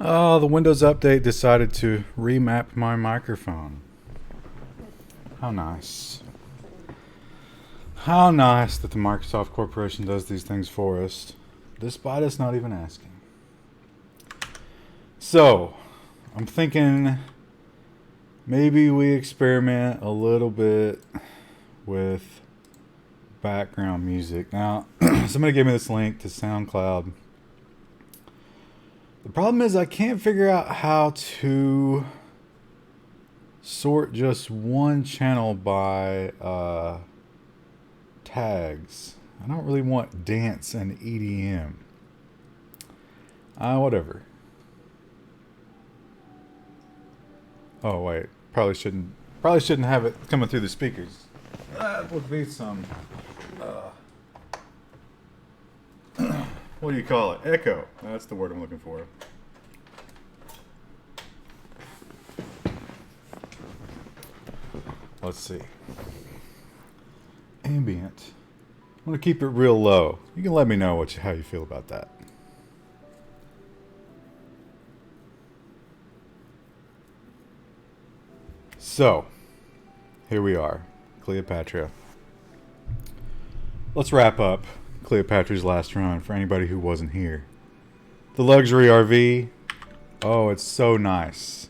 Oh, the Windows update decided to remap my microphone. How nice. How nice that the Microsoft Corporation does these things for us, despite us not even asking. So, I'm thinking maybe we experiment a little bit with background music. Now, somebody gave me this link to SoundCloud. The problem is I can't figure out how to sort just one channel by tags. I don't really want dance and EDM. Whatever. Oh wait, probably shouldn't have it coming through the speakers. That would be some what do you call it? Echo. That's the word I'm looking for. Let's see. Ambient. I'm going to keep it real low. You can let me know how you feel about that. So, here we are. Cleopatra. Let's wrap up Cleopatra's last run for anybody who wasn't here. The luxury RV. Oh, it's so nice.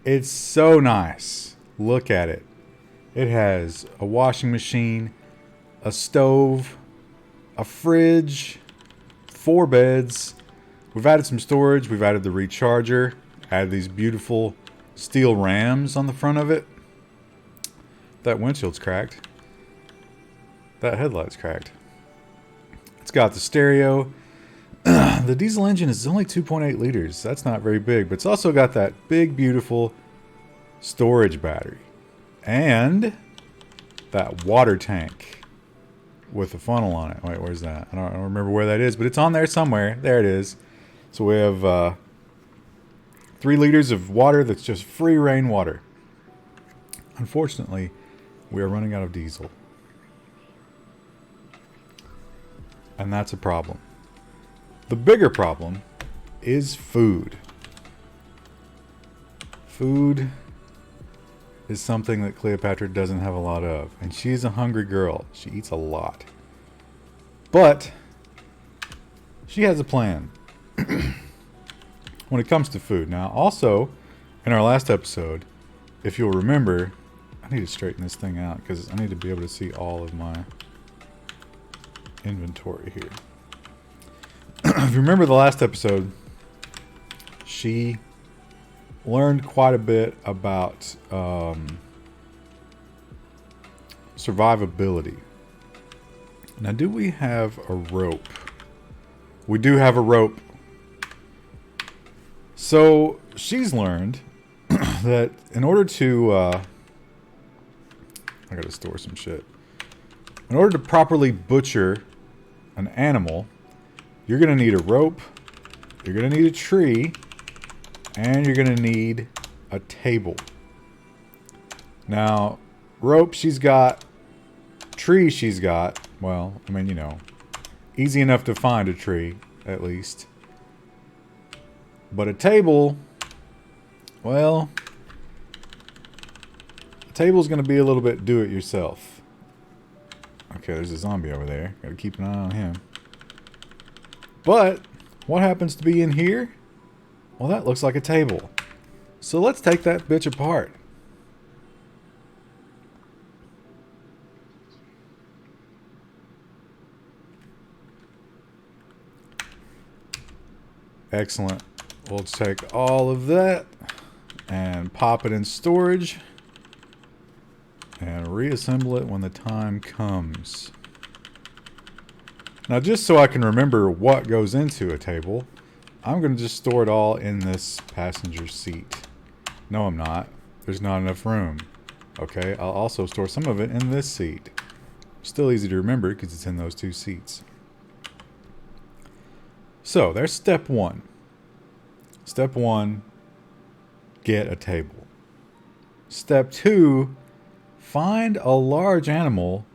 It's so nice. Look at it. It has a washing machine, a stove, a fridge, 4 beds. We've added some storage. We've added the recharger. Added these beautiful steel rams on the front of it. That windshield's cracked. That headlight's cracked. It's got the stereo. The diesel engine is only 2.8 liters. That's not very big, but it's also got that big, beautiful storage battery. And that water tank with a funnel on it. Wait, where's that? I don't remember where that is, but it's on there somewhere. There it is. So we have 3 liters of water that's just free rain water. Unfortunately, we are running out of diesel. And that's a problem. The bigger problem is food. Food is something that Cleopatra doesn't have a lot of. And she's a hungry girl. She eats a lot. But she has a plan when it comes to food. Now, also, in our last episode, if you'll remember, I need to straighten this thing out because I need to be able to see all of my inventory here. If you remember the last episode, she learned quite a bit about survivability. Now, do we have a rope? We do have a rope. So she's learned that in order to I gotta store some shit. In order to properly butcher an animal, you're gonna need a rope, you're gonna need a tree, and you're gonna need a table. Now, rope she's got, tree she's got, well, I mean, you know, easy enough to find a tree, at least. But a table, well, a table's gonna be a little bit do-it-yourself. Okay, there's a zombie over there. Gotta keep an eye on him. But, what happens to be in here? Well, that looks like a table. So let's take that bitch apart. Excellent. We'll take all of that and pop it in storage and reassemble it when the time comes. Now, just so I can remember what goes into a table, I'm going to just store it all in this passenger seat. No, I'm not. There's not enough room. Okay, I'll also store some of it in this seat. Still easy to remember because it's in those 2 seats. So, there's step 1. Step 1, get a table. Step 2, find a large animal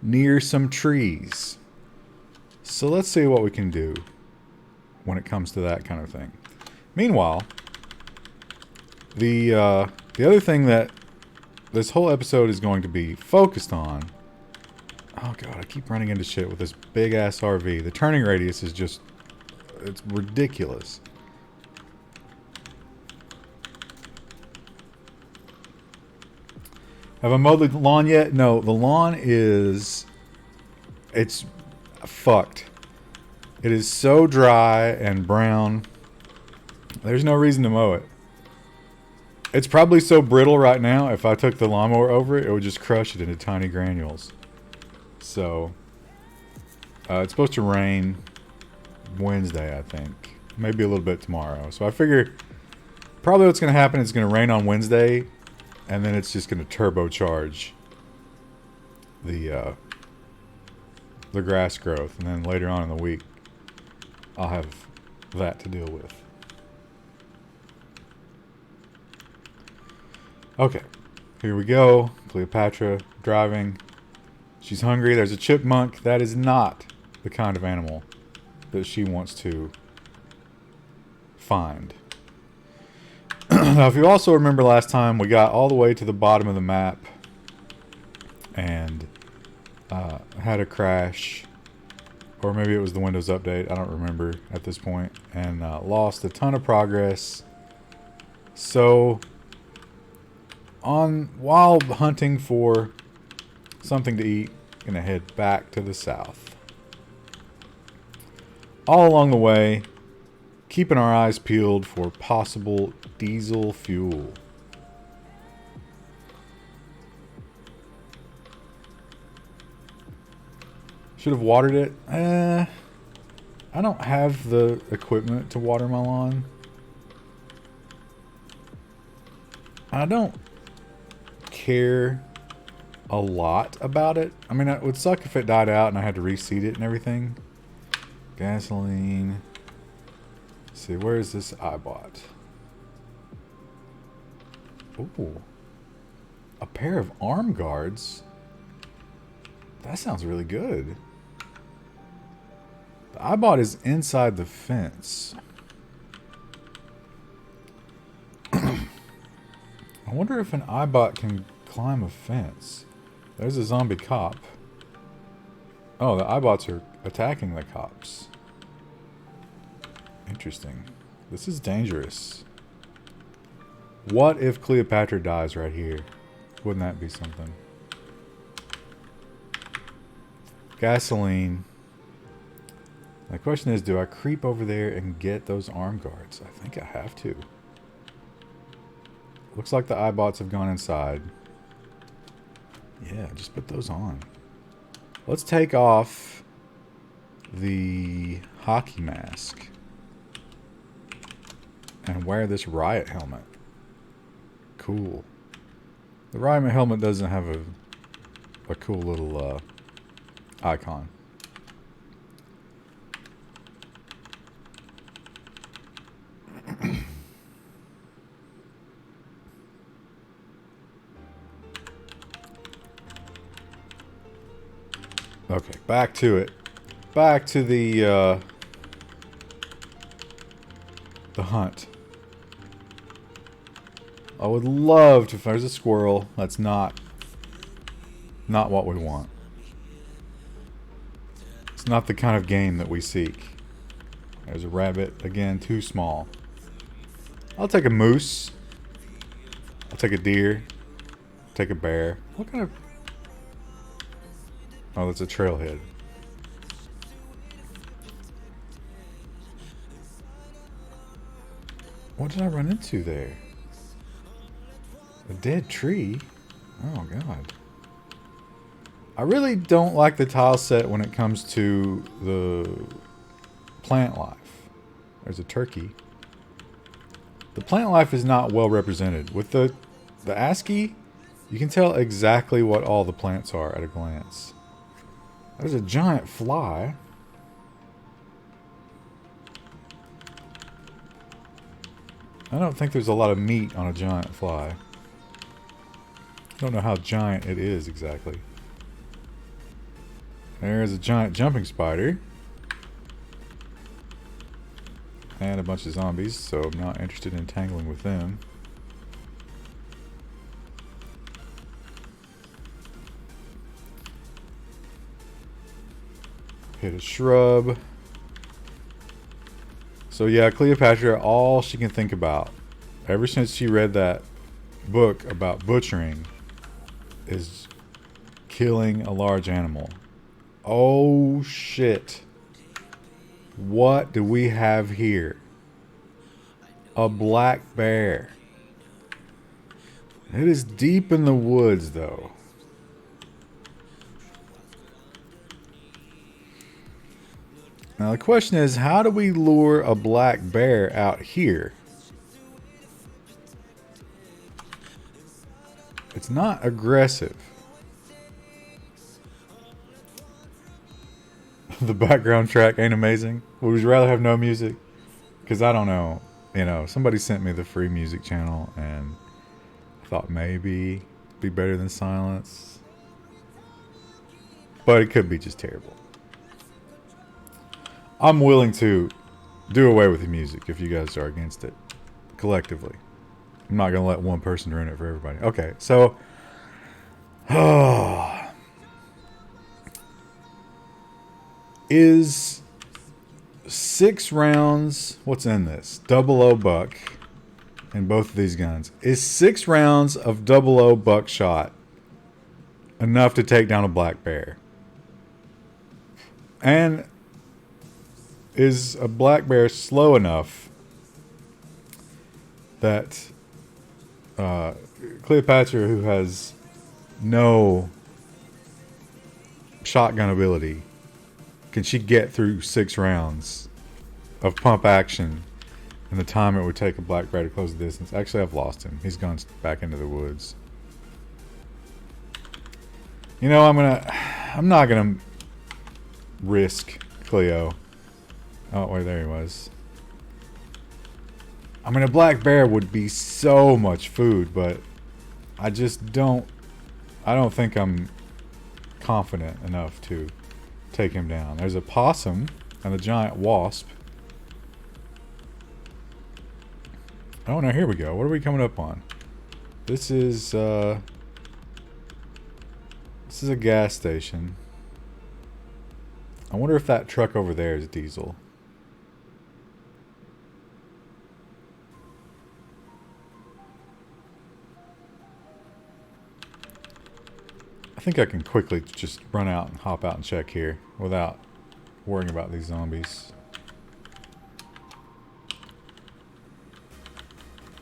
near some trees. So let's see what we can do when it comes to that kind of thing. Meanwhile, the other thing that this whole episode is going to be focused on... Oh god, I keep running into shit with this big ass RV. The turning radius is just... It's ridiculous. Have I mowed the lawn yet? No, the lawn is... It's fucked. It is so dry and brown. There's no reason to mow it. It's probably so brittle right now, if I took the lawnmower over it, it would just crush it into tiny granules. So, it's supposed to rain Wednesday, I think. Maybe a little bit tomorrow. So I figure probably what's going to happen is it's going to rain on Wednesday, and then it's just going to turbocharge the grass growth. And then later on in the week, I'll have that to deal with. Okay, here we go. Cleopatra driving. She's hungry. There's a chipmunk. That is not the kind of animal that she wants to find. Now, if you also remember last time, we got all the way to the bottom of the map and had a crash. Or maybe it was the Windows update. I don't remember at this point. And lost a ton of progress. So... while hunting for something to eat, gonna head back to the south. All along the way, keeping our eyes peeled for possible diesel fuel. Should have watered it. I don't have the equipment to water my lawn. I don't care a lot about it. I mean, it would suck if it died out and I had to reseed it and everything. Gasoline. Let's see, where is this I bought? Ooh. A pair of arm guards? That sounds really good. The I bought is inside the fence. I wonder if an iBot can climb a fence. There's a zombie cop. Oh, the iBots are attacking the cops. Interesting. This is dangerous. What if Cleopatra dies right here? Wouldn't that be something? Gasoline. The question is, do I creep over there and get those arm guards? I think I have to. Looks like the iBots have gone inside. Yeah, just put those on. Let's take off the hockey mask and wear this riot helmet. Cool. The riot helmet doesn't have a cool little icon. Okay, back to it. Back to the hunt. I would love to... If there's a squirrel, that's not what we want. It's not the kind of game that we seek. There's a rabbit. Again, too small. I'll take a moose. I'll take a deer. Take a bear. What kind of... Oh, that's a trailhead. What did I run into there? A dead tree? Oh, God. I really don't like the tile set when it comes to the plant life. There's a turkey. The plant life is not well represented. With the ASCII, you can tell exactly what all the plants are at a glance. There's a giant fly. I don't think there's a lot of meat on a giant fly. I don't know how giant it is exactly. There's a giant jumping spider. And a bunch of zombies, so I'm not interested in tangling with them. Hit a shrub. So yeah, Cleopatra, all she can think about, ever since she read that book about butchering, is killing a large animal. Oh shit. What do we have here? A black bear. It is deep in the woods though. Now the question is, how do we lure a black bear out here? It's not aggressive. The background track ain't amazing. Would you rather have no music? Because I don't know. You know, somebody sent me the free music channel and I thought maybe it'd be better than silence. But it could be just terrible. I'm willing to do away with the music if you guys are against it. Collectively. I'm not going to let one person ruin it for everybody. Okay, so... is 6 rounds... What's in this? 00 buck in both of these guns. Is 6 rounds of 00 buckshot enough to take down a black bear? And is a black bear slow enough that Cleopatra, who has no shotgun ability, can she get through 6 rounds of pump action in the time it would take a black bear to close the distance? Actually, I've lost him. He's gone back into the woods. You know, I'm not gonna risk Cleo. Oh, wait, there he was. I mean, a black bear would be so much food, but I just don't... I don't think I'm confident enough to take him down. There's a possum and a giant wasp. Oh, now here we go. What are we coming up on? This is a gas station. I wonder if that truck over there is diesel. I think I can quickly just run out and hop out and check here without worrying about these zombies.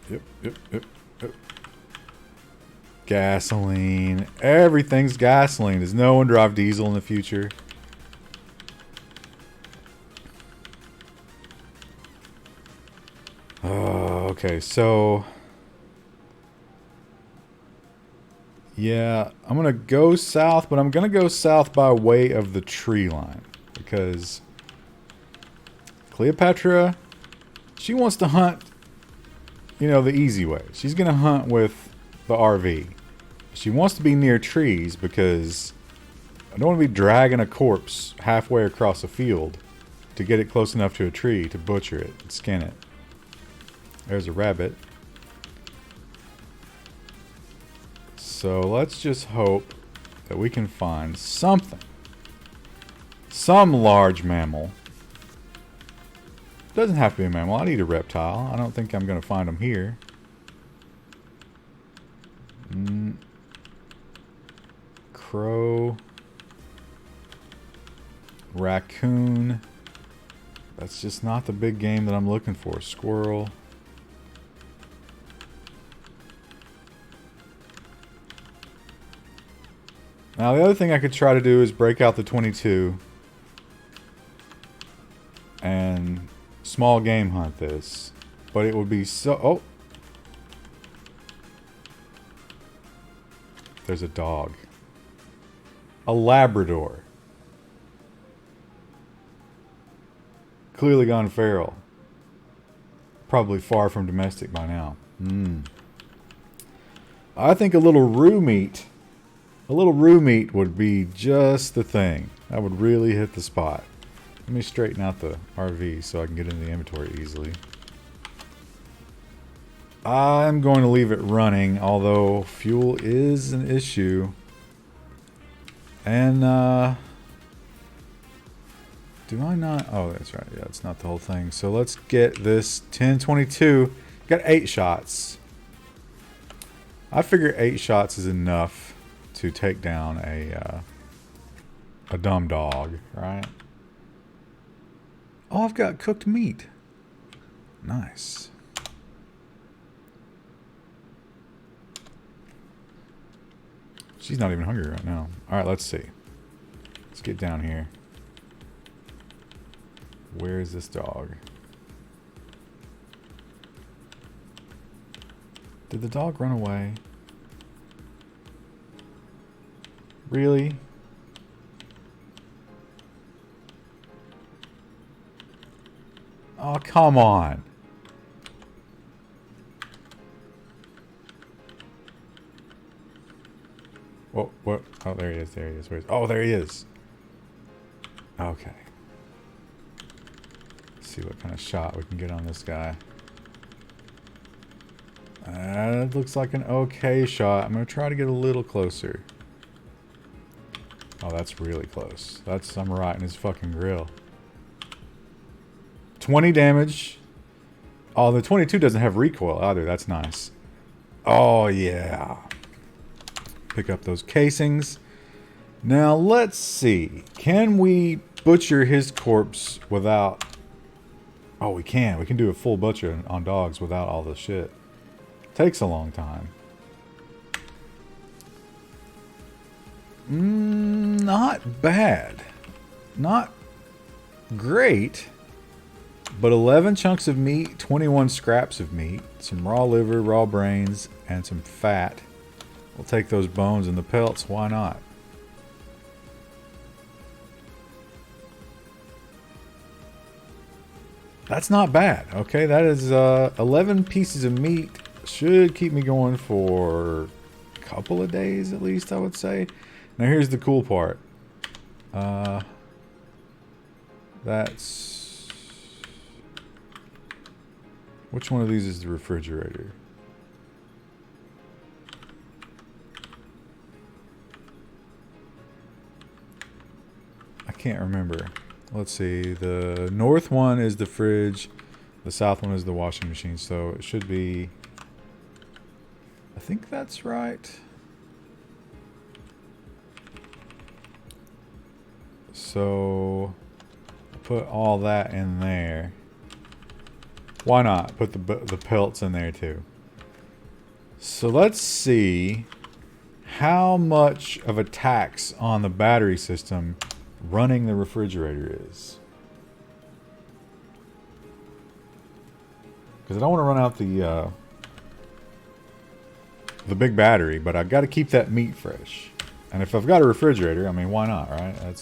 Yep. Gasoline. Everything's gasoline. Does no one drive diesel in the future? Okay, so... yeah, I'm going to go south, but I'm going to go south by way of the tree line. Because Cleopatra, she wants to hunt, you know, the easy way. She's going to hunt with the RV. She wants to be near trees because I don't want to be dragging a corpse halfway across a field to get it close enough to a tree to butcher it and skin it. There's a rabbit. So let's just hope that we can find something. Some large mammal. Doesn't have to be a mammal. I need a reptile. I don't think I'm going to find them here. Crow. Raccoon. That's just not the big game that I'm looking for. Squirrel. Now the other thing I could try to do is break out the 22 and small game hunt this, but it would be so... oh! There's a dog. A Labrador. Clearly gone feral. Probably far from domestic by now. I think a little roo meat... a little roo meat would be just the thing. That would really hit the spot. Let me straighten out the RV so I can get into the inventory easily. I'm going to leave it running, although fuel is an issue. And, do I not? Oh, that's right. Yeah, it's not the whole thing. So let's get this 1022. Got 8 shots. I figure 8 shots is enough to take down a dumb dog, right? Oh, I've got cooked meat. Nice. She's not even hungry right now. All right, let's see. Let's get down here. Where is this dog? Did the dog run away? Really? Oh, come on. What? Oh, there he is. There he is. Where is? Oh, there he is. Okay. Let's see what kind of shot we can get on this guy. It looks like an okay shot. I'm going to try to get a little closer. Oh, that's really close. I'm right in his fucking grill. 20 damage. Oh, the 22 doesn't have recoil either. That's nice. Oh, yeah. Pick up those casings. Now, let's see. Can we butcher his corpse without... Oh, we can. We can do a full butcher on dogs without all the shit. Takes a long time. Not bad. Not great. But 11 chunks of meat, 21 scraps of meat, some raw liver, raw brains, and some fat. We'll take those bones and the pelts. Why not? That's not bad. Okay, that is 11 pieces of meat. Should keep me going for a couple of days at least, I would say. Now here's the cool part. That's... Which one of these is the refrigerator? I can't remember. Let's see. The north one is the fridge. The south one is the washing machine. So it should be... I think that's right. So put all that in there. Why not? Put the pelts in there too. So let's see how much of a tax on the battery system running the refrigerator is. Because I don't want to run out the big battery, but I've got to keep that meat fresh. And if I've got a refrigerator, I mean, why not, right? That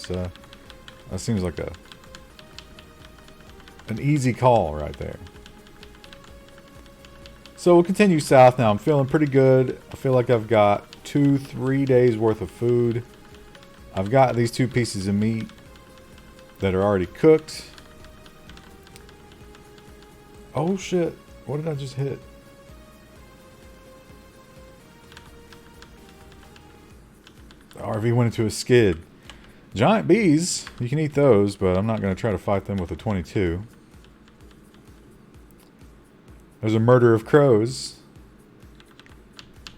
seems like an easy call right there. So we'll continue south now. I'm feeling pretty good. I feel like I've got 2-3 days worth of food. I've got these 2 pieces of meat that are already cooked. Oh shit, what did I just hit? The RV went into a skid. Giant bees, you can eat those, but I'm not going to try to fight them with a 22. There's a murder of crows.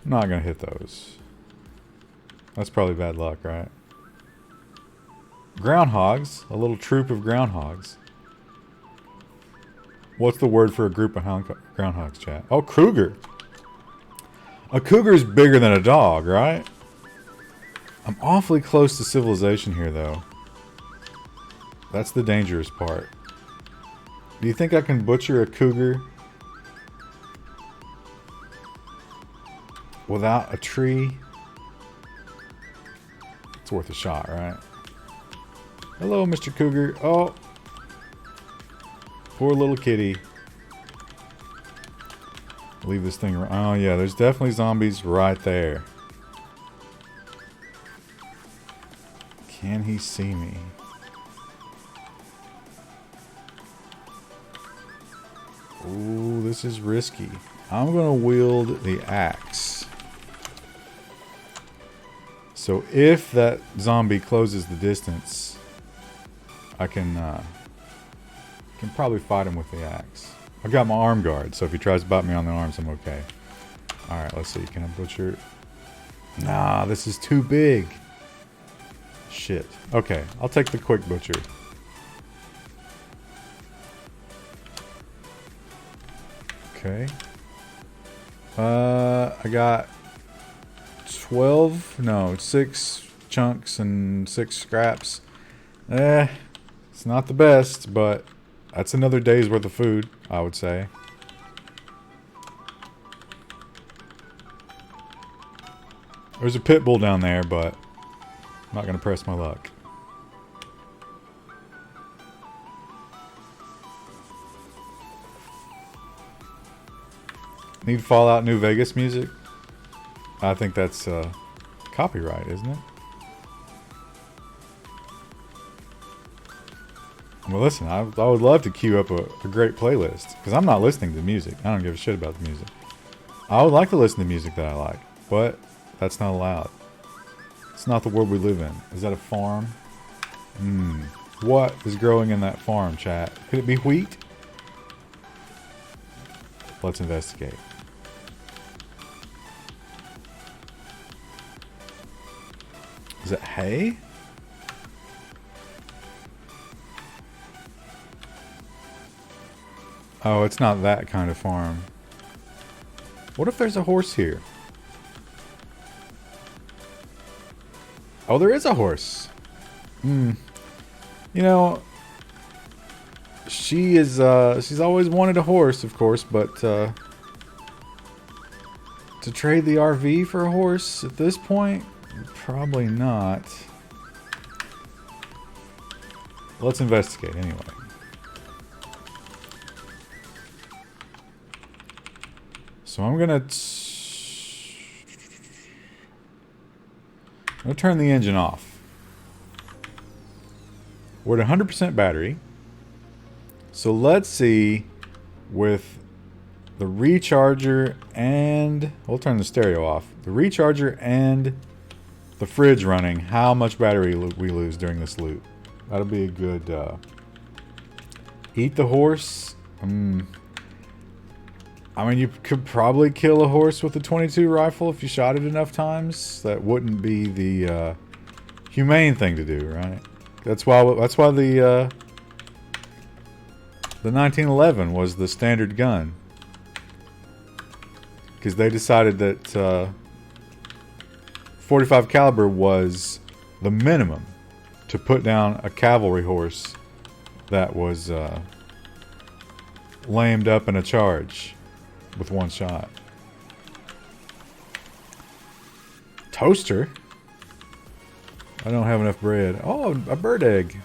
I'm not going to hit those. That's probably bad luck, right? Groundhogs. A little troop of groundhogs. What's the word for a group of groundhogs, chat? Oh, cougar. A cougar's bigger than a dog, right? I'm awfully close to civilization here, though. That's the dangerous part. Do you think I can butcher a cougar without a tree? It's worth a shot, right? Hello, Mr. Cougar. Oh. Poor little kitty. Leave this thing around. Oh, yeah, there's definitely zombies right there. Can he see me? Ooh, this is risky. I'm gonna wield the axe. So if that zombie closes the distance, I can probably fight him with the axe. I've got my arm guard, so if he tries to bite me on the arms, I'm okay. Alright, let's see. Can I butcher? Nah, this is too big. Shit. Okay, I'll take the quick butcher. Okay. I got 6 chunks and 6 scraps. It's not the best, but that's another day's worth of food, I would say. There's a pit bull down there, but I'm not going to press my luck. Need Fallout New Vegas music? I think that's copyright, isn't it? Well, listen, I would love to queue up a great playlist, because I'm not listening to music. I don't give a shit about the music. I would like to listen to music that I like, but that's not allowed. It's not the world we live in. Is that a farm? What is growing in that farm, chat? Could it be wheat? Let's investigate. Is it hay? Oh, it's not that kind of farm. What if there's a horse here? Oh, there is a horse. You know, she's always wanted a horse, of course, but to trade the RV for a horse at this point, probably not. Let's investigate anyway. So I'm gonna turn the engine off. We're at 100% battery. So let's see with the recharger and... We'll turn the stereo off. The recharger and the fridge running, how much battery we lose during this loop. That'll be a good... Eat the horse. I mean, you could probably kill a horse with a .22 rifle if you shot it enough times. That wouldn't be the humane thing to do, right? That's why the 1911 was the standard gun, because they decided that 45 caliber was the minimum to put down a cavalry horse that was lamed up in a charge with one shot. Toaster? I don't have enough bread. Oh, a bird egg.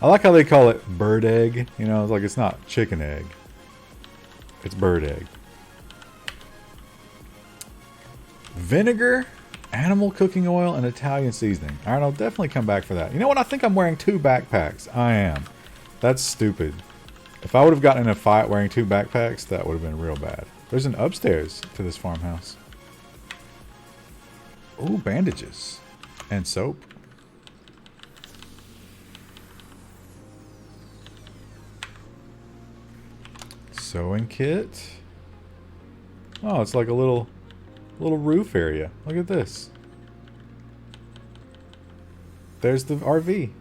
I like how they call it bird egg. You know, it's like it's not chicken egg. It's bird egg. Vinegar, animal cooking oil, and Italian seasoning. Alright, I'll definitely come back for that. You know what? I think I'm wearing 2 backpacks. I am. That's stupid. If I would have gotten in a fight wearing 2 backpacks, that would have been real bad. There's an upstairs to this farmhouse. Ooh, bandages. And soap. Sewing kit. Oh, it's like a little roof area. Look at this. There's the RV.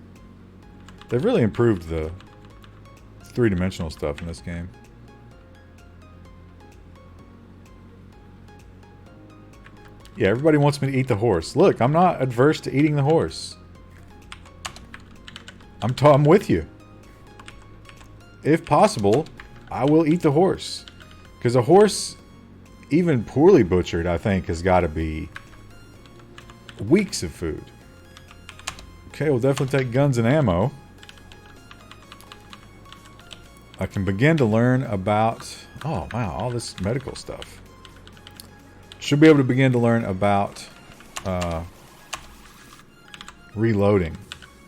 They've really improved the 3-dimensional stuff in this game. Yeah, everybody wants me to eat the horse. Look, I'm not adverse to eating the horse. I'm with you. If possible, I will eat the horse. Because a horse, even poorly butchered, I think, has got to be weeks of food. Okay, we'll definitely take guns and ammo. I can begin to learn about... Oh, wow, all this medical stuff. Should be able to begin to learn about reloading,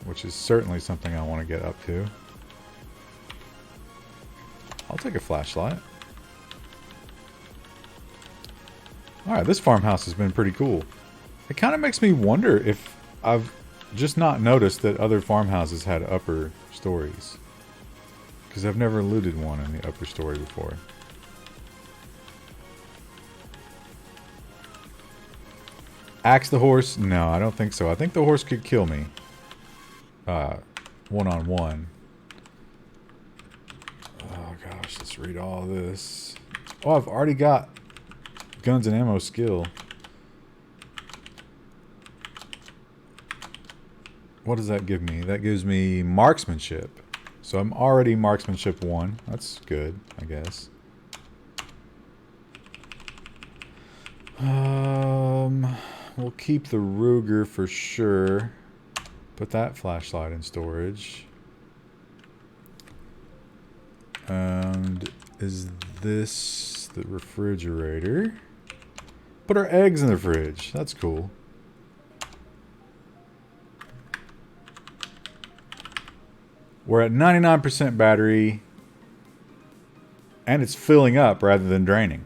which is certainly something I want to get up to. I'll take a flashlight. Alright, this farmhouse has been pretty cool. It kind of makes me wonder if I've just not noticed that other farmhouses had upper stories. Because I've never looted one in the upper story before. Axe the horse? No, I don't think so. I think the horse could kill me. One-on-one. Oh gosh, let's read all this. Oh, I've already got guns and ammo skill. What does that give me? That gives me marksmanship. So I'm already marksmanship 1. That's good, I guess. We'll keep the Ruger for sure. Put that flashlight in storage. And is this the refrigerator? Put our eggs in the fridge. That's cool. We're at 99% battery. And it's filling up rather than draining.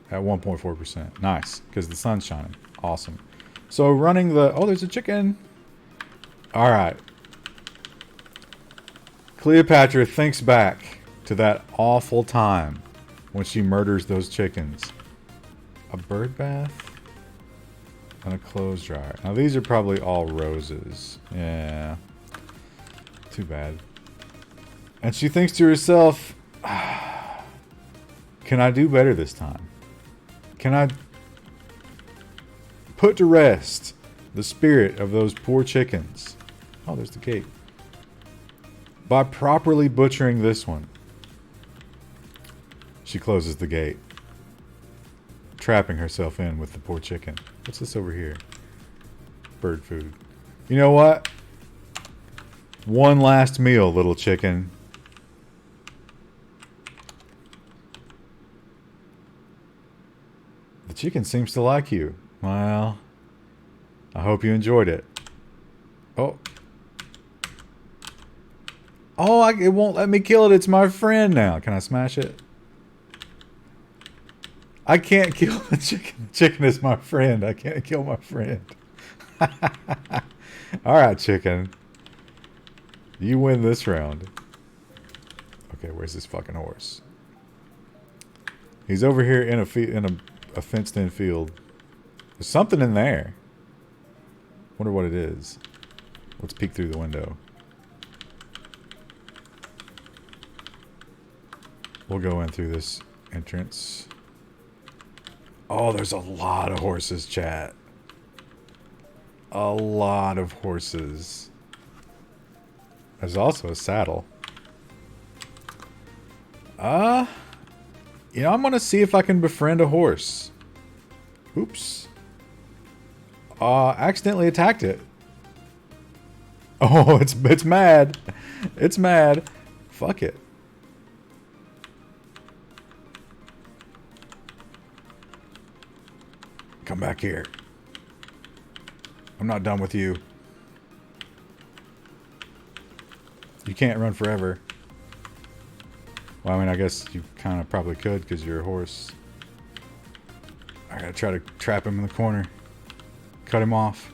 At 1.4%. Nice. Because the sun's shining. Awesome. So running the... Oh, there's a chicken. Alright. Cleopatra thinks back to that awful time when she murders those chickens. A bird bath and a clothes dryer. Now these are probably all roses. Yeah. Too bad. And she thinks to herself, can I do better this time? Can I put to rest the spirit of those poor chickens? Oh, there's the gate. By properly butchering this one. She closes the gate. Trapping herself in with the poor chicken. What's this over here? Bird food. You know what? One last meal, little chicken. The chicken seems to like you. Well, I hope you enjoyed it. Oh. Oh, it won't let me kill it. It's my friend now. Can I smash it? I can't kill the chicken. The chicken is my friend. I can't kill my friend. Alright, chicken. You win this round. Okay, where's this fucking horse? He's over here in a fenced-in field. There's something in there. Wonder what it is. Let's peek through the window. We'll go in through this entrance. Oh, there's a lot of horses, chat. A lot of horses. There's also a saddle. You know, I'm gonna see if I can befriend a horse. Oops. Accidentally attacked it. Oh, it's mad. It's mad. Fuck it. Come back here. I'm not done with you. You can't run forever. Well, I mean, I guess you kind of probably could because you're a horse. I gotta try to trap him in the corner. Cut him off.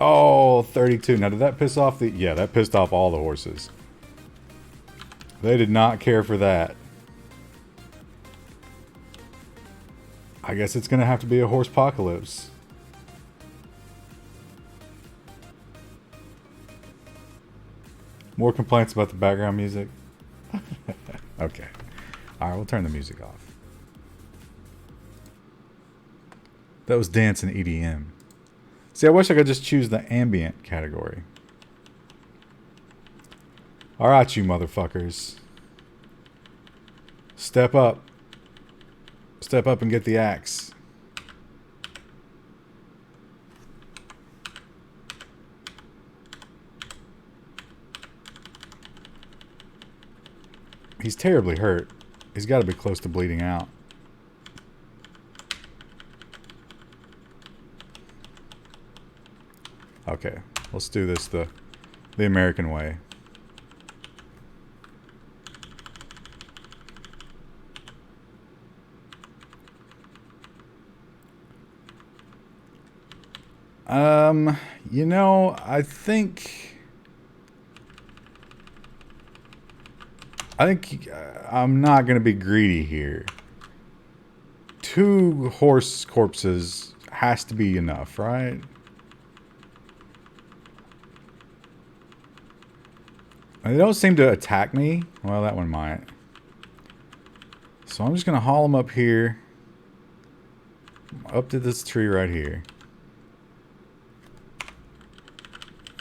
Oh, 32. Now, did that piss off the... Yeah, that pissed off all the horses. They did not care for that. I guess it's gonna have to be a horse-pocalypse. More complaints about the background music? Okay. Alright, we'll turn the music off. That was dance and EDM. See, I wish I could just choose the ambient category. Alright, you motherfuckers. Step up. Step up and get the axe. He's terribly hurt. He's got to be close to bleeding out. Okay, let's do this the American way. You know, I think I'm not gonna be greedy here. 2 horse corpses has to be enough, right? They don't seem to attack me. Well, that one might. So I'm just gonna haul them up here. Up to this tree right here.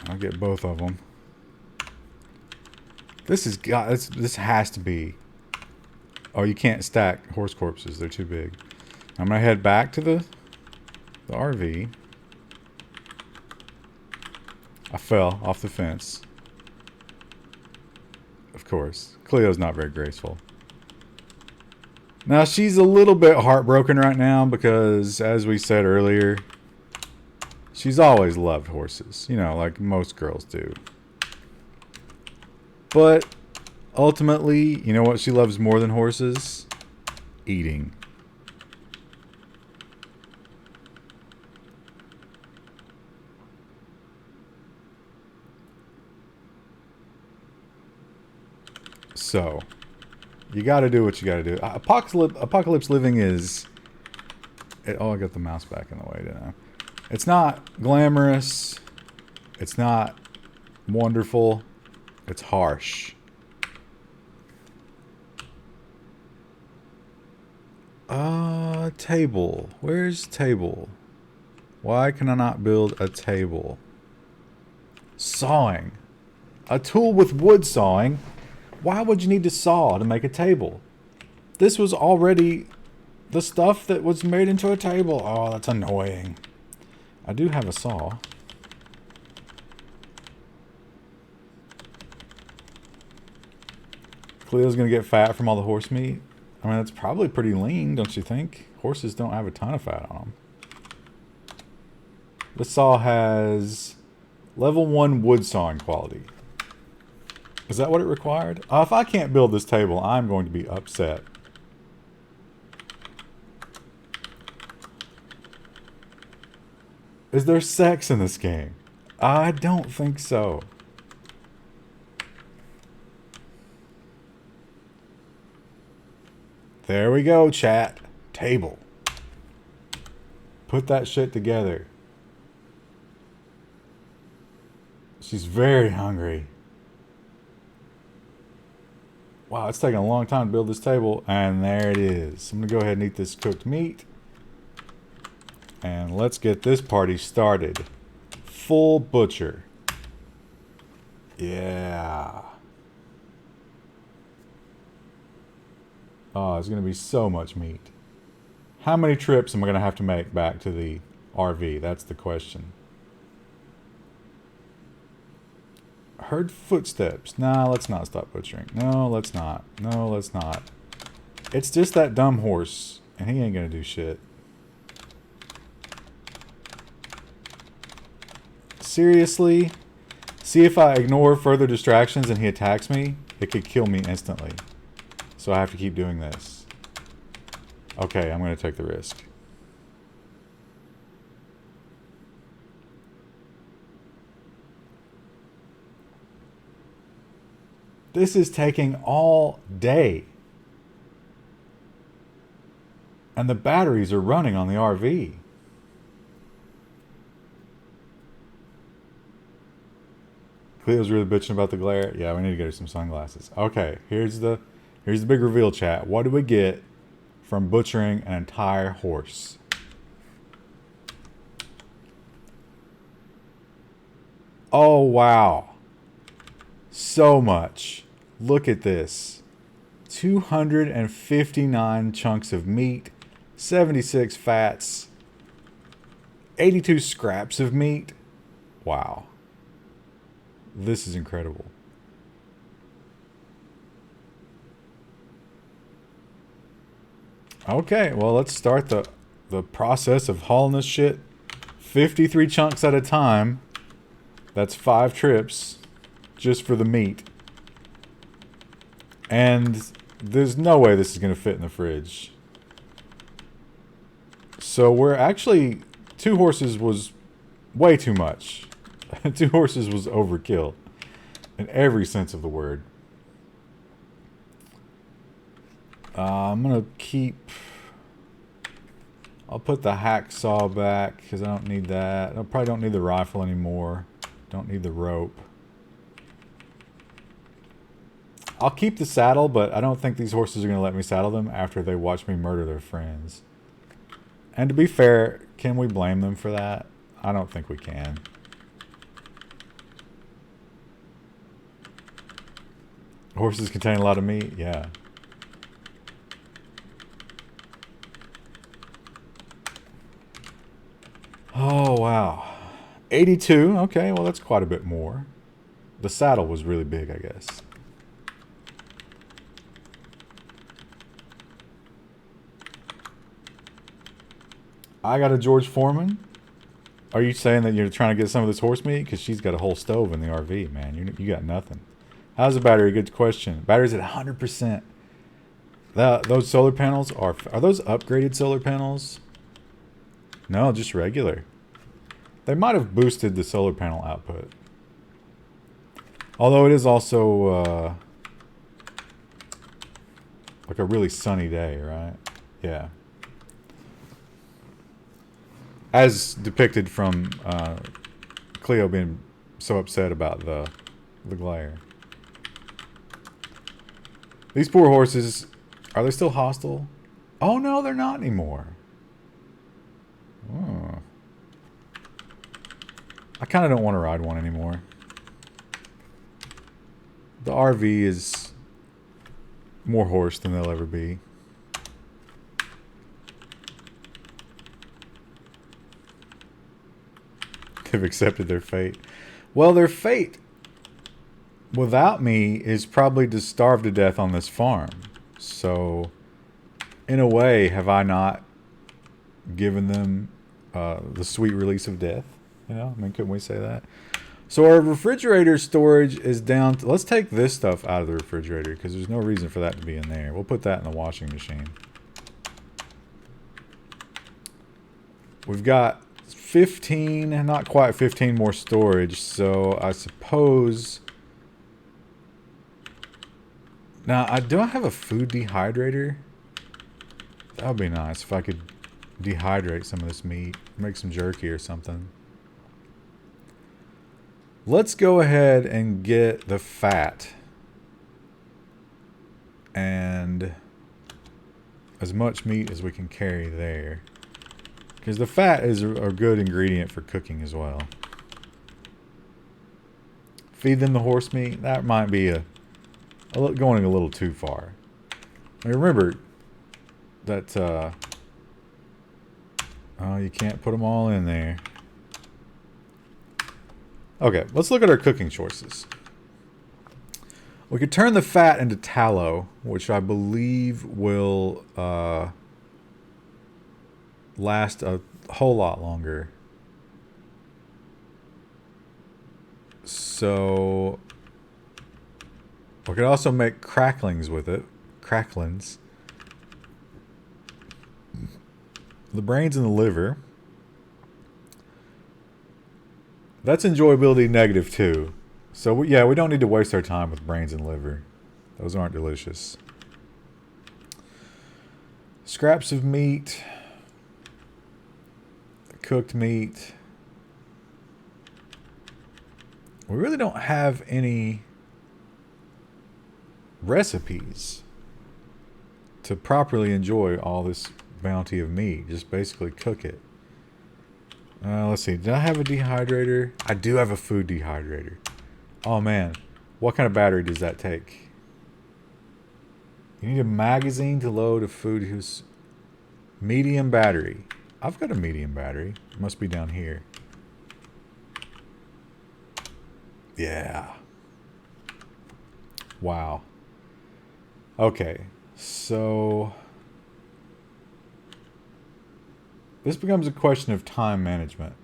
I'll get both of them. This has to be. Oh, you can't stack horse corpses. They're too big. I'm gonna head back to the RV. I fell off the fence. Of course. Cleo's not very graceful. Now, she's a little bit heartbroken right now because, as we said earlier, she's always loved horses. You know, like most girls do. But, ultimately, you know what she loves more than horses? Eating. So, you gotta do what you gotta do. Apocalypse living is... oh, I got the mouse back in the way, didn't I? It's not glamorous. It's not wonderful. It's harsh. Table. Where's table? Why can I not build a table? Sawing. A tool with wood sawing? Why would you need to saw to make a table? This was already the stuff that was made into a table. Oh, that's annoying. I do have a saw. Cleo's gonna get fat from all the horse meat. I mean, it's probably pretty lean, don't you think? Horses don't have a ton of fat on them. This saw has level 1 wood sawing quality. Is that what it required? If I can't build this table, I'm going to be upset. Is there sex in this game? I don't think so. There we go, chat. Table. Put that shit together. She's very hungry. Wow, it's taking a long time to build this table. And there it is. I'm going to go ahead and eat this cooked meat. And let's get this party started. Full butcher. Yeah. Oh, it's going to be so much meat. How many trips am I going to have to make back to the RV? That's the question. Heard footsteps. Nah, let's not stop butchering. No, let's not. No, let's not. It's just that dumb horse, and he ain't going to do shit. Seriously? See, if I ignore further distractions and he attacks me, it could kill me instantly. So I have to keep doing this. Okay, I'm going to take the risk. This is taking all day. And the batteries are running on the RV. Cleo's really bitching about the glare. Yeah, we need to get her some sunglasses. Okay, here's the big reveal, chat. What do we get from butchering an entire horse? Oh, wow. So much. Look at this. 259 chunks of meat, 76 fats, 82 scraps of meat. Wow. This is incredible. Okay, well, let's start the process of hauling this shit 53 chunks at a time. That's 5 trips just for the meat. And there's no way this is going to fit in the fridge. So we're actually... 2 horses was Way too much. 2 horses was overkill. In every sense of the word. I'm going to keep... I'll put the hacksaw back because I don't need that. I probably don't need the rifle anymore. Don't need the rope. I'll keep the saddle, but I don't think these horses are going to let me saddle them after they watch me murder their friends. And to be fair, can we blame them for that? I don't think we can. Horses contain a lot of meat? Yeah. Oh, wow. 82. Okay, well, that's quite a bit more. The saddle was really big, I guess. I got a George Foreman. Are you saying that you're trying to get some of this horse meat? Because she's got a whole stove in the RV, man. You got nothing. How's the battery? Good question. Battery's at 100%. Those solar panels are those upgraded solar panels? No, just regular. They might have boosted the solar panel output. Although it is also like a really sunny day, right? Yeah. As depicted from Cleo being so upset about the glare. These poor horses, are they still hostile? Oh no, they're not anymore. Oh. I kind of don't want to ride one anymore. The RV is more horse than they'll ever be. They've accepted their fate. Well, their fate without me is probably to starve to death on this farm. So, in a way, have I not given them the sweet release of death? You know, I mean, couldn't we say that? So our refrigerator storage is down to, let's take this stuff out of the refrigerator because there's no reason for that to be in there. We'll put that in the washing machine. We've got 15, not quite 15 more storage, so I suppose... Now, do I have a food dehydrator? That would be nice if I could dehydrate some of this meat. Make some jerky or something. Let's go ahead and get the fat. And as much meat as we can carry there. Because the fat is a good ingredient for cooking as well. Feed them the horse meat. That might be going a little too far. I mean, remember that oh, you can't put them all in there. Okay, let's look at our cooking choices. We could turn the fat into tallow, which I believe will last a whole lot longer. So we could also make cracklings with it. Cracklings. The brains and the liver. That's enjoyability negative too. So we don't need to waste our time with brains and liver. Those aren't delicious. Scraps of meat. Cooked meat. We really don't have any recipes to properly enjoy all this bounty of meat. Just basically cook it. Let's see. Did I have a dehydrator? I do have a food dehydrator. Oh man. What kind of battery does that take? You need a magazine to load a food whose medium battery. I've got a medium battery. It must be down here. Yeah. Wow. Okay. So this becomes a question of time management.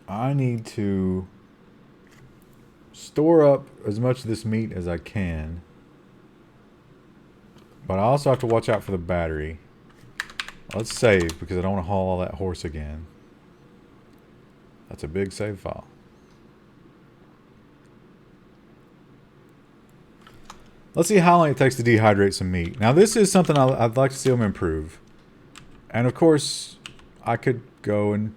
I need to store up as much of this meat as I can. But I also have to watch out for the battery. Let's save because I don't want to haul all that horse again. That's a big save file. Let's see how long it takes to dehydrate some meat. Now this is something I'd like to see them improve. And of course, I could go and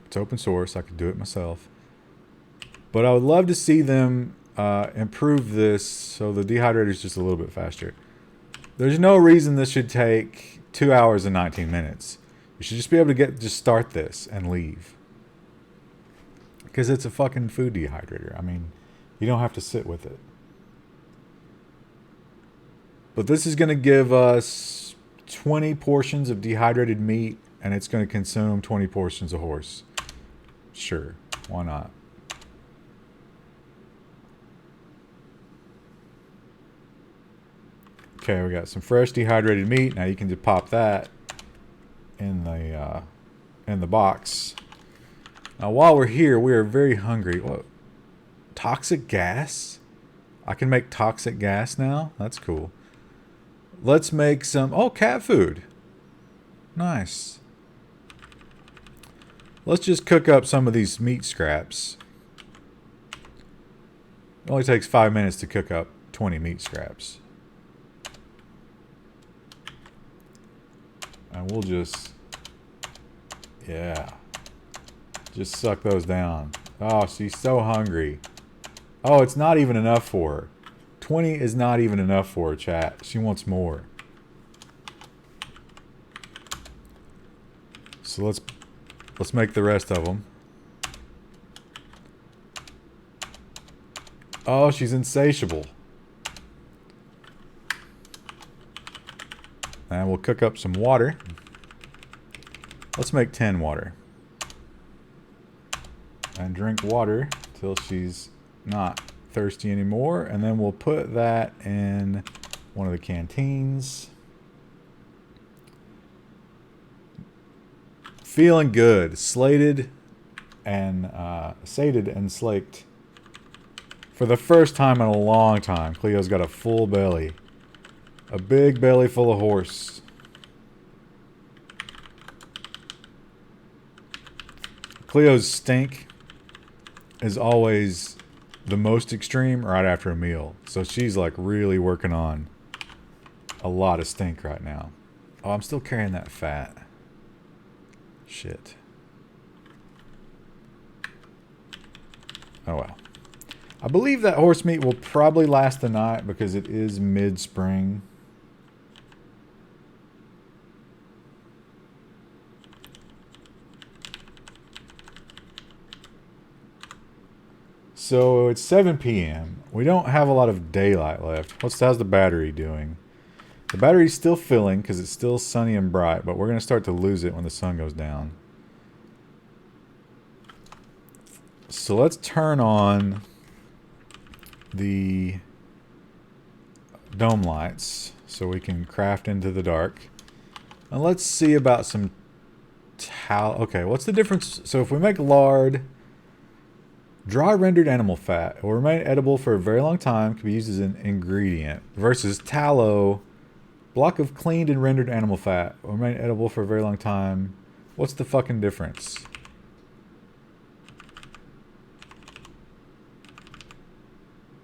it's open source. I could do it myself. But I would love to see them improve this so the dehydrator is just a little bit faster. There's no reason this should take 2 hours and 19 minutes. You should just be able to just start this and leave. Because it's a fucking food dehydrator. I mean, you don't have to sit with it. But this is going to give us 20 portions of dehydrated meat, and it's going to consume 20 portions of horse. Sure, why not? Okay, we got some fresh dehydrated meat. Now you can just pop that in the box. Now while we're here, we are very hungry. What? Toxic gas? I can make toxic gas now? That's cool. Let's make some... Oh, cat food. Nice. Let's just cook up some of these meat scraps. It only takes 5 minutes to cook up 20 meat scraps. And we'll just... Yeah. Just suck those down. Oh, she's so hungry. Oh, it's not even enough for her. 20 is not even enough for her, chat. She wants more. So let's make the rest of them. Oh, she's insatiable. And we'll cook up some water. Let's make 10 water. And drink water till she's not thirsty anymore, and then we'll put that in one of the canteens. Feeling good, sated and slaked for the first time in a long time. Cleo's got a full belly, a big belly full of horse. Cleo's stink is always the most extreme right after a meal. So she's like really working on a lot of stink right now. Oh, I'm still carrying that fat. Shit. Oh well. I believe that horse meat will probably last the night because it is mid-spring. So it's 7 p.m. We don't have a lot of daylight left. How's the battery doing? The battery's still filling because it's still sunny and bright, but we're going to start to lose it when the sun goes down. So let's turn on the dome lights so we can craft into the dark. And let's see about some tallow. Okay, what's the difference? So if we make lard... Dry rendered animal fat will remain edible for a very long time, can be used as an ingredient. Versus tallow, block of cleaned and rendered animal fat will remain edible for a very long time. What's the fucking difference?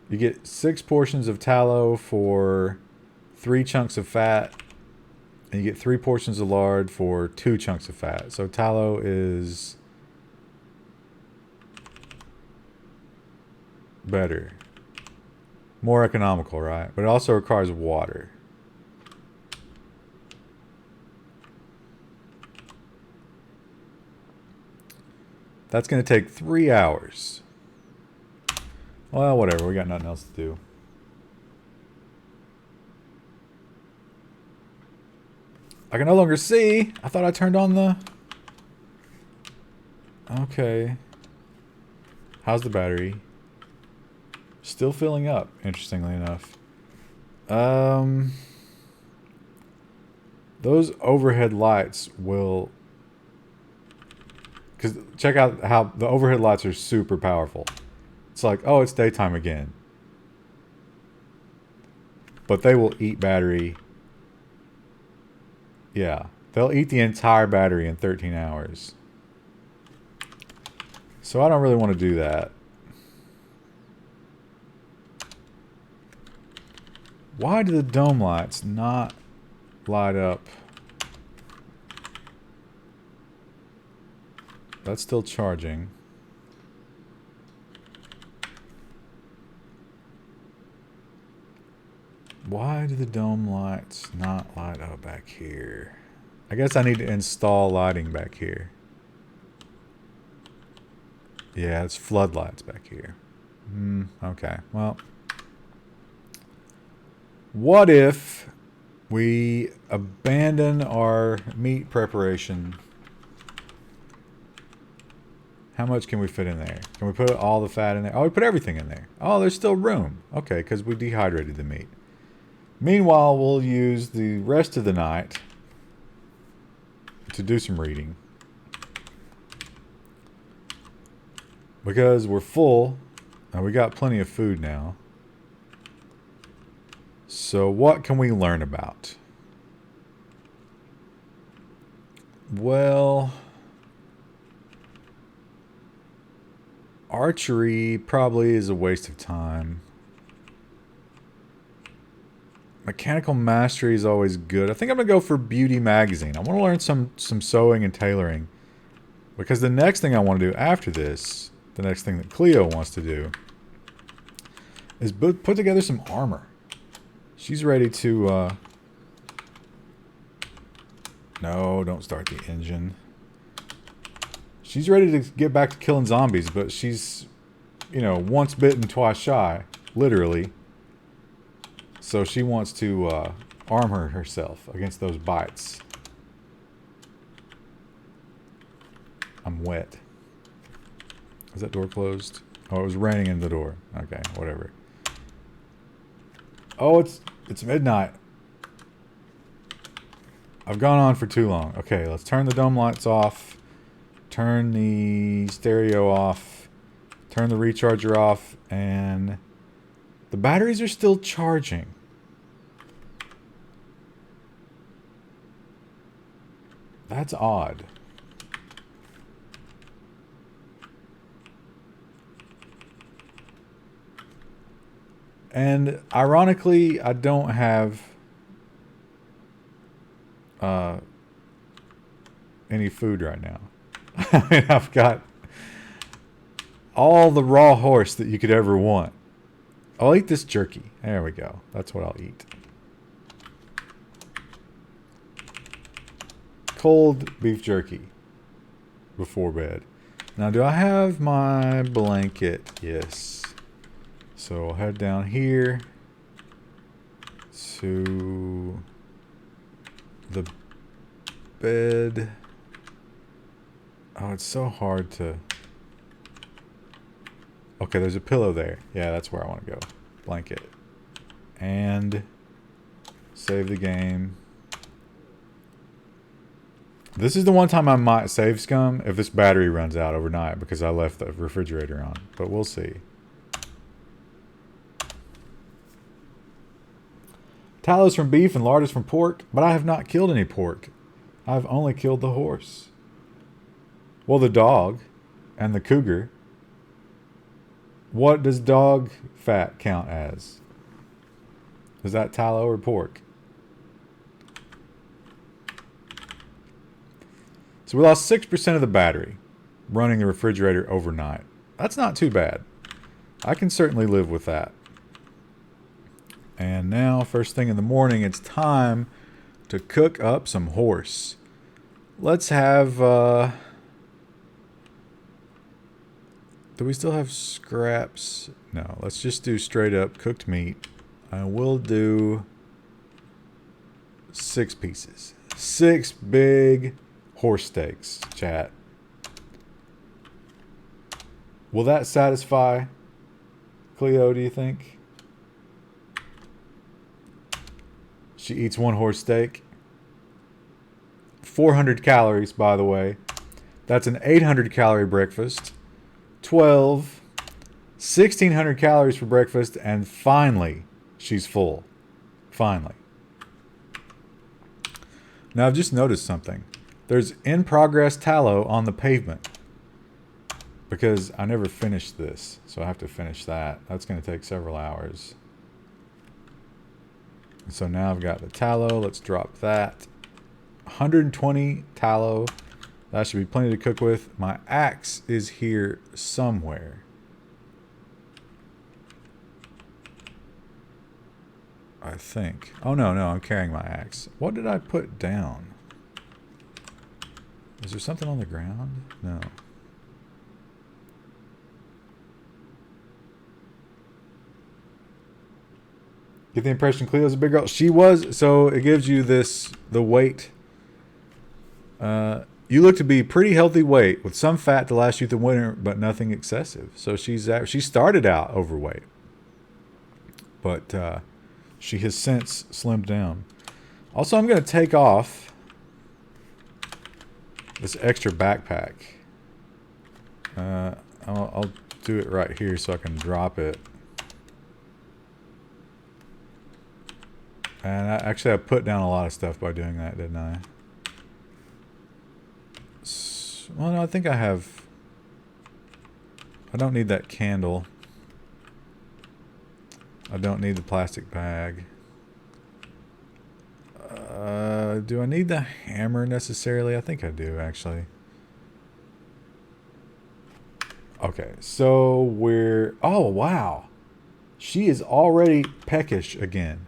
You get 6 portions of tallow for 3 chunks of fat, and you get 3 portions of lard for 2 chunks of fat. So tallow is better. More economical, right? But it also requires water. That's going to take 3 hours. Well, whatever. We got nothing else to do. I can no longer see. I thought I turned on the... Okay. How's the battery? Still filling up, interestingly enough. Those overhead lights will... Because check out how the overhead lights are super powerful. It's like, oh, it's daytime again. But they will eat battery. Yeah, They'll eat the entire battery in 13 hours. So I don't really want to do that. Why do the dome lights not light up? That's still charging. Why do the dome lights not light up back here? I guess I need to install lighting back here. Yeah, it's floodlights back here. Okay, well. What if we abandon our meat preparation? How much can we fit in there? Can we put all the fat in there? Oh, we put everything in there. Oh, there's still room. Okay, because we dehydrated the meat. Meanwhile, we'll use the rest of the night to do some reading. Because we're full, and we got plenty of food now. So what can we learn about? Well, archery probably is a waste of time. Mechanical mastery is always good. I think I'm going to go for beauty magazine. I want to learn some sewing and tailoring. Because the next thing I want to do after this, the next thing that Cleo wants to do, is put together some armor. She's ready to... No, don't start the engine. She's ready to get back to killing zombies, but she's, you know, once bitten, twice shy. Literally. So she wants to arm herself against those bites. I'm wet. Is that door closed? Oh, it was raining in the door. Okay, whatever. Oh, it's midnight. I've gone on for too long. Okay, let's turn the dome lights off. Turn the stereo off. Turn the recharger off. And the batteries are still charging. That's odd. And ironically, I don't have any food right now. I mean, I've got all the raw horse that you could ever want. I'll eat this jerky. There we go. That's what I'll eat. Cold beef jerky before bed. Now, do I have my blanket? Yes. So I'll head down here to the bed. Oh, it's so hard to... Okay, there's a pillow there. Yeah, that's where I want to go. Blanket. And save the game. This is the one time I might save scum if this battery runs out overnight because I left the refrigerator on. But we'll see. Tallow is from beef and lard is from pork, but I have not killed any pork. I've only killed the horse. Well, the dog and the cougar. What does dog fat count as? Is that tallow or pork? So we lost 6% of the battery running the refrigerator overnight. That's not too bad. I can certainly live with that. And now, first thing in the morning, it's time to cook up some horse. Let's have... do we still have scraps? No, let's just do straight up cooked meat. I will do 6 pieces. 6 big horse steaks, chat. Will that satisfy Cleo, do you think? She eats 1 horse steak. 400 calories, by the way. That's an 800 calorie breakfast. 12. 1,600 calories for breakfast. And finally, she's full. Finally. Now I've just noticed something. There's in progress tallow on the pavement. Because I never finished this. So I have to finish that. That's going to take several hours. So now I've got the tallow. Let's drop that. 120 tallow. That should be plenty to cook with. My axe is here somewhere. I think. Oh, no, I'm carrying my axe. What did I put down? Is there something on the ground? No. Get the impression Cleo's a big girl. She was, so it gives you this, the weight. You look to be pretty healthy weight with some fat to last you through winter, but nothing excessive. So she started out overweight, but she has since slimmed down. Also, I'm going to take off this extra backpack. I'll do it right here so I can drop it. And actually, I put down a lot of stuff by doing that, didn't I? Well, no, I think I have... I don't need that candle. I don't need the plastic bag. Do I need the hammer necessarily? I think I do, actually. Okay, so we're... Oh, wow. She is already peckish again.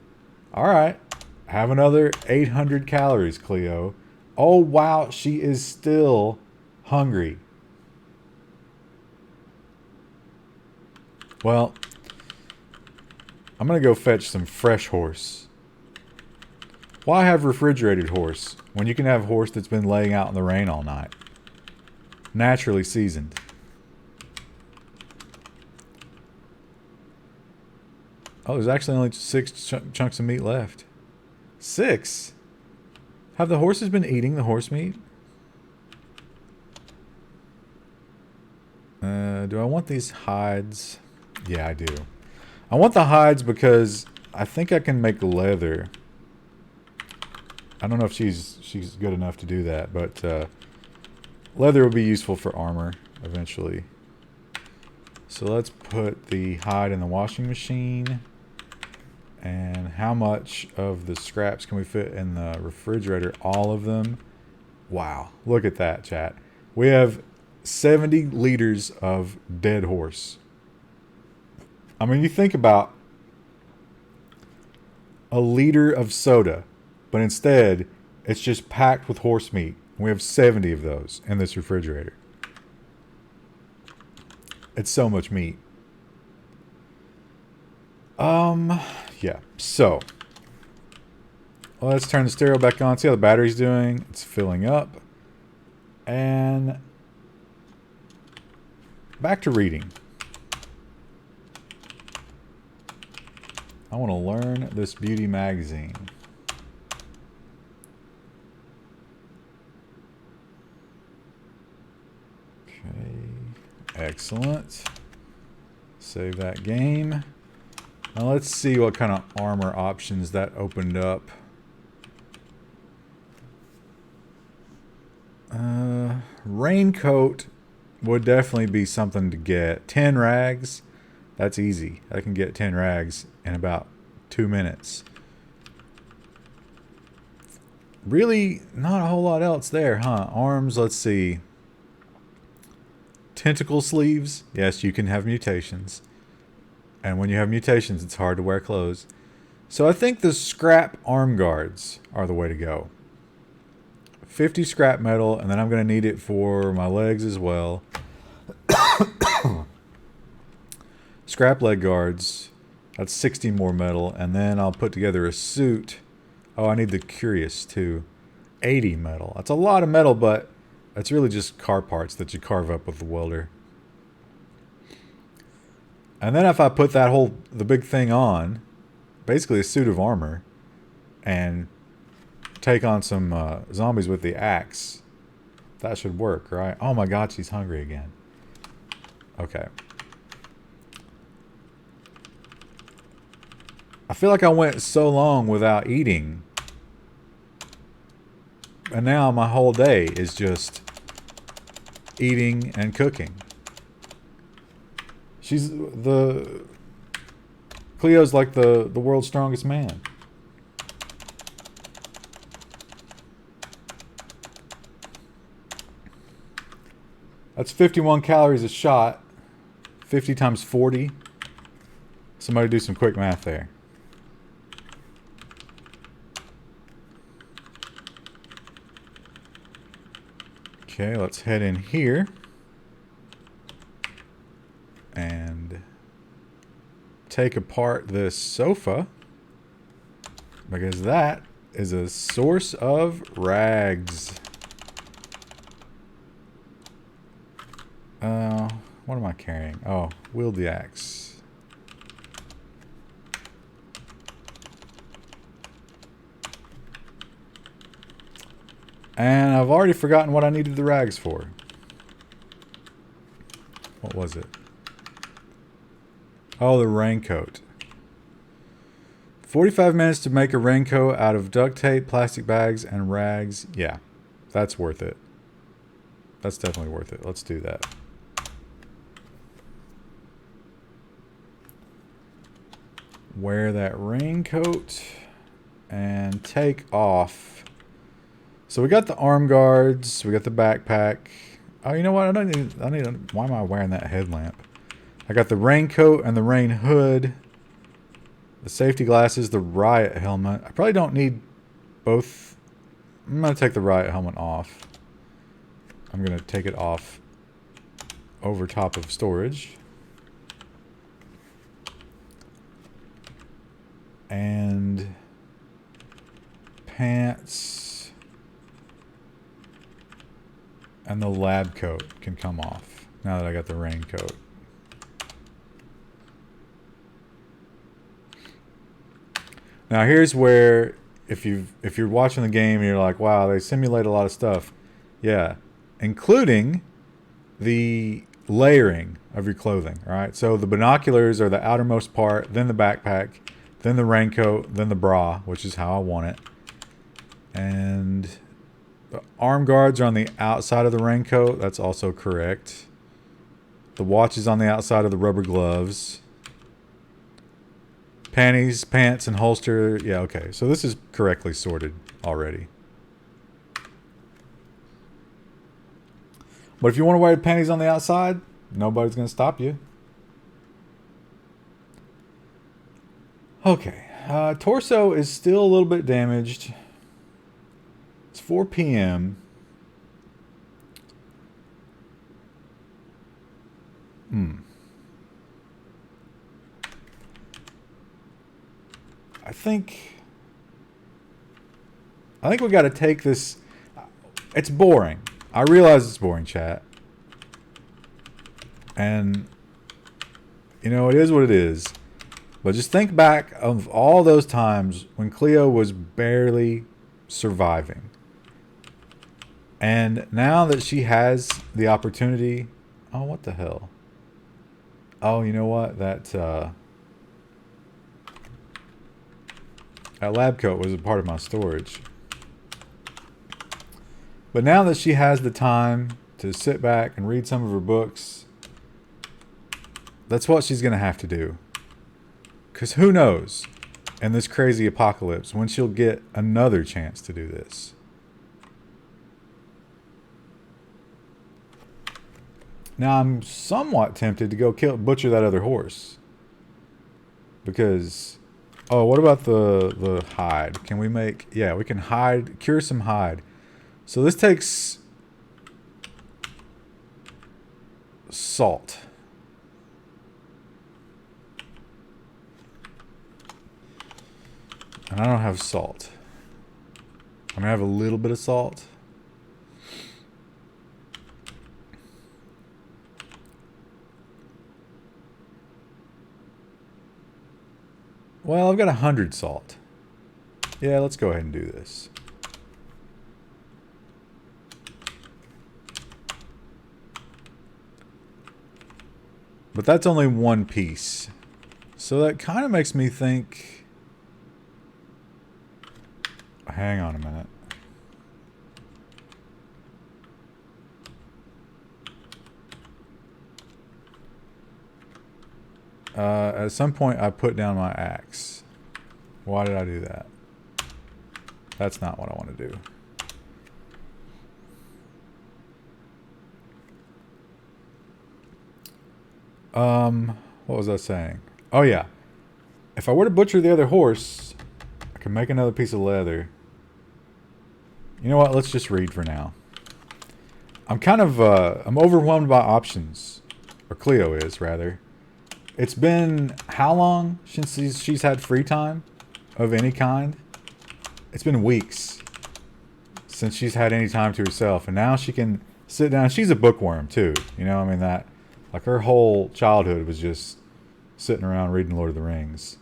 Alright. Have another 800 calories, Cleo. Oh, wow. She is still hungry. Well, I'm going to go fetch some fresh horse. Why have refrigerated horse when you can have horse that's been laying out in the rain all night? Naturally seasoned. Oh, there's actually only 6 chunks of meat left. 6? Have the horses been eating the horse meat? Do I want these hides? Yeah, I do. I want the hides because I think I can make leather. I don't know if she's good enough to do that, but leather will be useful for armor eventually. So let's put the hide in the washing machine. And how much of the scraps can we fit in the refrigerator? All of them. Wow. Look at that, chat. We have 70 liters of dead horse. I mean, you think about a liter of soda, but instead it's just packed with horse meat. We have 70 of those in this refrigerator. It's so much meat. Yeah, so let's turn the stereo back on, see how the battery's doing. It's filling up. And back to reading. I want to learn this beauty magazine. Okay, excellent. Save that game. Now let's see what kind of armor options that opened up. Raincoat would definitely be something to get. 10 rags. That's easy. I can get 10 rags in about 2 minutes. Really not a whole lot else there, huh? Arms, let's see. Tentacle sleeves. Yes, you can have mutations. And when you have mutations, it's hard to wear clothes. So I think the scrap arm guards are the way to go. 50 scrap metal, and then I'm going to need it for my legs as well. Scrap leg guards. That's 60 more metal. And then I'll put together a suit. Oh, I need the curious too. 80 metal. That's a lot of metal, but it's really just car parts that you carve up with the welder. And then if I put the big thing on, basically a suit of armor, and take on some zombies with the axe, that should work, right? Oh my god, she's hungry again. Okay. I feel like I went so long without eating. And now my whole day is just eating and cooking. Cleo's like the world's strongest man. That's 51 calories a shot. 50 times 40. Somebody do some quick math there. Okay, let's head in here. And take apart this sofa. Because that is a source of rags. What am I carrying? Oh, wield the axe. And I've already forgotten what I needed the rags for. What was it? Oh, the raincoat. 45 minutes to make a raincoat out of duct tape, plastic bags, and rags. Yeah, that's worth it. That's definitely worth it. Let's do that. Wear that raincoat and take off. So we got the arm guards, we got the backpack. Oh, you know what? Why am I wearing that headlamp? I got the raincoat and the rain hood, the safety glasses, the riot helmet. I probably don't need both. I'm going to take the riot helmet off. I'm going to take it off over top of storage. And pants and the lab coat can come off now that I got the raincoat. Now here's where if you're watching the game and you're like, wow, they simulate a lot of stuff. Yeah, including the layering of your clothing, right? So the binoculars are the outermost part, then the backpack, then the raincoat, then the bra, which is how I want it. And the arm guards are on the outside of the raincoat. That's also correct. The watch is on the outside of the rubber gloves. Panties, pants, and holster. Yeah, okay. So this is correctly sorted already. But if you want to wear the panties on the outside, nobody's going to stop you. Okay. Torso is still a little bit damaged. It's 4 p.m. I think we got to take this. It's boring. I realize it's boring, chat. And, you know, it is what it is. But just think back of all those times when Cleo was barely surviving. And now that she has the opportunity... Oh, what the hell? Oh, you know what? That lab coat was a part of my storage. But now that she has the time to sit back and read some of her books, that's what she's going to have to do. Because who knows, in this crazy apocalypse, when she'll get another chance to do this. Now, I'm somewhat tempted to go butcher that other horse. Because... Oh, what about the hide? Can we make... Yeah, we can cure some hide. So this takes... salt. And I don't have salt. I mean, I have a little bit of salt. Well, I've got 100 salt. Yeah, let's go ahead and do this. But that's only one piece. So that kind of makes me think... Hang on a minute. At some point, I put down my axe. Why did I do that? That's not what I want to do. What was I saying? Oh, yeah. If I were to butcher the other horse, I can make another piece of leather. You know what? Let's just read for now. I'm kind of, I'm overwhelmed by options. Or Cleo is, rather. It's been how long since she's had free time of any kind? It's been weeks since she's had any time to herself. And now she can sit down. She's a bookworm, too. You know, I mean, that, like, her whole childhood was just sitting around reading Lord of the Rings.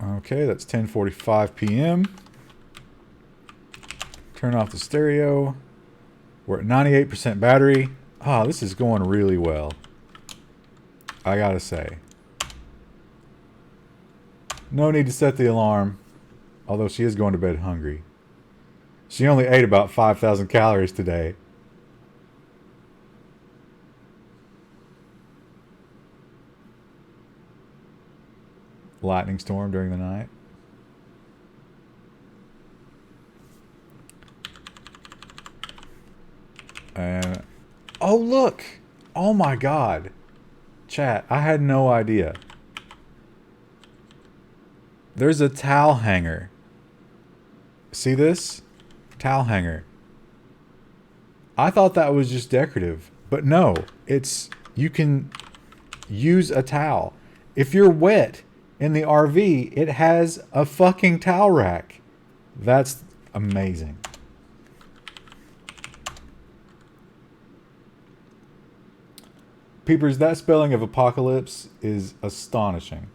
Okay, that's 10:45 p.m. Turn off the stereo. We're at 98% battery. Ah, this is going really well, I gotta say. No need to set the alarm, although she is going to bed hungry. She only ate about 5,000 calories today. Lightning storm during the night. And oh, look! Oh my god. Chat, I had no idea. There's a towel hanger. See this? Towel hanger. I thought that was just decorative, but no, it's, you can use a towel. If you're wet in the RV, it has a fucking towel rack. That's amazing. Peepers, that spelling of apocalypse is astonishing.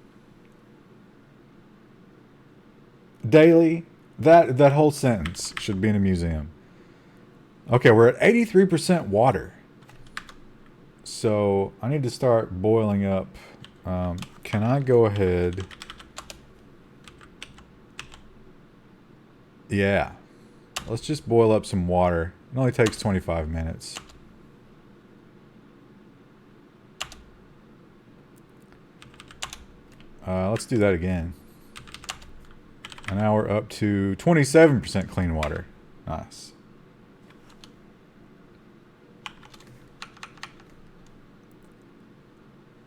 Daily, that whole sentence should be in a museum. Okay, we're at 83% water. So I need to start boiling up. Can I go ahead? Yeah. Let's just boil up some water. It only takes 25 minutes. Let's do that again. And now we're up to 27% clean water. Nice.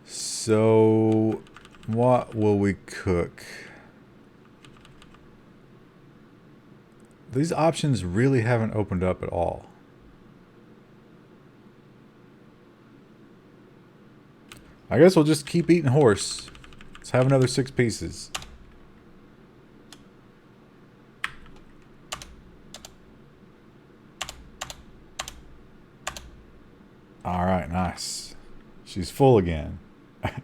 So, what will we cook? These options really haven't opened up at all. I guess we'll just keep eating horse. Let's have another 6 pieces. Alright, nice. She's full again.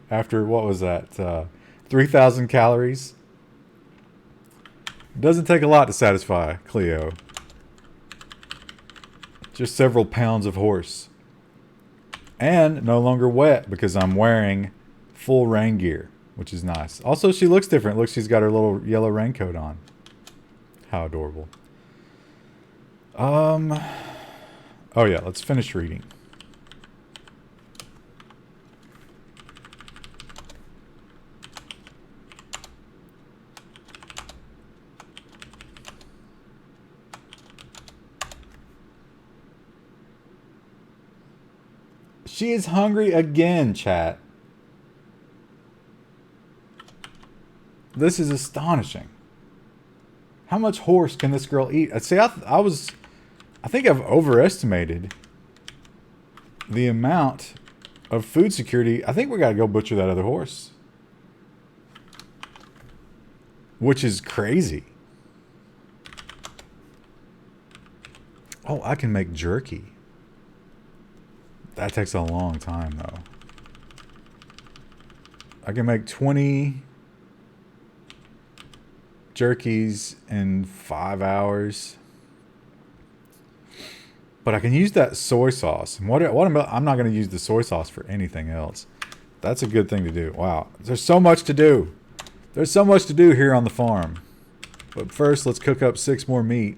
After, what was that? 3,000 calories? Doesn't take a lot to satisfy Cleo. Just several pounds of horse. And no longer wet because I'm wearing full rain gear, which is nice. Also, she looks different. Look, she's got her little yellow raincoat on. How adorable. Oh yeah, let's finish reading. She is hungry again, chat. This is astonishing. How much horse can this girl eat? See, I think I've overestimated the amount of food security. I think we gotta go butcher that other horse. Which is crazy. Oh, I can make jerky. That takes a long time, though. I can make 20 jerkies in 5 hours. But I can use that soy sauce. I'm not going to use the soy sauce for anything else. That's a good thing to do. Wow. There's so much to do. There's so much to do here on the farm. But first, let's cook up 6 more meat.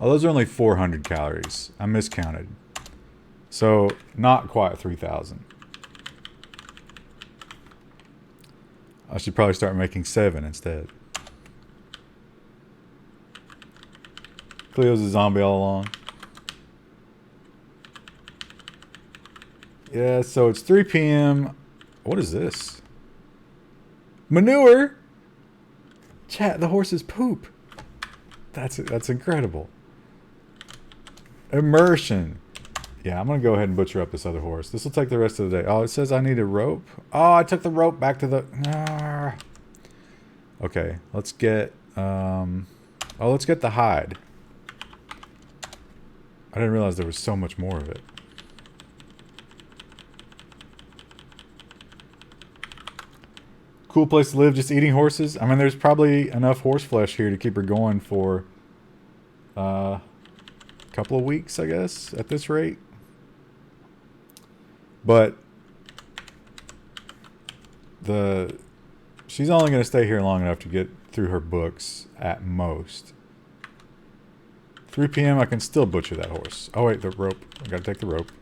Oh, those are only 400 calories. I miscounted. So, not quite 3,000. I should probably start making 7 instead. Cleo's a zombie all along. Yeah, so it's 3 p.m. What is this? Manure? Chat, the horses poop. That's incredible. Immersion. Yeah, I'm going to go ahead and butcher up this other horse. This will take the rest of the day. Oh, it says I need a rope. Oh, I took the rope back to the... Okay, let's get... let's get the hide. I didn't realize there was so much more of it. Cool place to live, just eating horses. I mean, there's probably enough horse flesh here to keep her going for a couple of weeks, I guess, at this rate. But she's only going to stay here long enough to get through her books at most. 3 p.m. I can still butcher that horse. Oh wait, the rope. I gotta take the rope.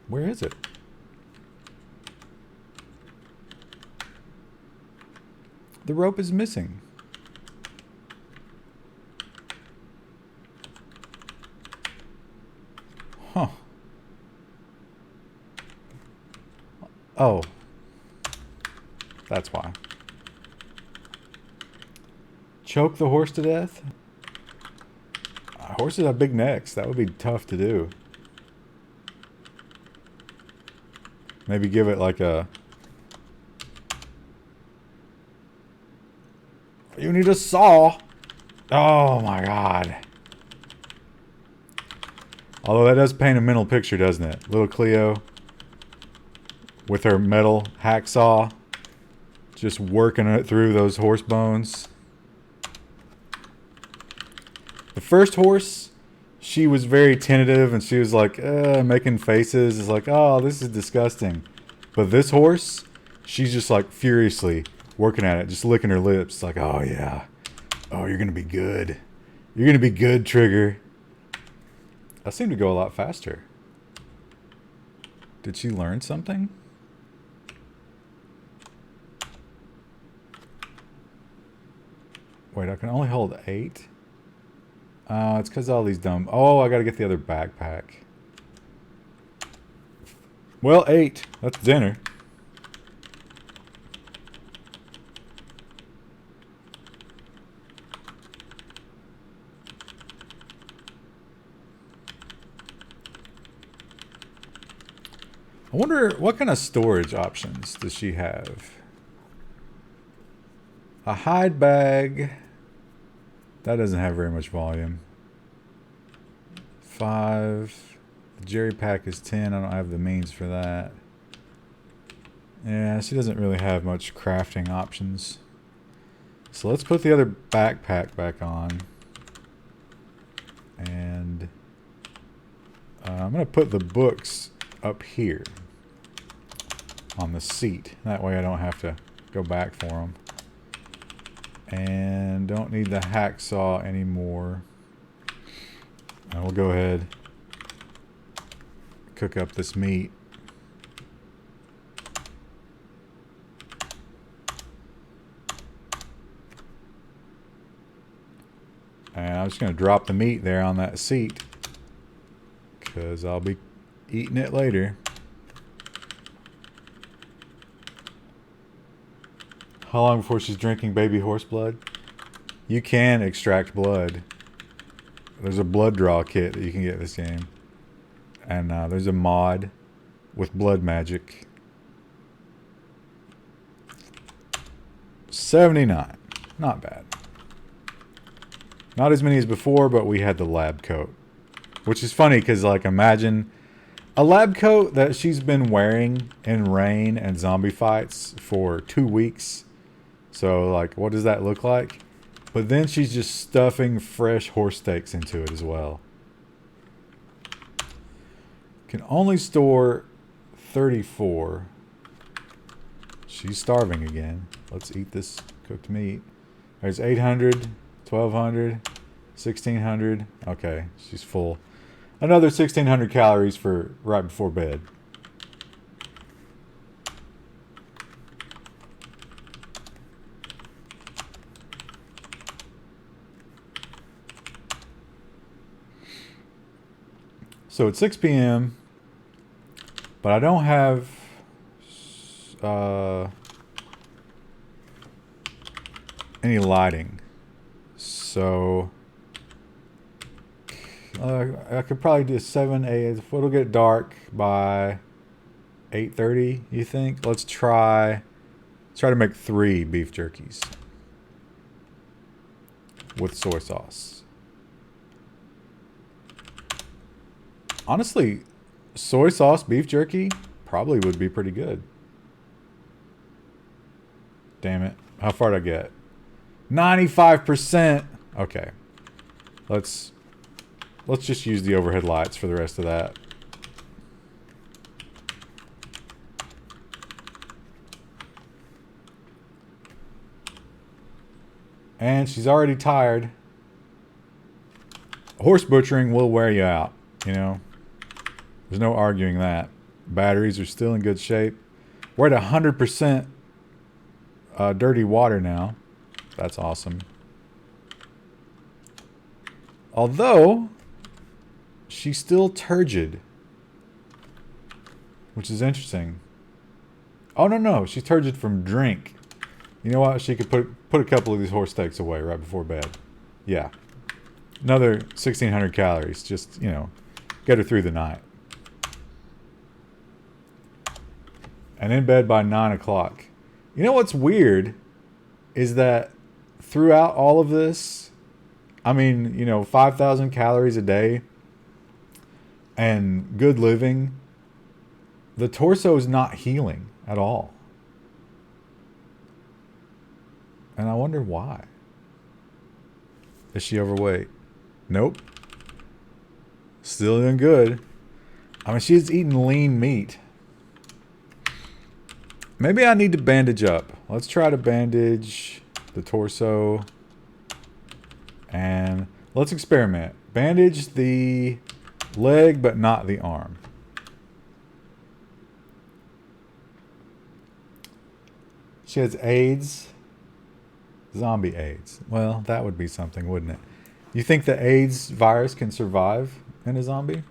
Where is it? The rope is missing. Huh. Oh. That's why. Choke the horse to death? Horses have big necks. That would be tough to do. Maybe give it like a... You need a saw. Oh my god. Although that does paint a mental picture, doesn't it? Little Cleo with her metal hacksaw just working it through those horse bones. The first horse, she was very tentative and she was like making faces. It's like, oh, this is disgusting. But this horse, she's just like furiously working at it, just licking her lips. Like, oh yeah. Oh, you're going to be good. You're going to be good, Trigger. I seem to go a lot faster. Did she learn something? Wait, I can only hold 8? It's because all these dumb... Oh, I gotta get the other backpack. Well, 8. That's dinner. I wonder, what kind of storage options does she have? A hide bag. That doesn't have very much volume. 5. The jerry pack is 10. I don't have the means for that. Yeah, she doesn't really have much crafting options. So let's put the other backpack back on. And I'm going to put the books up here on the seat. That way I don't have to go back for them. And don't need the hacksaw anymore. And we'll go ahead, cook up this meat. And I'm just going to drop the meat there on that seat, because I'll be eating it later. How long before she's drinking baby horse blood? You can extract blood. There's a blood draw kit that you can get in this game. And there's a mod with blood magic. 79. Not bad. Not as many as before, but we had the lab coat. Which is funny because, like, imagine a lab coat that she's been wearing in rain and zombie fights for 2 weeks. So, like, what does that look like? But then she's just stuffing fresh horse steaks into it as well. Can only store 34. she's starving again. Let's eat this cooked meat. There's 800, 1200, 1600. Okay, she's full. Another 1600 calories for right before bed. So it's 6 p.m. But I don't have any lighting. So I could probably do 7, 8. It'll get dark by 8:30, you think? Let's try to make 3 beef jerkies with soy sauce. Honestly, soy sauce beef jerky probably would be pretty good. Damn it. How far did I get? 95%. Okay. Let's just use the overhead lights for the rest of that. And she's already tired. Horse butchering will wear you out, you know. There's no arguing that. Batteries are still in good shape. We're at 100% dirty water now. That's awesome. Although, she's still turgid. Which is interesting. Oh, no. She's turgid from drink. You know what? She could put a couple of these horse steaks away right before bed. Yeah. Another 1600 calories. Just, you know, get her through the night. And in bed by 9 o'clock. You know what's weird is that throughout all of this, I mean, you know, 5,000 calories a day and good living, the torso is not healing at all. And I wonder why. Is she overweight? Nope. Still doing good. I mean, she's eating lean meat. Maybe I need to bandage up. Let's try to bandage the torso. And let's experiment. Bandage the leg, but not the arm. She has AIDS. Zombie AIDS. Well, that would be something, wouldn't it? You think the AIDS virus can survive in a zombie?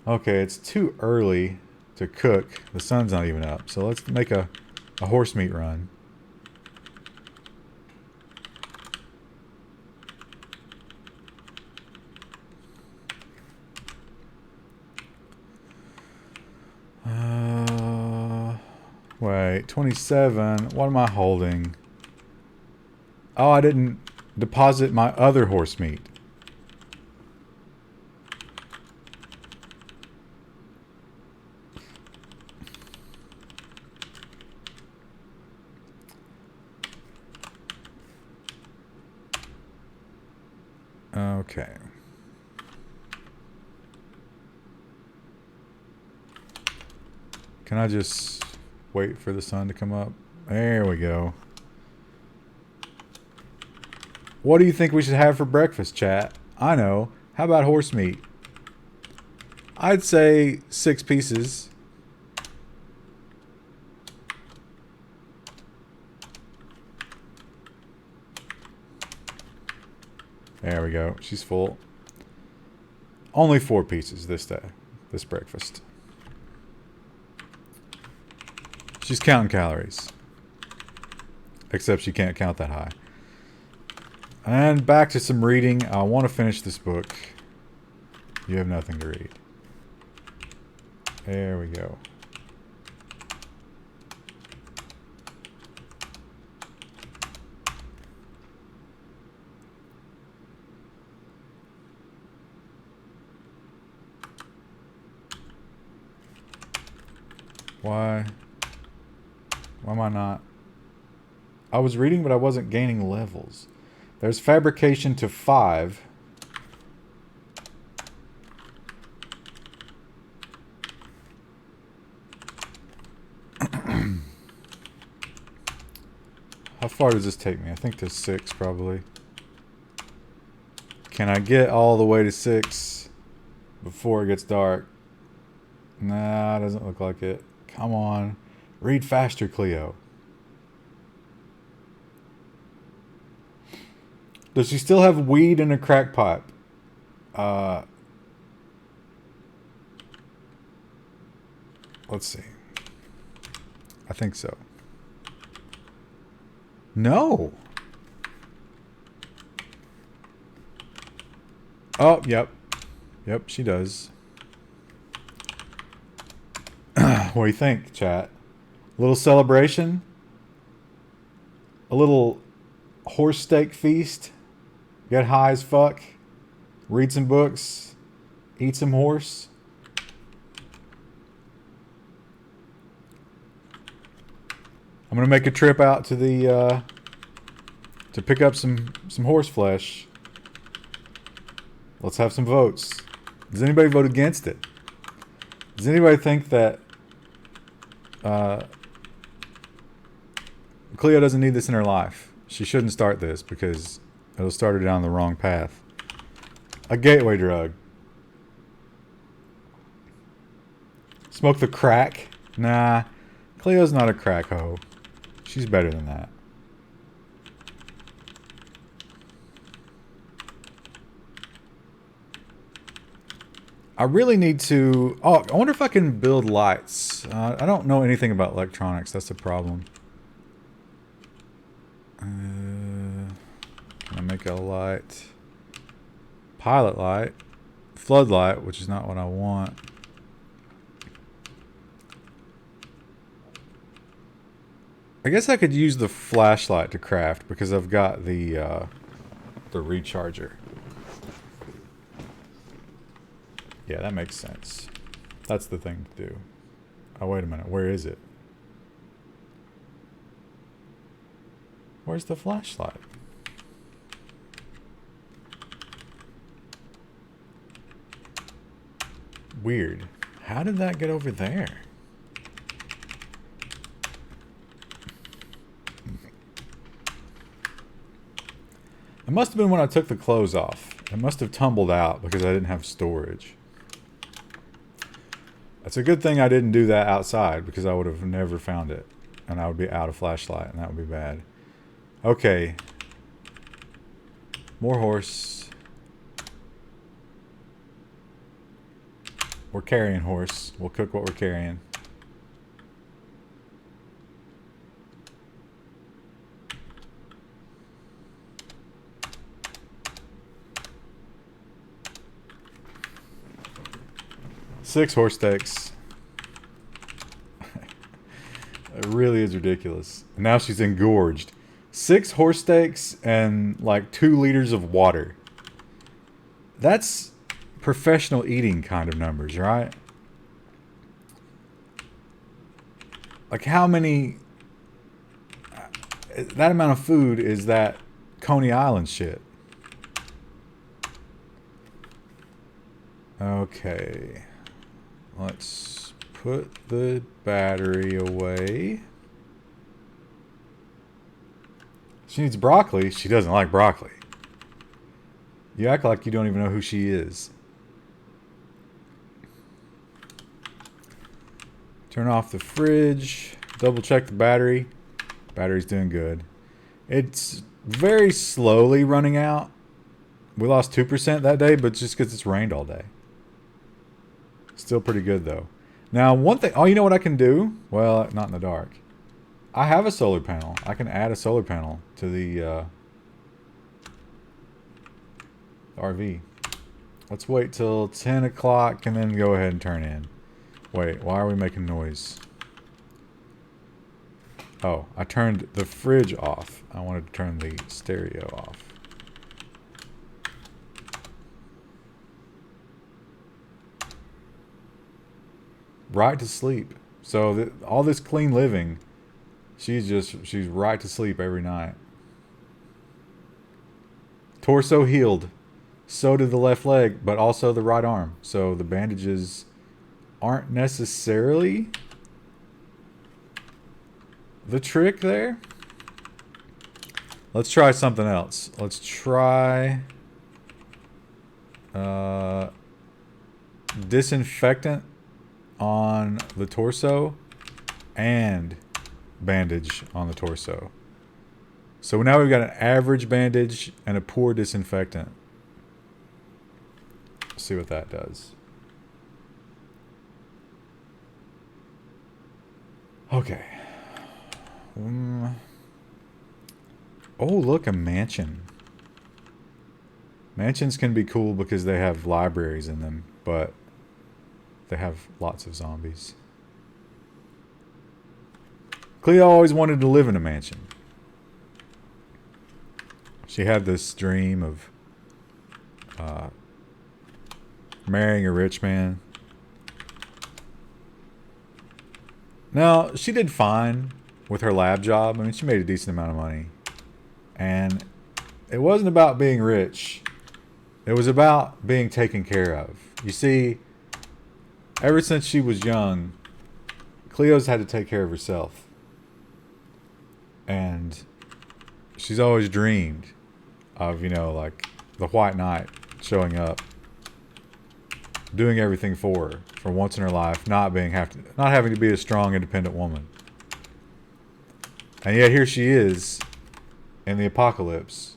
Okay, it's too early to cook. The sun's not even up. So let's make a horse meat run. Wait, 27. What am I holding? Oh, I didn't deposit my other horse meat. Okay. Can I just wait for the sun to come up? There we go. What do you think we should have for breakfast, chat? I know. How about horse meat? I'd say 6 pieces. There we go. She's full. Only 4 pieces this day. This breakfast. She's counting calories. Except she can't count that high. And back to some reading. I want to finish this book. You have nothing to read. There we go. Why am I not? I was reading, but I wasn't gaining levels. There's fabrication to 5. How far does this take me? I think to 6 probably. Can I get all the way to 6 before it gets dark? Nah, doesn't look like it. Come on. Read faster, Cleo. Does she still have weed in a crack pipe? Let's see. I think so. No. Oh, yep. Yep, she does. What do you think, chat? A little celebration? A little horse steak feast? Get high as fuck? Read some books? Eat some horse? I'm gonna make a trip out to the to pick up some horse flesh. Let's have some votes. Does anybody vote against it? Does anybody think that Cleo doesn't need this in her life? She shouldn't start this because it'll start her down the wrong path. A gateway drug. Smoke the crack? Nah, Cleo's not a crack hoe. She's better than that. I really need to... Oh, I wonder if I can build lights. I don't know anything about electronics. That's the problem. Can I make a light? Pilot light. Floodlight, which is not what I want. I guess I could use the flashlight to craft because I've got the recharger. Yeah, that makes sense. That's the thing to do. Oh, wait a minute. Where is it? Where's the flashlight? Weird. How did that get over there? It must have been when I took the clothes off. It must have tumbled out because I didn't have storage. It's a good thing I didn't do that outside because I would have never found it. And I would be out of flashlight and that would be bad. Okay. More horse. We're carrying horse. We'll cook what we're carrying. Six horse steaks. It really is ridiculous. Now she's engorged. 6 horse steaks and like 2 liters of water. That's professional eating kind of numbers, right? Like how many... That amount of food is that Coney Island shit. Okay. Let's put the battery away. She needs broccoli. She doesn't like broccoli. You act like you don't even know who she is. Turn off the fridge. Double check the battery. Battery's doing good. It's very slowly running out. We lost 2% that day, but just because it's rained all day. Still pretty good though. Now one thing, oh, you know what I can do? Well, not in the dark. I have a solar panel. I can add a solar panel to the RV. Let's wait till 10 o'clock and then go ahead and turn in. Wait, why are we making noise? Oh, I turned the fridge off. I wanted to turn the stereo off. Right to sleep. So all this clean living, she's right to sleep every night. Torso healed. So did the left leg, but also the right arm. So the bandages aren't necessarily the trick there. Let's try something else. Let's try disinfectant on the torso and bandage on the torso. So now we've got an average bandage and a poor disinfectant. Let's see what that does. Okay. Oh, look, a mansion. Mansions can be cool because they have libraries in them, but they have lots of zombies. Cleo always wanted to live in a mansion. She had this dream of marrying a rich man. Now, she did fine with her lab job. I mean, she made a decent amount of money. And it wasn't about being rich. It was about being taken care of. You see, ever since she was young, Cleo's had to take care of herself. And she's always dreamed of, you know, like the White Knight showing up, doing everything for her for once in her life, not having to be a strong, independent woman. And yet here she is in the apocalypse,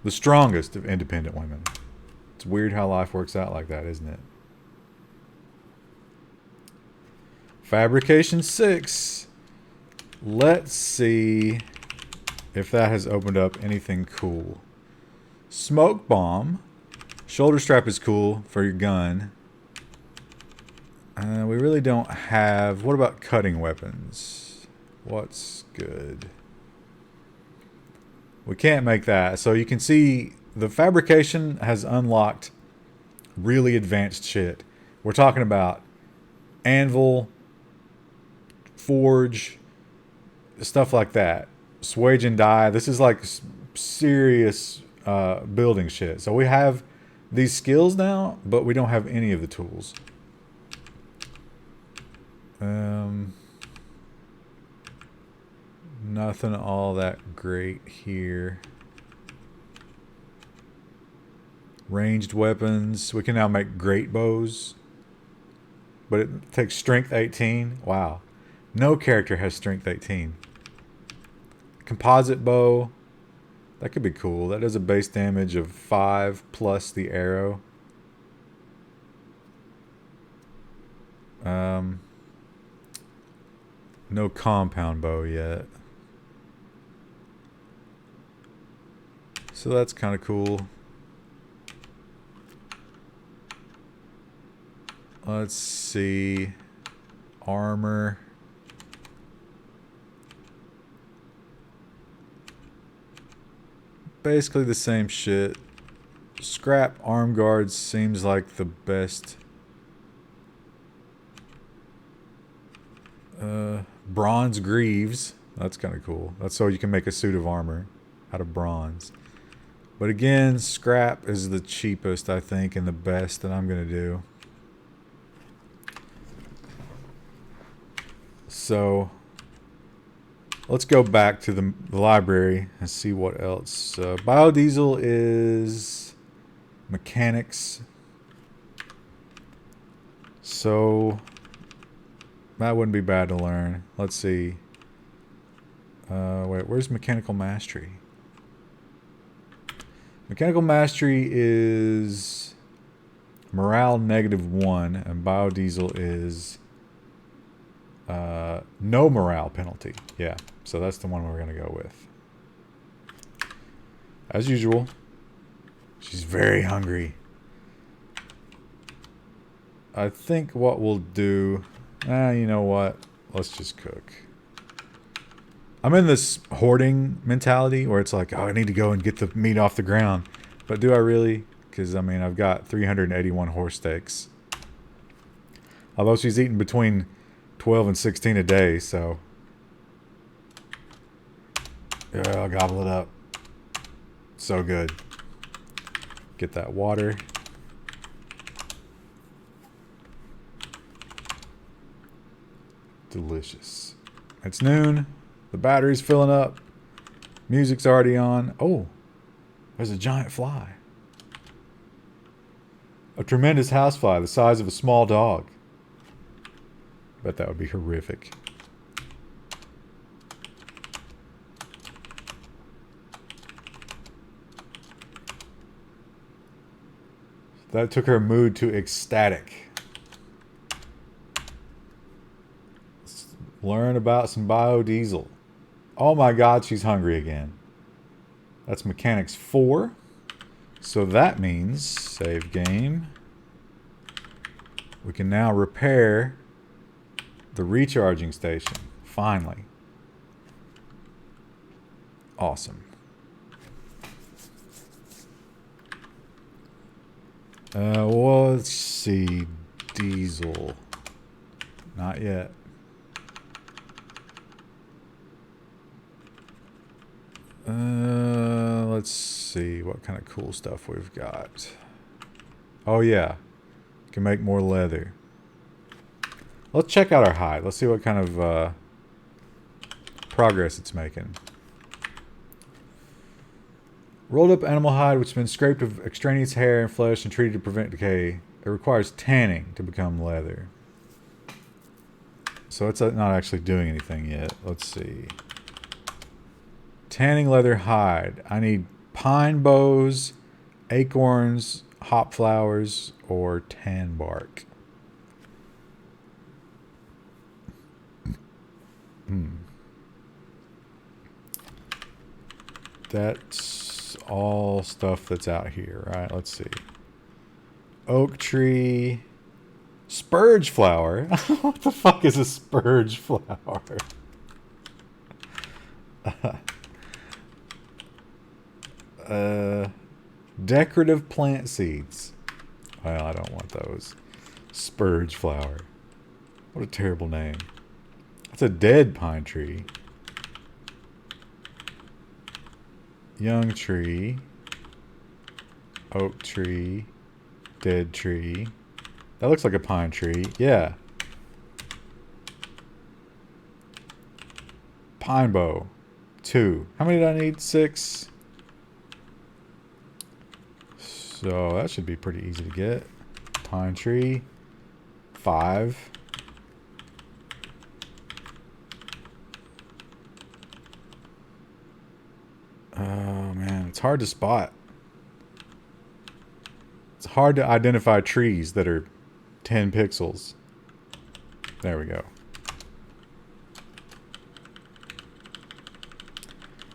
the strongest of independent women. It's weird how life works out like that, isn't it? Fabrication 6. Let's see if that has opened up anything cool. Smoke bomb. Shoulder strap is cool for your gun. We really don't have... What about cutting weapons? What's good? We can't make that. So you can see the fabrication has unlocked really advanced shit. We're talking about anvil, forge, stuff like that. Swage and die. This is like serious building shit. So we have these skills now, but we don't have any of the tools. Nothing all that great here. Ranged weapons. We can now make great bows. But it takes strength 18. Wow. No character has strength 18. Composite bow. That could be cool. That does a base damage of 5 plus the arrow. No compound bow yet. So that's kind of cool. Let's see. Armor. Basically the same shit. Scrap arm guards seems like the best. Bronze greaves. That's kind of cool. That's so you can make a suit of armor out of bronze. But again, scrap is the cheapest, I think, and the best that I'm going to do. So let's go back to the library and see what else. Biodiesel is mechanics. So that wouldn't be bad to learn. Let's see. Wait, where's mechanical mastery? Mechanical mastery is morale -1, and biodiesel is no morale penalty. Yeah, so that's the one we're going to go with. As usual, she's very hungry. I think what we'll do... you know what? Let's just cook. I'm in this hoarding mentality where it's like, oh, I need to go and get the meat off the ground. But do I really? Because, I mean, I've got 381 horse steaks. Although she's eating between 12 and 16 a day, so... yeah, I'll gobble it up. So good. Get that water. Delicious. It's noon. The battery's filling up. Music's already on. Oh, there's a giant fly. A tremendous housefly the size of a small dog. Bet that would be horrific. That took her mood to ecstatic. Let's learn about some biodiesel. Oh my god, she's hungry again. That's mechanics 4. So that means, save game, we can now repair the recharging station. Finally. Awesome. Well, let's see. Diesel. Not yet. Let's see what kind of cool stuff we've got. Oh yeah, can make more leather. Let's check out our hide. Let's see what kind of progress it's making. Rolled up animal hide which has been scraped of extraneous hair and flesh and treated to prevent decay. It requires tanning to become leather. So it's not actually doing anything yet. Let's see. Tanning leather hide. I need pine boughs, acorns, hop flowers, or tan bark. That's all stuff that's out here, right? Let's see. Oak tree. Spurge flower? What the fuck is a spurge flower? Decorative plant seeds. Well, I don't want those. Spurge flower. What a terrible name. That's a dead pine tree. Young tree. Oak tree. Dead tree. That looks like a pine tree. Yeah. Pine bow. 2. How many did I need? 6. So that should be pretty easy to get. Pine tree. 5. Oh man, it's hard to spot. It's hard to identify trees that are 10 pixels. There we go.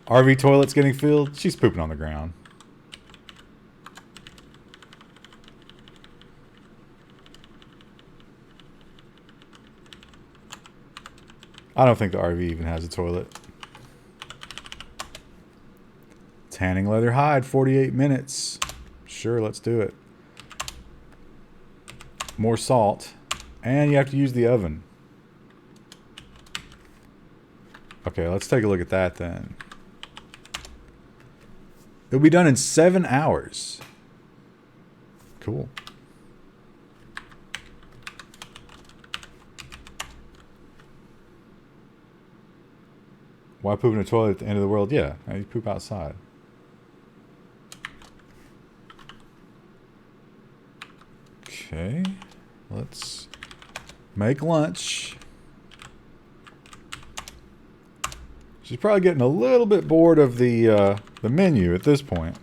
RV toilet's getting filled. She's pooping on the ground. I don't think the RV even has a toilet. Tanning leather hide, 48 minutes. Sure, let's do it. More salt. And you have to use the oven. Okay, let's take a look at that then. It'll be done in 7 hours. Cool. Why poop in a toilet at the end of the world? Yeah, you poop outside. Okay, let's make lunch. She's probably getting a little bit bored of the menu at this point.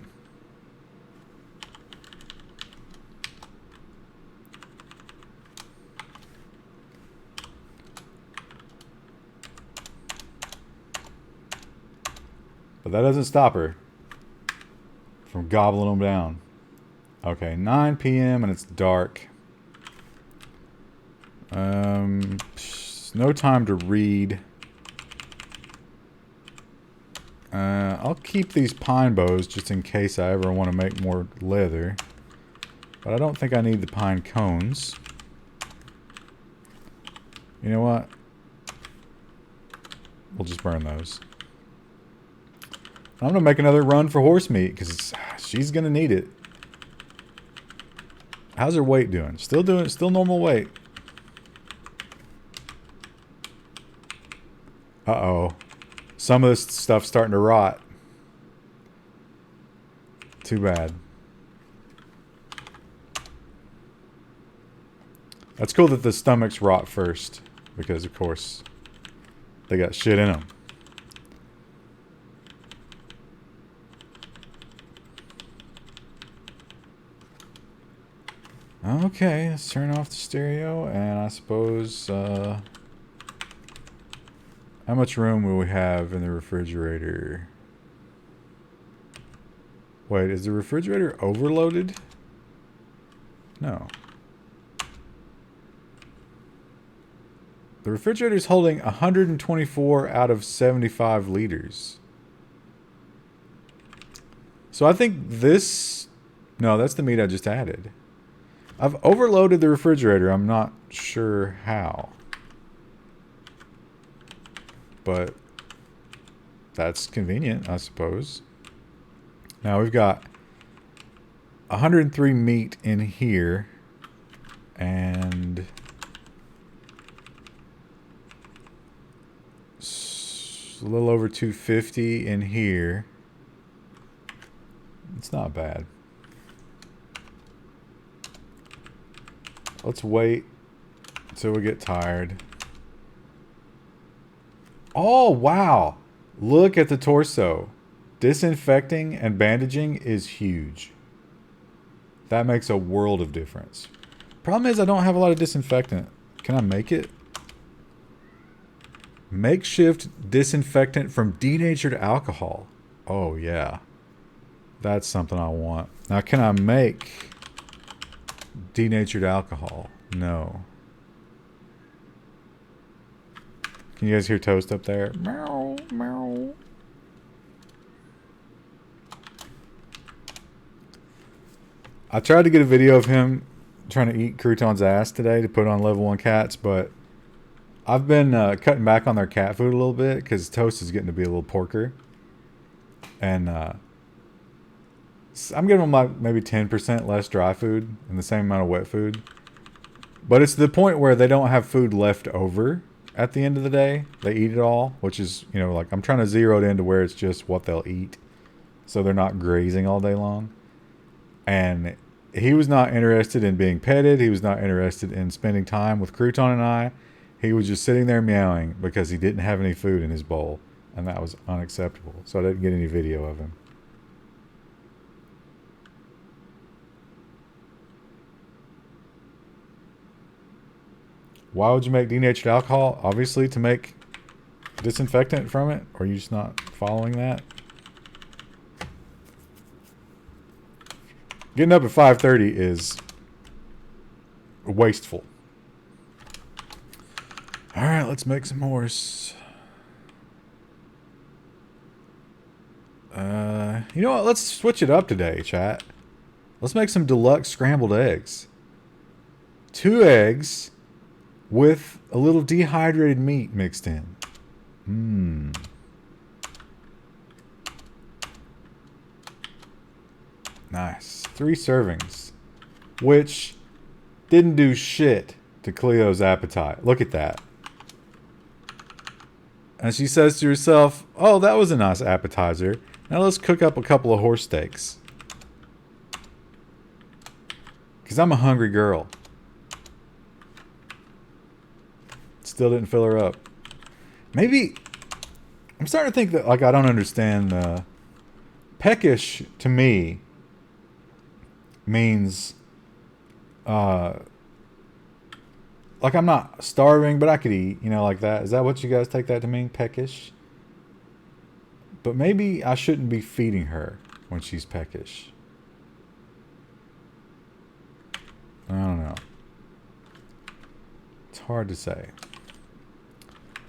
But that doesn't stop her from gobbling them down. Okay, 9 p.m. and it's dark. No time to read. I'll keep these pine boughs just in case I ever want to make more leather. But I don't think I need the pine cones. You know what? We'll just burn those. I'm going to make another run for horse meat because she's going to need it. How's her weight doing? Still normal weight. Uh-oh. Some of this stuff's starting to rot. Too bad. That's cool that the stomachs rot first. Because, of course, they got shit in them. Okay, let's turn off the stereo. And I suppose... how much room will we have in the refrigerator? Wait, is the refrigerator overloaded? No. The refrigerator is holding 124 out of 75 liters. So I think this... No, that's the meat I just added. I've overloaded the refrigerator. I'm not sure how. But that's convenient, I suppose. Now we've got 103 meat in here. And... a little over 250 in here. It's not bad. Let's wait until we get tired. Oh, wow. Look at the torso. Disinfecting and bandaging is huge. That makes a world of difference. Problem is I don't have a lot of disinfectant. Can I make it? Makeshift disinfectant from denatured alcohol. Oh, yeah. That's something I want. Now, can I make denatured alcohol? No. Can you guys hear Toast up there? Meow, meow. I tried to get a video of him trying to eat Crouton's ass today to put on level 1 cats, but I've been cutting back on their cat food a little bit because Toast is getting to be a little porker. And I'm giving them like maybe 10% less dry food and the same amount of wet food. But it's to the point where they don't have food left over at the end of the day. They eat it all, which is, you know, like I'm trying to zero it into where it's just what they'll eat. So they're not grazing all day long. And he was not interested in being petted. He was not interested in spending time with Crouton and I. He was just sitting there meowing because he didn't have any food in his bowl. And that was unacceptable. So I didn't get any video of him. Why would you make denatured alcohol? Obviously to make disinfectant from it. Or are you just not following that? Getting up at 5:30 is wasteful. Alright, let's make some horse. You know what? Let's switch it up today, chat. Let's make some deluxe scrambled eggs. 2 eggs with a little dehydrated meat mixed in. Nice. 3 servings. Which didn't do shit to Cleo's appetite. Look at that. And she says to herself, oh, that was a nice appetizer. Now let's cook up a couple of horse steaks. Because I'm a hungry girl. Still didn't fill her up. Maybe... I'm starting to think that, like, I don't understand... peckish, to me, means... like, I'm not starving, but I could eat, you know, like that. Is that what you guys take that to mean? Peckish? But maybe I shouldn't be feeding her when she's peckish. I don't know. It's hard to say.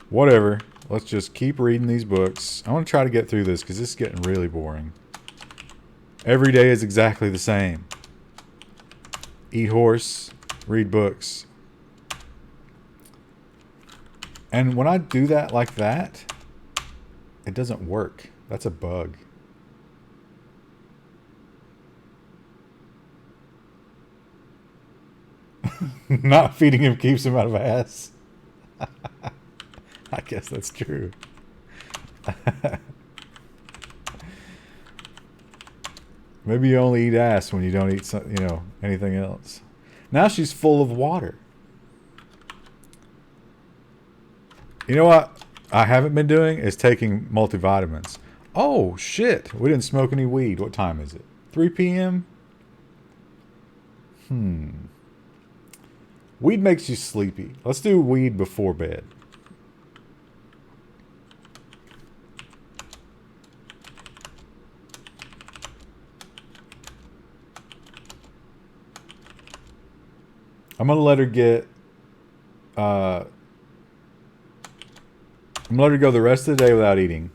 Whatever. Let's just keep reading these books. I want to try to get through this because this is getting really boring. Every day is exactly the same. Eat horse, read books. And when I do that like that, it doesn't work. That's a bug. Not feeding him keeps him out of ass. I guess that's true. Maybe you only eat ass when you don't eat some, anything else. Now she's full of water. You know what I haven't been doing is taking multivitamins. Oh, shit. We didn't smoke any weed. What time is it? 3 p.m.? Weed makes you sleepy. Let's do weed before bed. I'm going to let her get... I'm going to let her go the rest of the day without eating.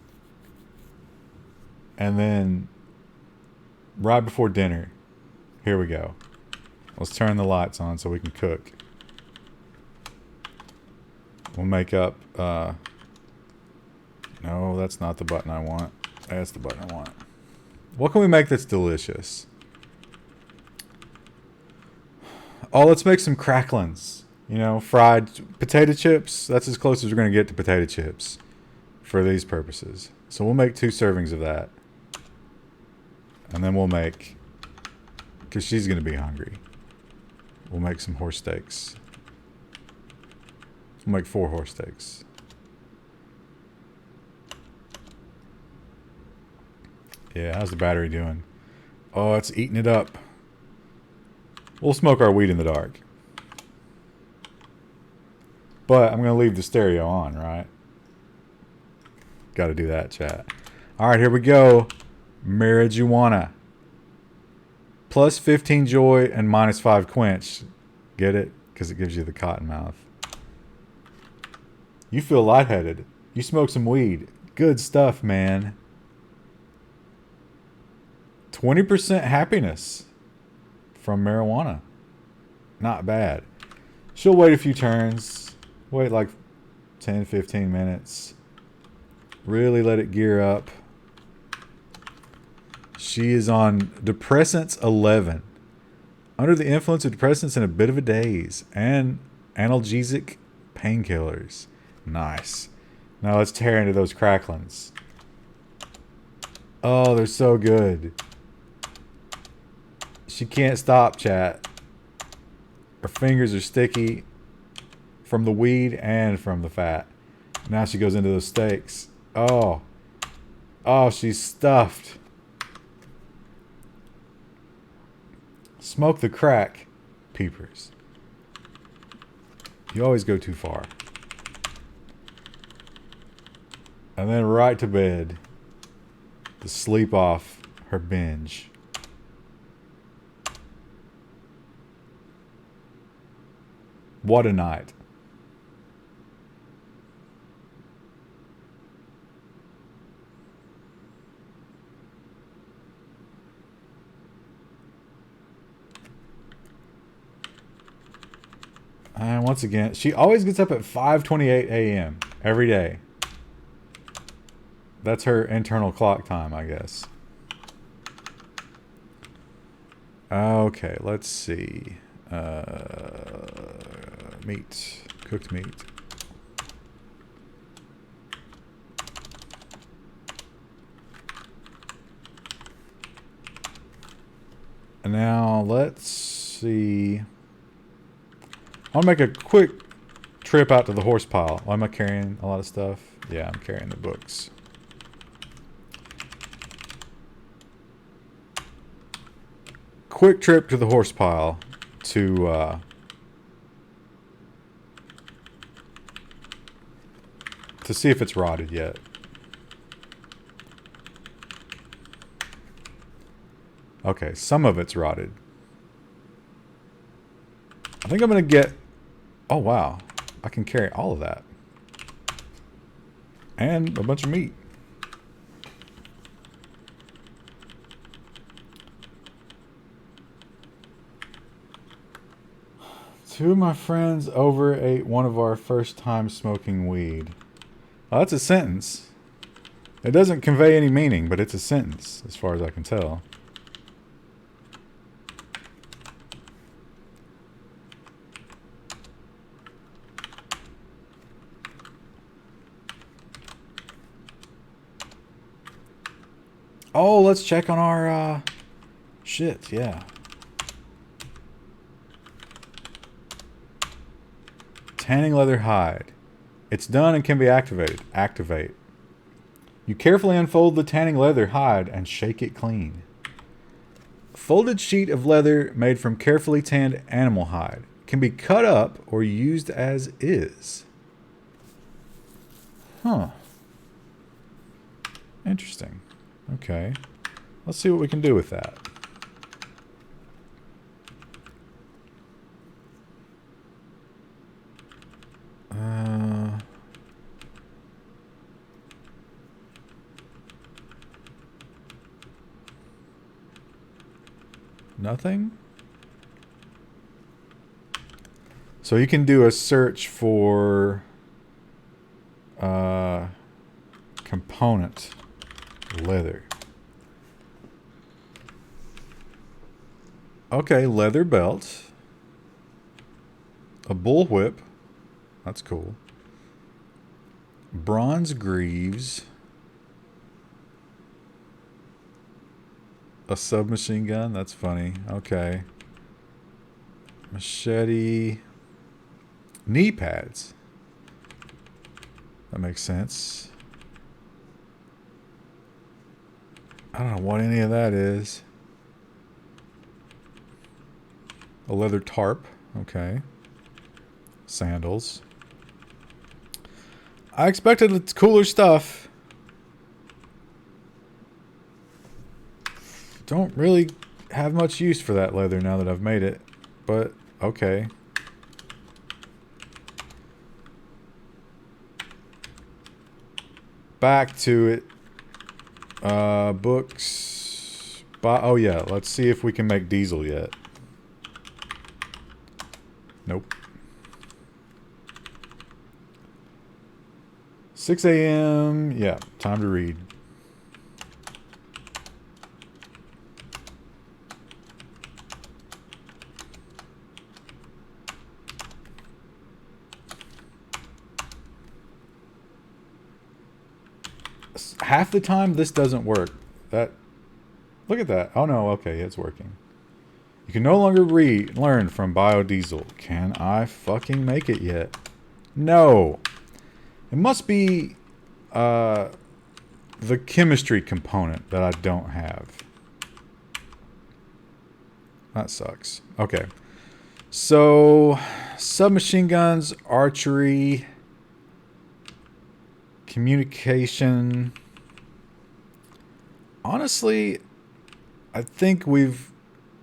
And then, right before dinner, here we go. Let's turn the lights on so we can cook. We'll make up... no, that's not the button I want. That's the button I want. What can we make that's delicious? Oh, let's make some cracklins. Fried potato chips. That's as close as we're going to get to potato chips for these purposes. So we'll make 2 servings of that. And then we'll make... because she's going to be hungry. We'll make some horse steaks. We'll make 4 horse steaks. Yeah, how's the battery doing? Oh, it's eating it up. We'll smoke our weed in the dark. But I'm going to leave the stereo on, right? Got to do that, chat. All right, here we go. Marijuana. Plus 15 joy and minus 5 quench. Get it? Because it gives you the cotton mouth. You feel lightheaded. You smoke some weed. Good stuff, man. 20% happiness from marijuana. Not bad. She'll wait a few turns. Wait like 10, 15 minutes. Really let it gear up. She is on depressants 11. Under the influence of depressants in a bit of a daze. And analgesic painkillers. Nice. Now let's tear into those cracklins. Oh, they're so good. She can't stop, chat. Her fingers are sticky from the weed and from the fat. Now she goes into those steaks. Oh. Oh, she's stuffed. Smoke the crack, peepers. You always go too far. And then right to bed to sleep off her binge. What a night. And once again, she always gets up at 5:28 a.m. every day. That's her internal clock time, I guess. Okay, let's see. Meat. Cooked meat. And now let's see. I want to make a quick trip out to the horse pile. Why am I carrying a lot of stuff? Yeah, I'm carrying the books. Quick trip to the horse pile to see if it's rotted yet. Okay, some of it's rotted. I think I'm going to get... Oh, wow. I can carry all of that. And a bunch of meat. Two of my friends over ate one of our first time smoking weed. Oh, that's a sentence. It doesn't convey any meaning, but it's a sentence, as far as I can tell. Oh, let's check on our shit, yeah. Tanning leather hide. It's done and can be activated. Activate. You carefully unfold the tanning leather hide and shake it clean. A folded sheet of leather made from carefully tanned animal hide can be cut up or used as is. Huh. Interesting. Okay. Let's see what we can do with that. Nothing? So you can do a search for component leather. Okay, leather belt. A bullwhip. That's cool. Bronze greaves. A submachine gun. That's funny. Okay. Machete. Knee pads. That makes sense. I don't know what any of that is. A leather tarp. Okay. Sandals. I expected it's cooler stuff. Don't really have much use for that leather now that I've made it. But, okay. Back to it. Books. Oh yeah, let's see if we can make diesel yet. Nope. 6 a.m. Yeah, time to read. Half the time this doesn't work. Look at that. Oh no, okay, it's working. You can no longer learn from biodiesel. Can I fucking make it yet? No. It must be the chemistry component that I don't have. That sucks. Okay. So, submachine guns, archery, communication. Honestly, I think we've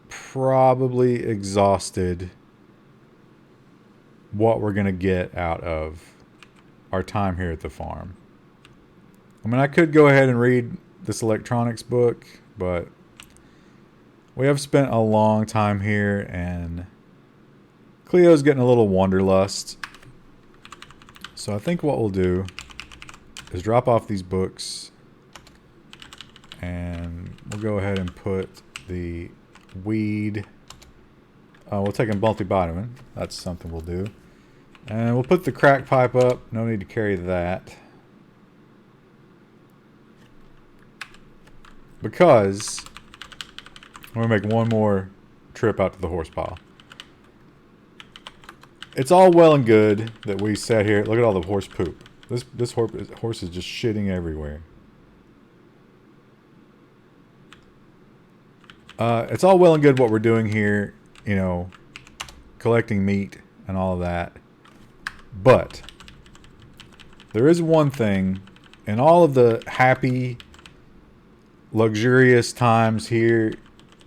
probably exhausted what we're going to get out of our time here at the farm. I mean, I could go ahead and read this electronics book, but we have spent a long time here, and Cleo's getting a little wanderlust. So I think what we'll do is drop off these books, and we'll go ahead and put the weed. We'll take a multivitamin. That's something we'll do. And we'll put the crack pipe up. No need to carry that. Because I'm going to make one more trip out to the horse pile. It's all well and good that we sat here. Look at all the horse poop. This horse is just shitting everywhere. It's all well and good what we're doing here, you know, collecting meat and all of that. But there is one thing, in all of the happy, luxurious times here,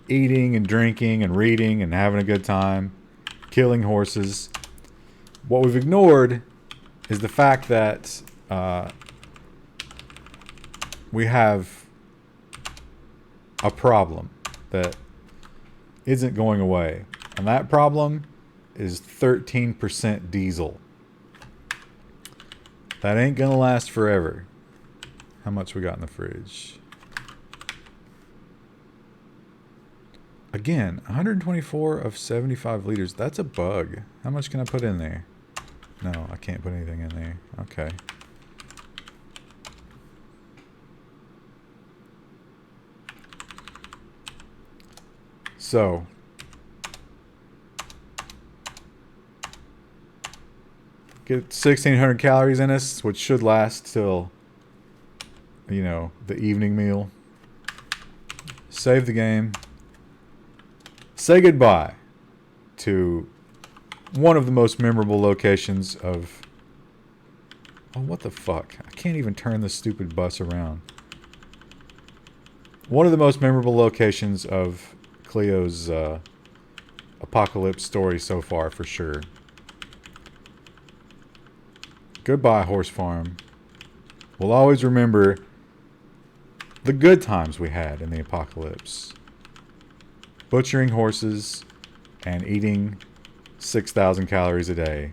eating and drinking and reading and having a good time, killing horses, what we've ignored is the fact that we have a problem that isn't going away. And that problem is 13% diesel. That ain't gonna last forever. How much we got in the fridge? Again, 124 of 75 liters. That's a bug. How much can I put in there? No, I can't put anything in there. Okay. So, get 1,600 calories in us, which should last till, you know, the evening meal. Save the game. Say goodbye to one of the most memorable locations of... Oh, what the fuck? I can't even turn this stupid bus around. One of the most memorable locations of Cleo's apocalypse story so far, for sure. Goodbye, horse farm. We'll always remember the good times we had in the apocalypse. Butchering horses and eating 6,000 calories a day.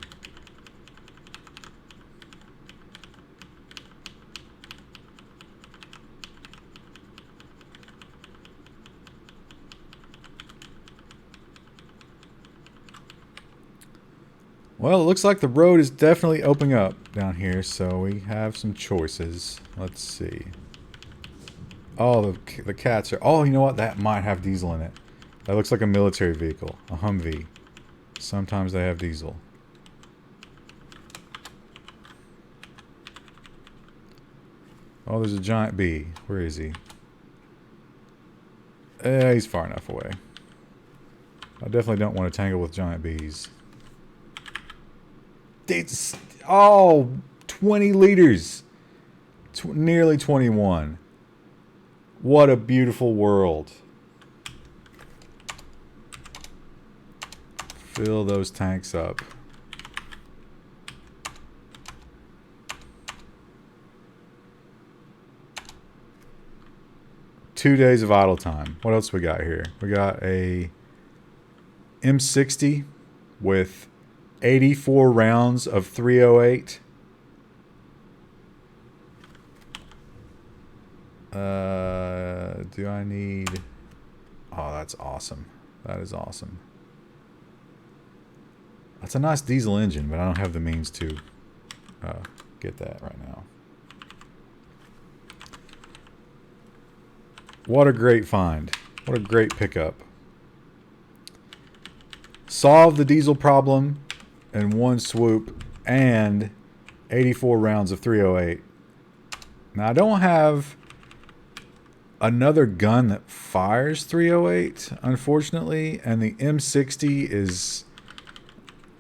Well, it looks like the road is definitely opening up down here, so we have some choices. Let's see. Oh, the cats are... Oh, you know what? That might have diesel in it. That looks like a military vehicle. A Humvee. Sometimes they have diesel. Oh, there's a giant bee. Where is he? He's far enough away. I definitely don't want to tangle with giant bees. It's... Oh, 20 liters. Nearly 21. What a beautiful world. Fill those tanks up. Two days of idle time. What else we got here? We got a M60 with 84 rounds of 308. Do I need... Oh, that's awesome. That is awesome. That's a nice diesel engine, but I don't have the means to get that right now. What a great find. What a great pickup. Solve the diesel problem in one swoop and 84 rounds of 308. Now, I don't have another gun that fires 308, unfortunately, and the M60 is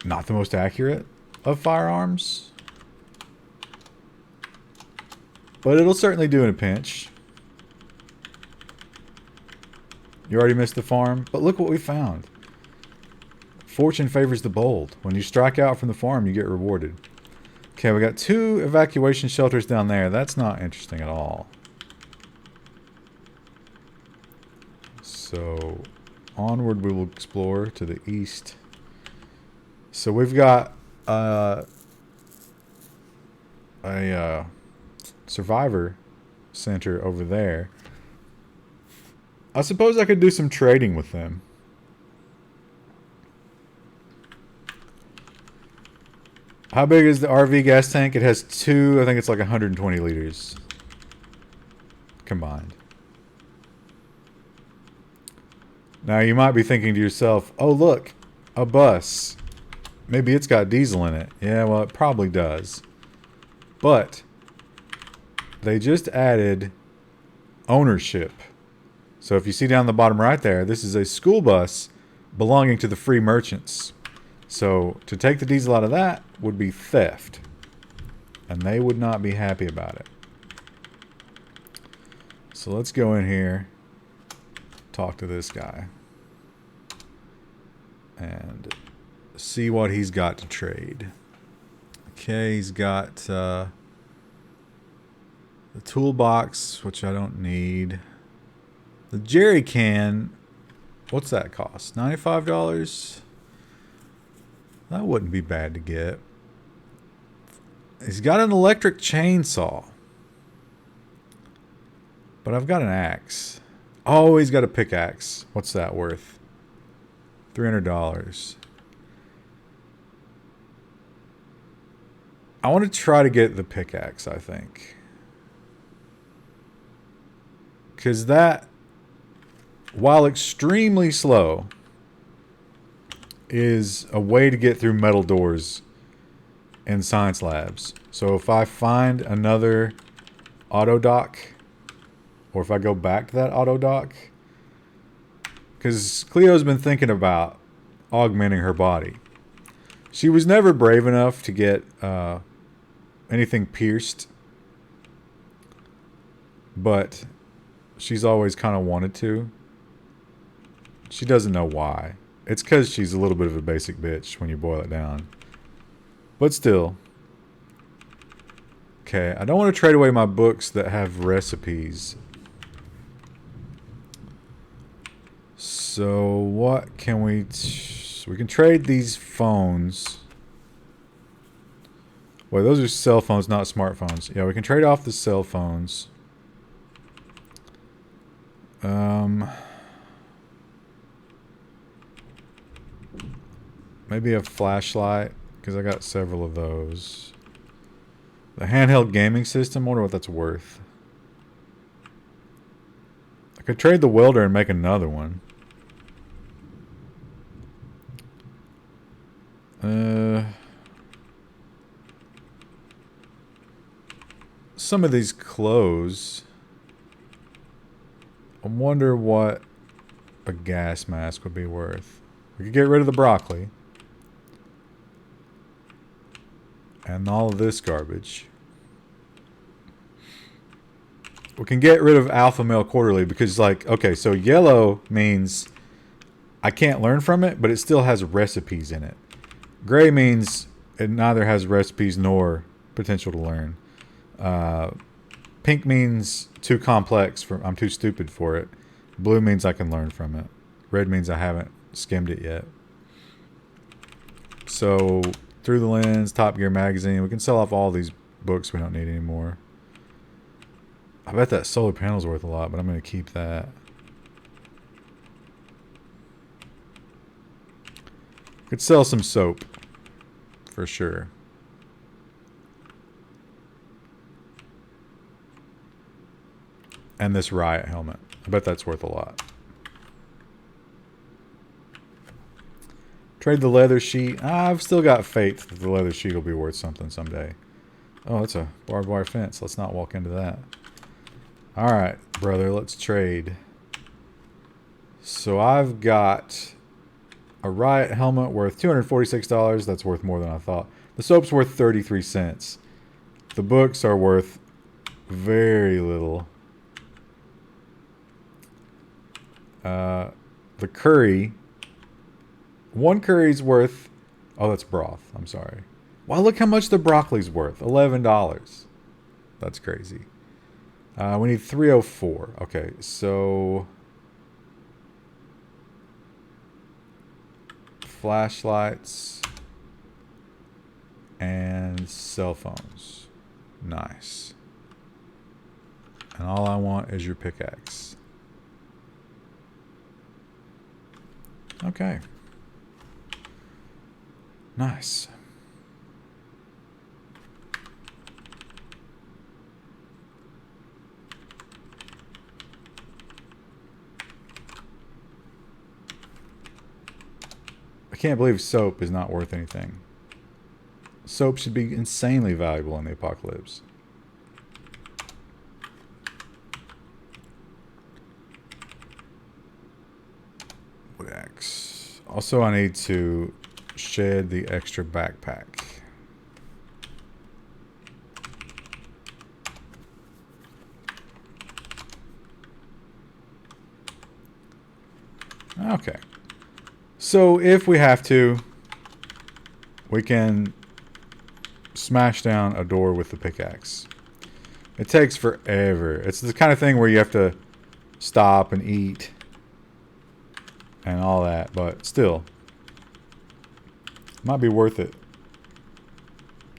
not the most accurate of firearms. But it'll certainly do in a pinch. You already missed the farm, but look what we found. Fortune favors the bold. When you strike out from the farm, you get rewarded. Okay, we got 2 evacuation shelters down there. That's not interesting at all. So, onward we will explore to the east. So we've got a survivor center over there. I suppose I could do some trading with them. How big is the RV gas tank? It has 2, I think it's like 120 liters combined. Now you might be thinking to yourself, oh look, a bus. Maybe it's got diesel in it. Yeah, well it probably does. But they just added ownership. So if you see down the bottom right there, this is a school bus belonging to the free merchants. So to take the diesel out of that would be theft. And they would not be happy about it. So let's go in here, talk to this guy, and see what he's got to trade. Okay, he's got the toolbox, which I don't need. The jerry can, what's that cost? $95? That wouldn't be bad to get. He's got an electric chainsaw. But I've got an axe. Oh, he's got a pickaxe. What's that worth? $300. I want to try to get the pickaxe, I think. Because that while extremely slow, is a way to get through metal doors in science labs. So if I find another auto dock, or if I go back to that auto dock, because Cleo's been thinking about augmenting her body. She was never brave enough to get anything pierced, but she's always kind of wanted to. She doesn't know why. It's because she's a little bit of a basic bitch when you boil it down. But still. Okay, I don't want to trade away my books that have recipes. So what can we... we can trade these phones. Well, those are cell phones, not smartphones. Yeah, we can trade off the cell phones. Maybe a flashlight, because I got several of those. The handheld gaming system, I wonder what that's worth. I could trade the welder and make another one. Some of these clothes. I wonder what a gas mask would be worth. We could get rid of the broccoli. And all of this garbage. We can get rid of Alpha Male Quarterly because, like, okay, so yellow means I can't learn from it, but it still has recipes in it. Gray means it neither has recipes nor potential to learn. Pink means too complex, I'm too stupid for it. Blue means I can learn from it. Red means I haven't skimmed it yet. So, Through the Lens, Top Gear Magazine, we can sell off all these books we don't need anymore. I bet that solar panel's worth a lot, but I'm going to keep that. Could sell some soap, for sure. And this riot helmet. I bet that's worth a lot. Trade the leather sheet. I've still got faith that the leather sheet will be worth something someday. Oh, that's a barbed wire fence. Let's not walk into that. Alright, brother, let's trade. So I've got a riot helmet worth $246. That's worth more than I thought. The soap's worth 33 cents. The books are worth very little. The curry. One curry's worth... oh, that's broth. I'm sorry. Wow, look how much the broccoli's worth. $11. That's crazy. We need 304. Okay, so... flashlights. And cell phones. Nice. And all I want is your pickaxe. Okay. Nice. I can't believe soap is not worth anything. Soap should be insanely valuable in the apocalypse. Wax. Also, I need to shed the extra backpack. Okay. So if we have to, we can smash down a door with the pickaxe. It takes forever. It's the kind of thing where you have to stop and eat and all that, but still, might be worth it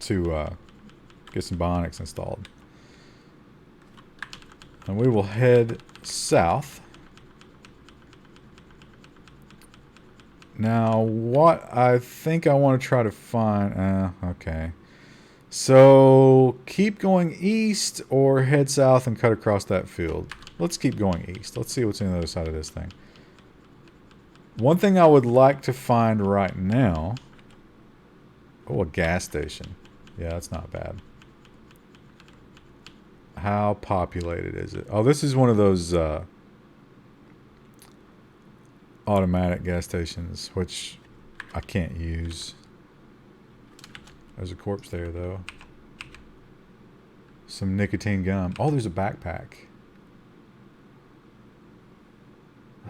to get some bionics installed. And we will head south. Now, what I think I want to try to find... okay. So, keep going east or head south and cut across that field. Let's keep going east. Let's see what's on the other side of this thing. One thing I would like to find right now. Oh, a gas station. Yeah, that's not bad. How populated is it? Oh, this is one of those automatic gas stations, which I can't use. There's a corpse there, though. Some nicotine gum. Oh, there's a backpack.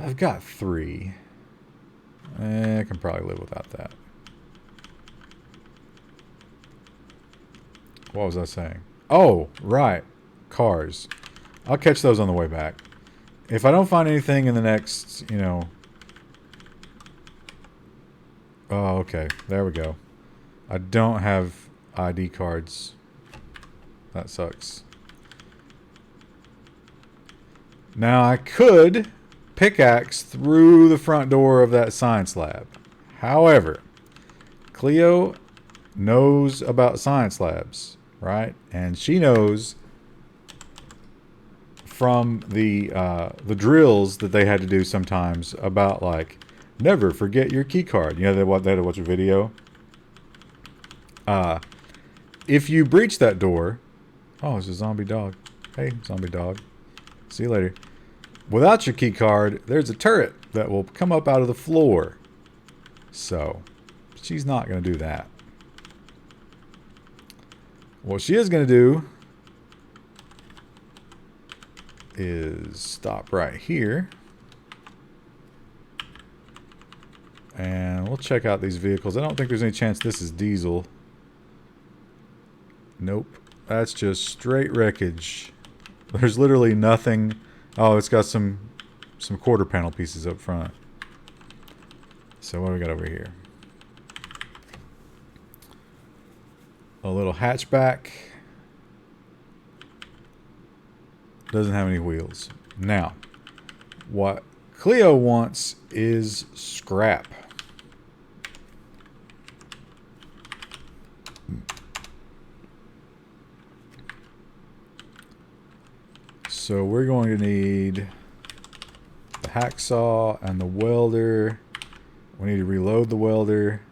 I've got 3. I can probably live without that. What was I saying? Oh, right. Cars. I'll catch those on the way back. If I don't find anything in the next, you know... Oh, okay. There we go. I don't have ID cards. That sucks. Now I could pickaxe through the front door of that science lab. However, Cleo knows about science labs, right? And she knows from the drills that they had to do sometimes about, like, never forget your key card. You know, they had to watch a video. If you breach that door... Oh, it's a zombie dog. Hey, zombie dog. See you later. Without your key card, there's a turret that will come up out of the floor. So, she's not going to do that. What she is going to do is stop right here. And we'll check out these vehicles. I don't think there's any chance this is diesel. Nope. That's just straight wreckage. There's literally nothing. Oh, it's got some quarter panel pieces up front. So what do we got over here? A little hatchback. Doesn't have any wheels. Now, what Cleo wants is scrap. So we're going to need the hacksaw and the welder. We need to reload the welder.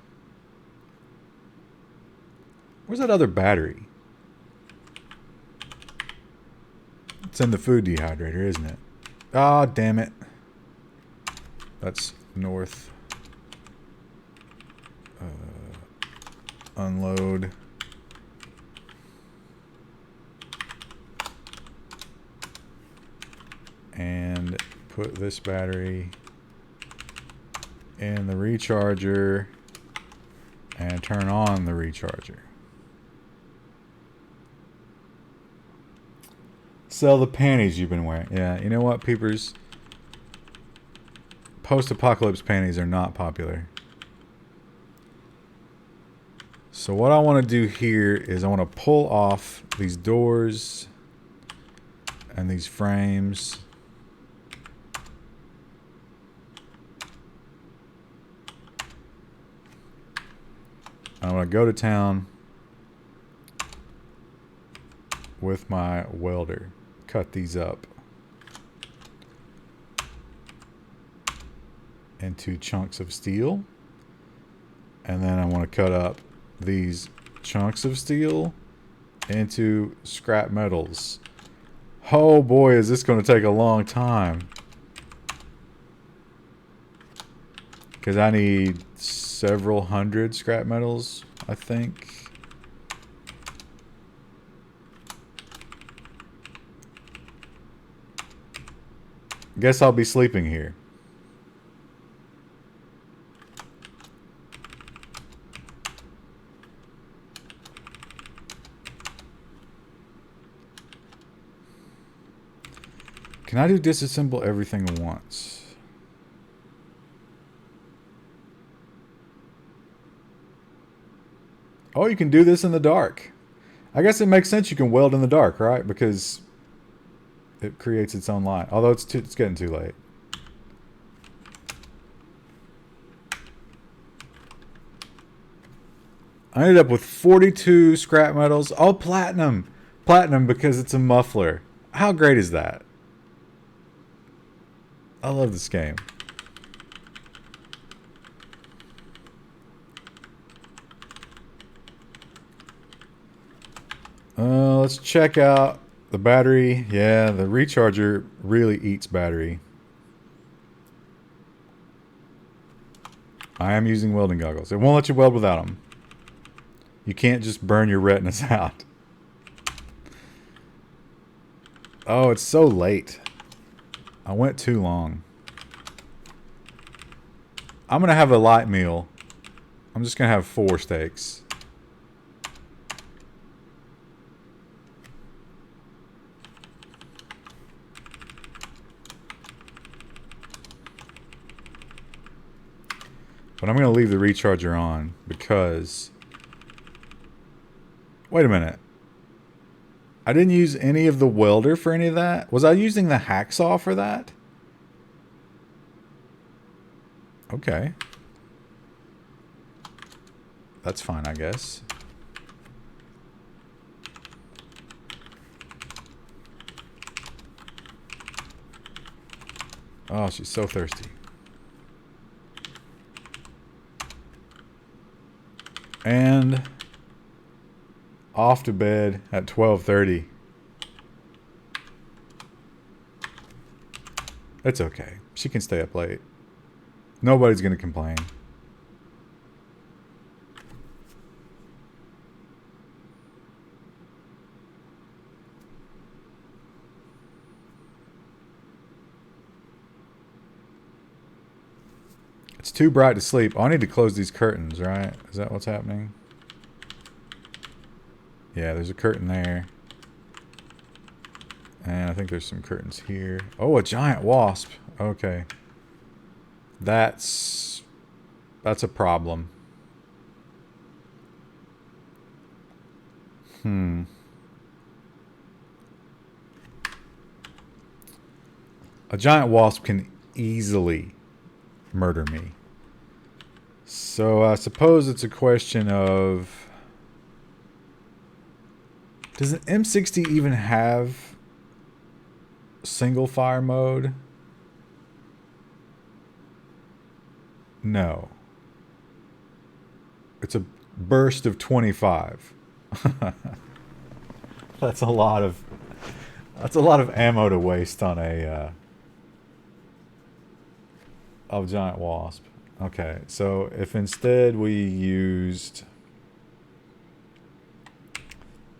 Where's that other battery? It's in the food dehydrator, isn't it? Ah, damn it. That's north. Unload. And put this battery in the recharger and turn on the recharger. Sell the panties you've been wearing. Yeah, you know what, peepers? Post-apocalypse panties are not popular. So what I want to do here is I want to pull off these doors and these frames. I'm going to go to town with my welder. Cut these up into chunks of steel. And then I want to cut up these chunks of steel into scrap metals. Oh boy, is this going to take a long time. Because I need several hundred scrap metals, I think. Guess I'll be sleeping here. Can I do disassemble everything at once? Oh, you can do this in the dark. I guess it makes sense you can weld in the dark, right? Because it creates its own light. Although it's getting too late. I ended up with 42 scrap metals. Oh, platinum. Platinum because it's a muffler. How great is that? I love this game. let's check out the battery. Yeah, the recharger really eats battery. I am using welding goggles. It won't let you weld without them. You can't just burn your retinas out. Oh, it's so late. I went too long. I'm going to have a light meal. I'm just going to have 4 steaks. But I'm going to leave the recharger on because... Wait a minute. I didn't use any of the welder for any of that. Was I using the hacksaw for that? Okay. That's fine, I guess. Oh, she's so thirsty. And off to bed at 12:30. It's okay. She can stay up late. Nobody's going to complain. It's too bright to sleep. Oh, I need to close these curtains, right? Is that what's happening? Yeah, there's a curtain there. And I think there's some curtains here. Oh, a giant wasp. Okay. That's a problem. A giant wasp can easily murder me. So I suppose it's a question of... Does an M60 even have single fire mode? No. It's a burst of 25. That's a lot of ammo to waste on a giant wasp. Okay, so if instead we used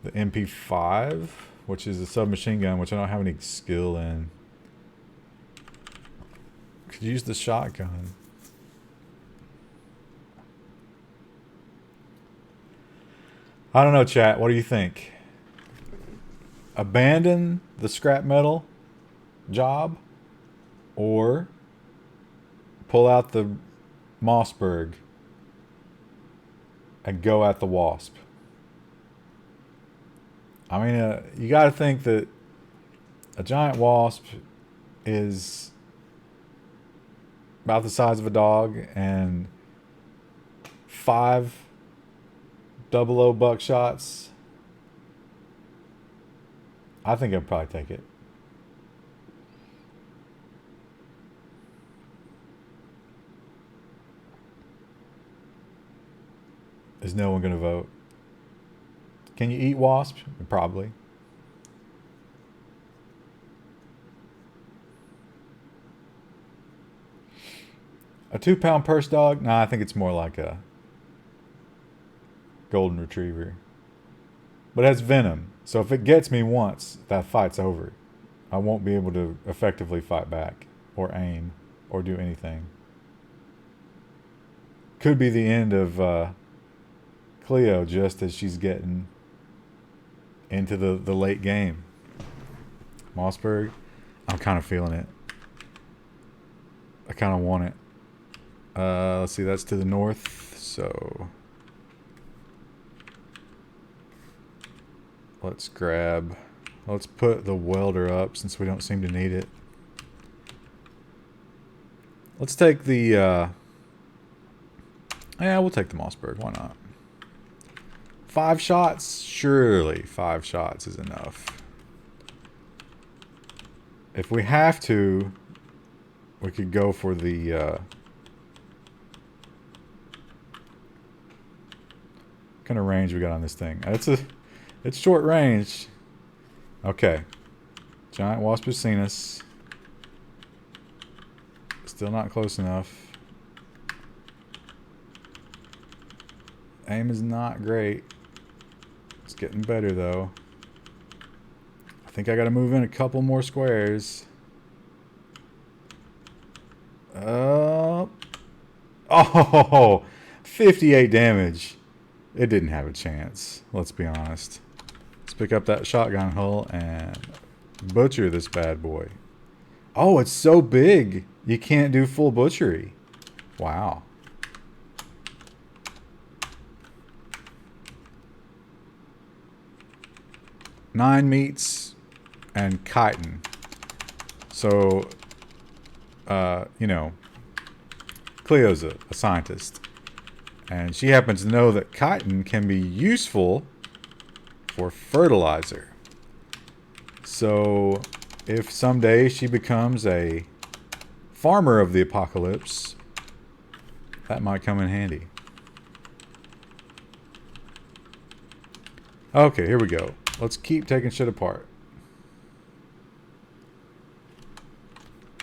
the MP5, which is a submachine gun, which I don't have any skill in, could use the shotgun. I don't know, chat. What do you think? Abandon the scrap metal job, or pull out the Mossberg and go at the wasp? I mean, you got to think that a giant wasp is about the size of a dog, and 5 00 buckshots. I think I'd probably take it. Is no one going to vote? Can you eat wasp? Probably. A 2-pound purse dog? Nah, I think it's more like a golden retriever. But it has venom. So if it gets me once, that fight's over. I won't be able to effectively fight back or aim or do anything. Could be the end of Cleo just as she's getting into the late game. Mossberg, I'm kind of feeling it. I kind of want it. Let's see, that's to the north, so let's put the welder up since we don't seem to need it. Let's take the, yeah, we'll take the Mossberg, why not? 5 shots? Surely 5 shots is enough. If we have to, we could go for the, what kind of range we got on this thing? It's short range. Okay. Giant wasp has seen us. Still not close enough. Aim is not great. It's getting better though. I think I gotta move in a couple more squares. Oh, 58 damage. It didn't have a chance. Let's be honest. Let's pick up that shotgun hull and butcher this bad boy. Oh, it's so big. You can't do full butchery. Wow. Nine meats and chitin. So, you know, Cleo's a scientist. And she happens to know that chitin can be useful for fertilizer. So, if someday she becomes a farmer of the apocalypse, that might come in handy. Okay, here we go. Let's keep taking shit apart.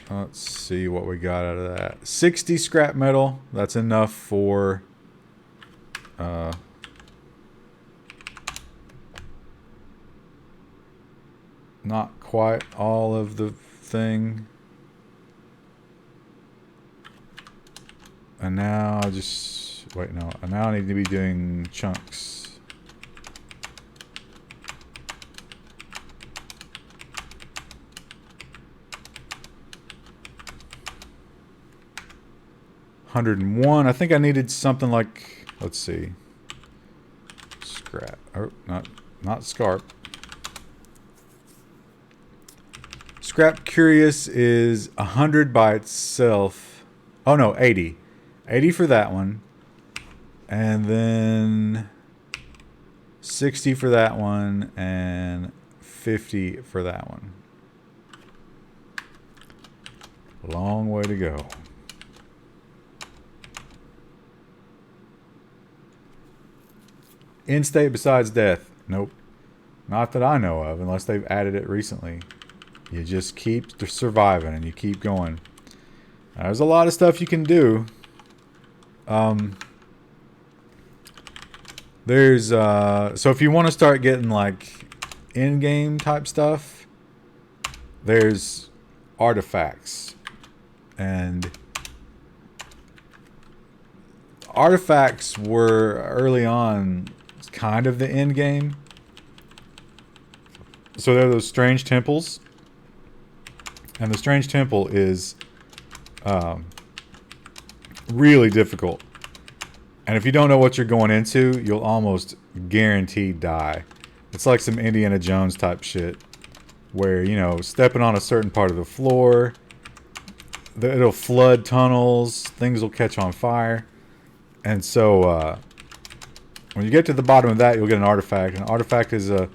Let's see what we got out of that. 60 scrap metal. That's enough for... not quite all of the thing. And now I just... wait, no. And now I need to be doing chunks. $101. I think I needed something like... let's see. Scrap. Oh, not scarp. Scrap Curious is 100 by itself. Oh no, 80. 80 for that one. And then 60 for that one. And 50 for that one. Long way to go. End state besides death. Nope. Not that I know of, unless they've added it recently. You just keep surviving and you keep going. There's a lot of stuff you can do. So if you want to start getting like in-game type stuff, there's artifacts. And artifacts were early on kind of the end game. So there are those strange temples. And the strange temple is really difficult. And if you don't know what you're going into, you'll almost guaranteed die. It's like some Indiana Jones type shit. Where, you know, stepping on a certain part of the floor, it'll flood tunnels, things will catch on fire. And so when you get to the bottom of that, you'll get an artifact. An artifact is a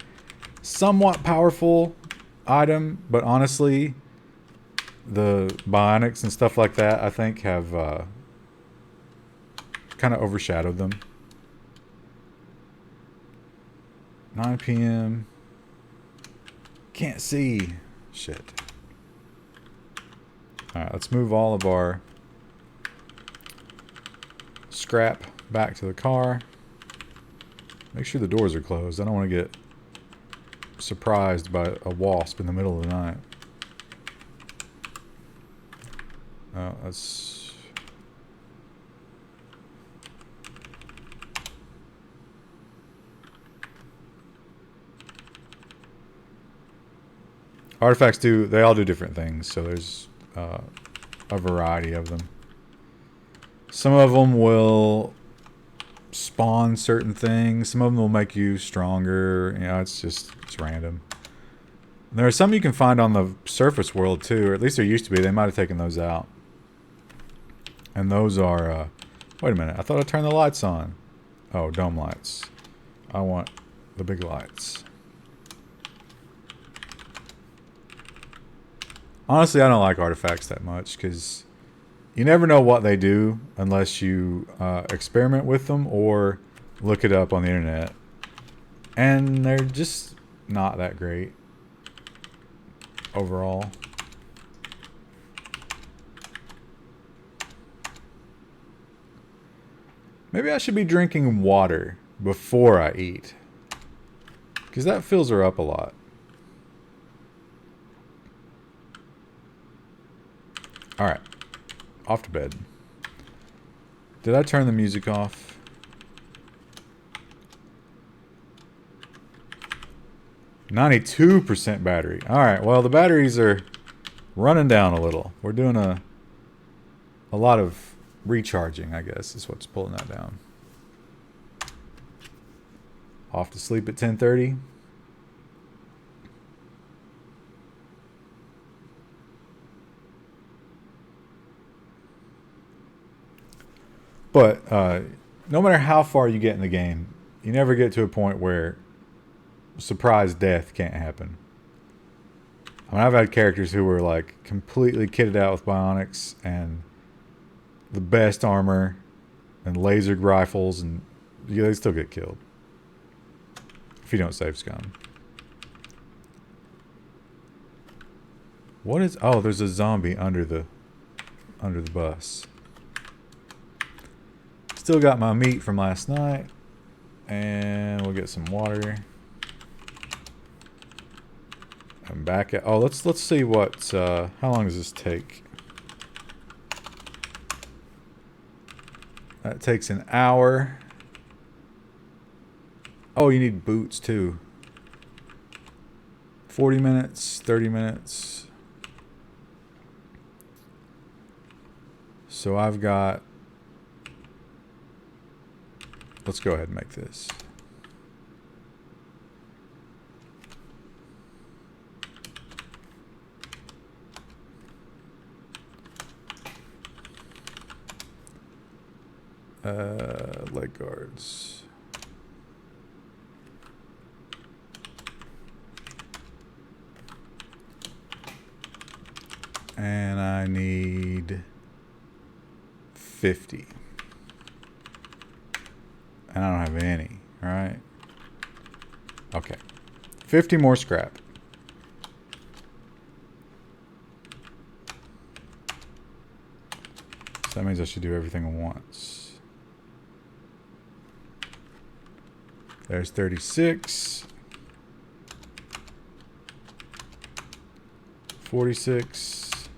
somewhat powerful item, but honestly, the bionics and stuff like that, I think, have kind of overshadowed them. 9 p.m. Can't see. Shit. Alright, let's move all of our scrap back to the car. Make sure the doors are closed. I don't want to get surprised by a wasp in the middle of the night. Let's... artifacts they all do different things, so there's a variety of them. Some of them will spawn certain things. Some of them will make you stronger. You know, it's random. And there are some you can find on the surface world too, or at least there used to be. They might have taken those out. And those are, wait a minute, I thought I turned the lights on. Oh, dome lights. I want the big lights. Honestly, I don't like artifacts that much because you never know what they do unless you experiment with them or look it up on the internet. And they're just not that great. overall. Maybe I should be drinking water before I eat, because that fills her up a lot. Alright. Off to bed. Did I turn the music off? %92 battery. Alright, well the batteries are running down a little. We're doing a lot of recharging, I guess, is what's pulling that down. Off to sleep at 10:30. But no matter how far you get in the game, you never get to a point where surprise death can't happen. I mean, I've had characters who were like completely kitted out with bionics and the best armor and laser rifles, and they still get killed if you don't save scum. What is? Oh, there's a zombie under the bus. Still got my meat from last night, and we'll get some water. I'm back at. Oh, let's see what. How long does this take? That takes an hour. Oh, you need boots too. 40 minutes, 30 minutes. So I've got. Let's go ahead and make this. Leg guards. And I need 50. And I don't have any, right? Okay. 50 more scrap. So that means I should do everything at once. There's 36. 46.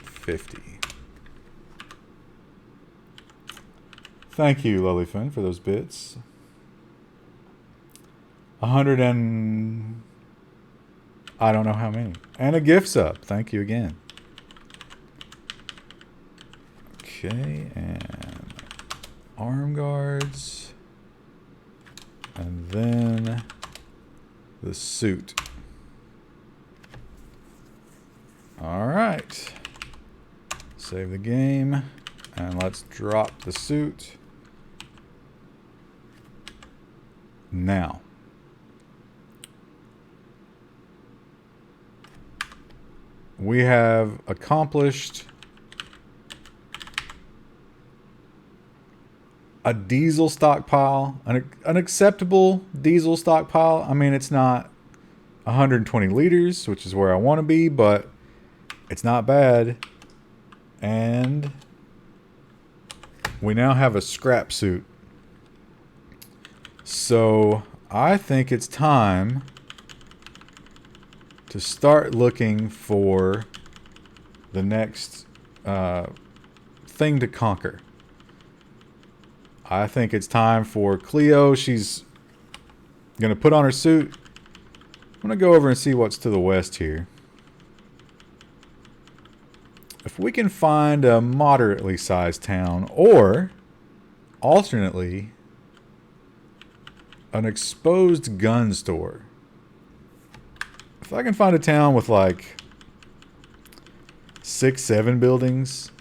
50. Thank you, Lilyfin, for those bits. 100 and... I don't know how many. And a gift sub. Thank you again. Okay, and... arm guards. And then... the suit. Alright. Save the game. And let's drop the suit. Now, we have accomplished a diesel stockpile, an acceptable diesel stockpile. I mean, it's not 120 liters, which is where I want to be, but it's not bad. And we now have a scrap suit. So I think it's time to start looking for the next thing to conquer. I think it's time for Cleo. She's going to put on her suit. I'm going to go over and see what's to the west here. If we can find a moderately sized town, or alternately an exposed gun store. If I can find a town with like 6, 7 buildings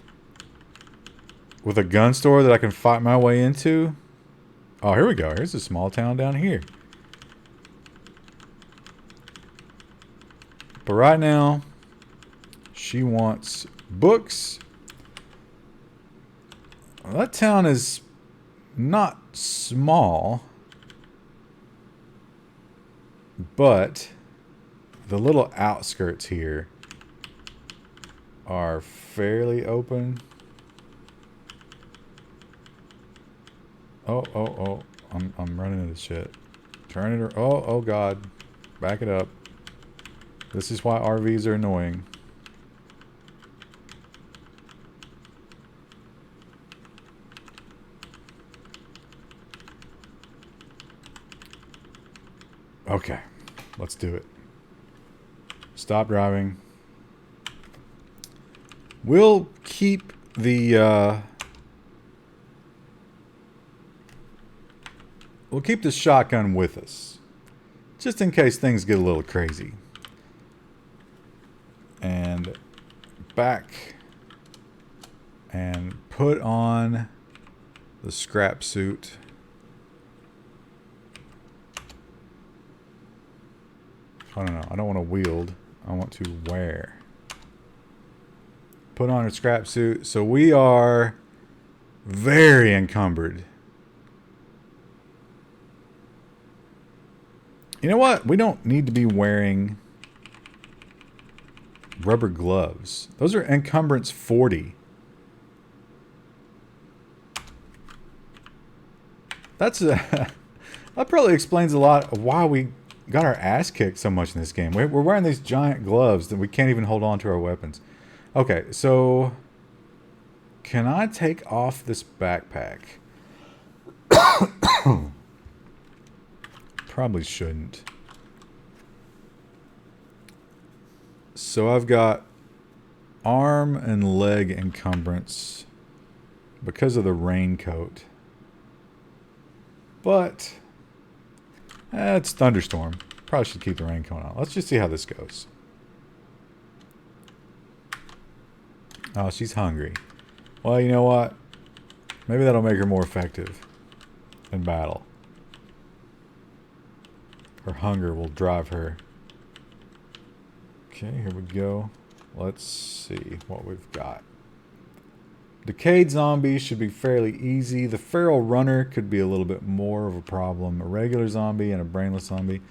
with a gun store that I can fight my way into. Oh, here we go. Here's a small town down here. But right now, she wants books. Well, that town is not small, but the little outskirts here are fairly open. Oh. I'm running into shit. Turn it. Oh God. Back it up. This is why RVs are annoying. Okay. Let's do it. Stop driving. We'll keep the we'll keep the shotgun with us, just in case things get a little crazy. And back and put on the scrap suit. I don't know. I don't want to wield. I want to wear. Put on a scrap suit. So we are very encumbered. You know what? We don't need to be wearing rubber gloves. Those are encumbrance 40. That's that probably explains a lot of why we got our ass kicked so much in this game. We're wearing these giant gloves that we can't even hold on to our weapons. Okay, so can I take off this backpack? Probably shouldn't. So I've got arm and leg encumbrance because of the raincoat. But it's thunderstorm. Probably should keep the raincoat on. Let's just see how this goes. Oh, she's hungry. Well, you know what? Maybe that'll make her more effective in battle. Her hunger will drive her. Okay, here we go. Let's see what we've got. Decayed zombies should be fairly easy. The feral runner could be a little bit more of a problem. A regular zombie and a brainless zombie.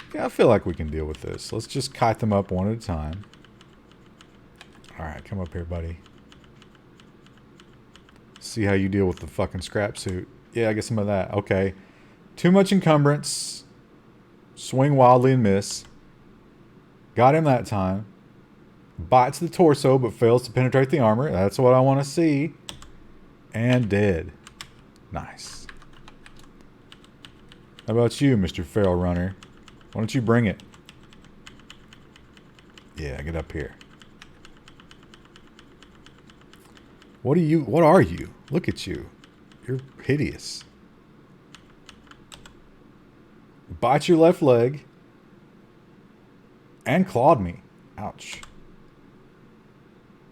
Okay, I feel like we can deal with this. Let's just kite them up one at a time. Alright, come up here, buddy. See how you deal with the fucking scrap suit. Yeah, I get some of that. Okay. Too much encumbrance. Swing wildly and miss. Got him that time. Bites the torso but fails to penetrate the armor. That's what I want to see. And dead. Nice. How about you, Mr. Feral Runner? Why don't you bring it? Yeah, get up here. What are you? Look at you. You're hideous. Bite your left leg. And clawed me. Ouch.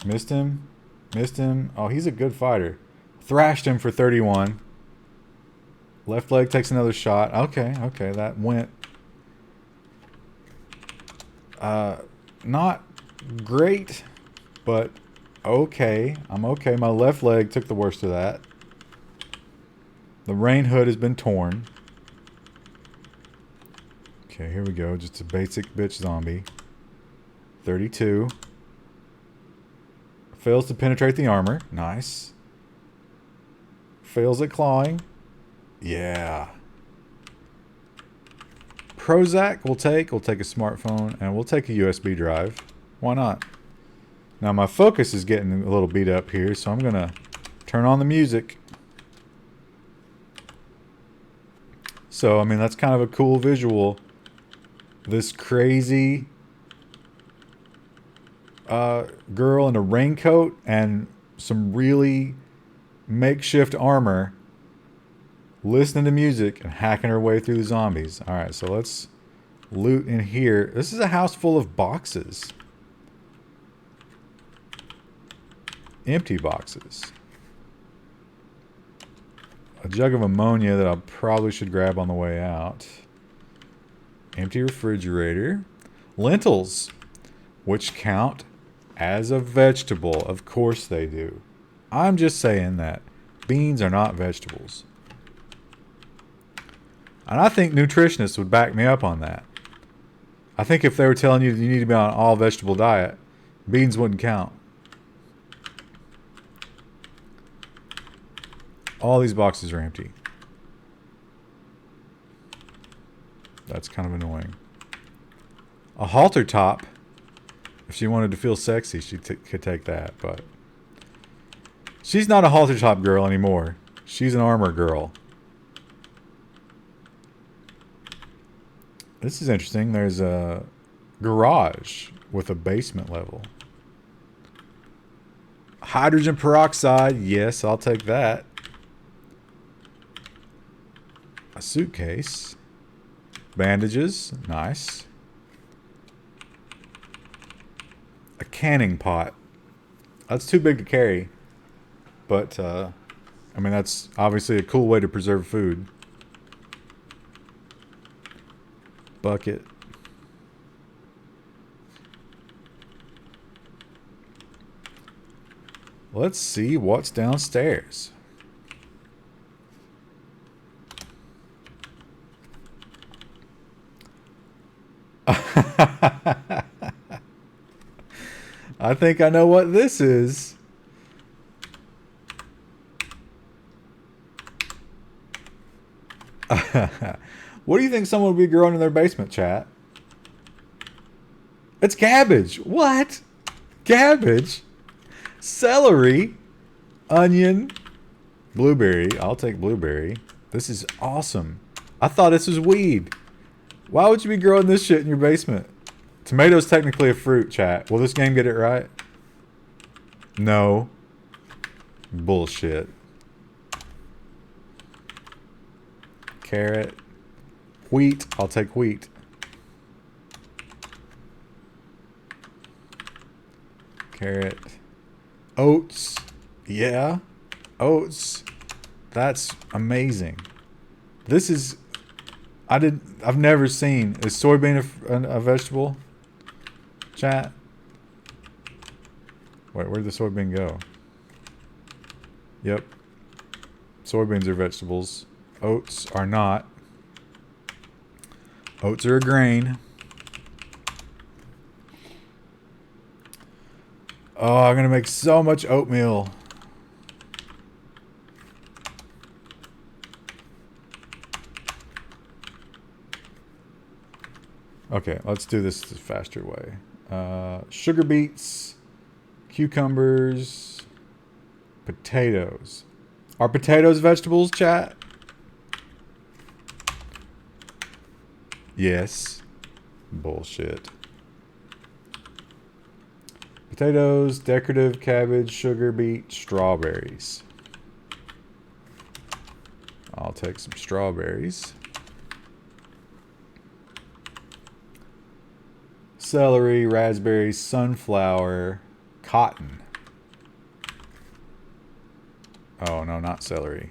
Missed him. Missed him. Oh, he's a good fighter. Thrashed him for 31. Left leg takes another shot. Okay, that went not great, but okay. I'm okay. My left leg took the worst of that. The rain hood has been torn. Okay, here we go. Just a basic bitch zombie. 32. Fails to penetrate the armor. Nice. Fails at clawing. Yeah. Prozac we'll take. We'll take a smartphone. And we'll take a USB drive. Why not? Now my focus is getting a little beat up here. So I'm going to turn on the music. So, I mean, that's kind of a cool visual. This crazy girl in a raincoat and some really makeshift armor listening to music and hacking her way through the zombies. Alright, so let's loot in here. This is a house full of boxes. Empty boxes. A jug of ammonia that I probably should grab on the way out. Empty refrigerator. Lentils, which count as a vegetable. Of course they do. I'm just saying that beans are not vegetables. And I think nutritionists would back me up on that. I think if they were telling you you need to be on an all vegetable diet, beans wouldn't count. All these boxes are empty. That's kind of annoying. A halter top. If she wanted to feel sexy, she could take that, but she's not a halter top girl anymore. She's an armor girl. This is interesting. There's a garage with a basement level. Hydrogen peroxide. Yes, I'll take that. A suitcase. Bandages. Nice. A canning pot. That's too big to carry. But, I mean, that's obviously a cool way to preserve food. Bucket. Let's see what's downstairs. I think I know what this is. What do you think someone would be growing in their basement, chat? It's cabbage. What? Cabbage? Celery? Onion? Blueberry. I'll take blueberry. This is awesome. I thought this was weed. Why would you be growing this shit in your basement? Tomato's technically a fruit, chat. Will this game get it right? No. Bullshit. Carrot. Wheat. I'll take wheat. Carrot. Oats. Yeah. Oats. That's amazing. This is... I've never seen... Is soybean a vegetable? Chat? Wait, where'd the soybean go? Yep. Soybeans are vegetables. Oats are not. Oats are a grain. Oh, I'm gonna make so much oatmeal. Okay, let's do this the faster way. Sugar beets, cucumbers, potatoes. Are potatoes vegetables, chat? Yes. Bullshit. Potatoes, decorative cabbage, sugar beet, strawberries. I'll take some strawberries. Celery, raspberry, sunflower, cotton. Oh, no, not celery.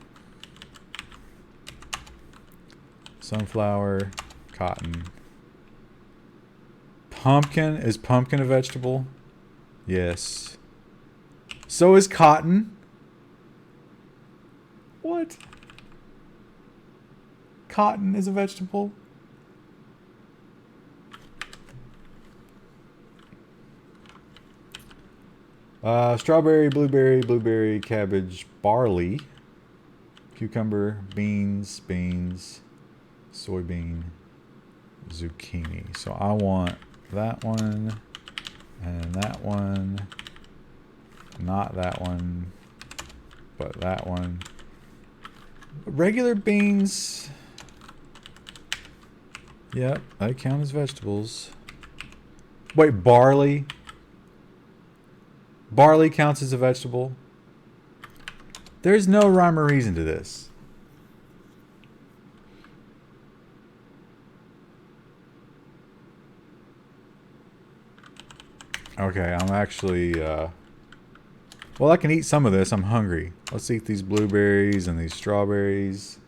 Sunflower, cotton. Pumpkin. Is pumpkin a vegetable? Yes. So is cotton. What? Cotton is a vegetable? Strawberry, blueberry, cabbage, barley, cucumber, beans, soybean, zucchini. So I want that one and that one. Not that one, but that one. Regular beans. Yep, they count as vegetables. Wait, barley? Barley counts as a vegetable? There's no rhyme or reason to this. Okay, I'm actually... well, I can eat some of this. I'm hungry. Let's eat these blueberries and these strawberries.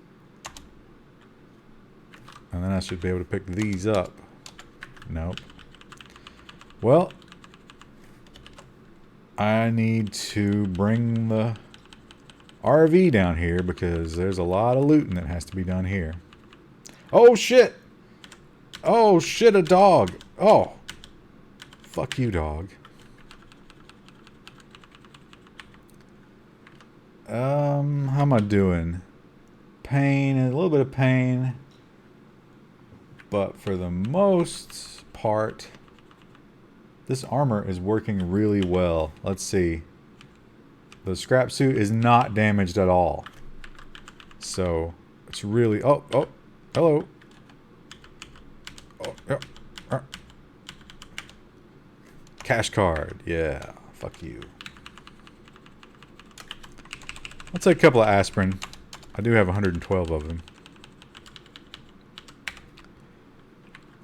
And then I should be able to pick these up. Nope. Well... I need to bring the RV down here because there's a lot of looting that has to be done here. Oh shit! Oh shit, a dog! Oh! Fuck you, dog. How am I doing? Pain, a little bit of pain. But for the most part, this armor is working really well. Let's see. The scrap suit is not damaged at all. So, it's really... Oh, hello. Oh, yeah. Cash card. Yeah, fuck you. I'll take a couple of aspirin. I do have 112 of them.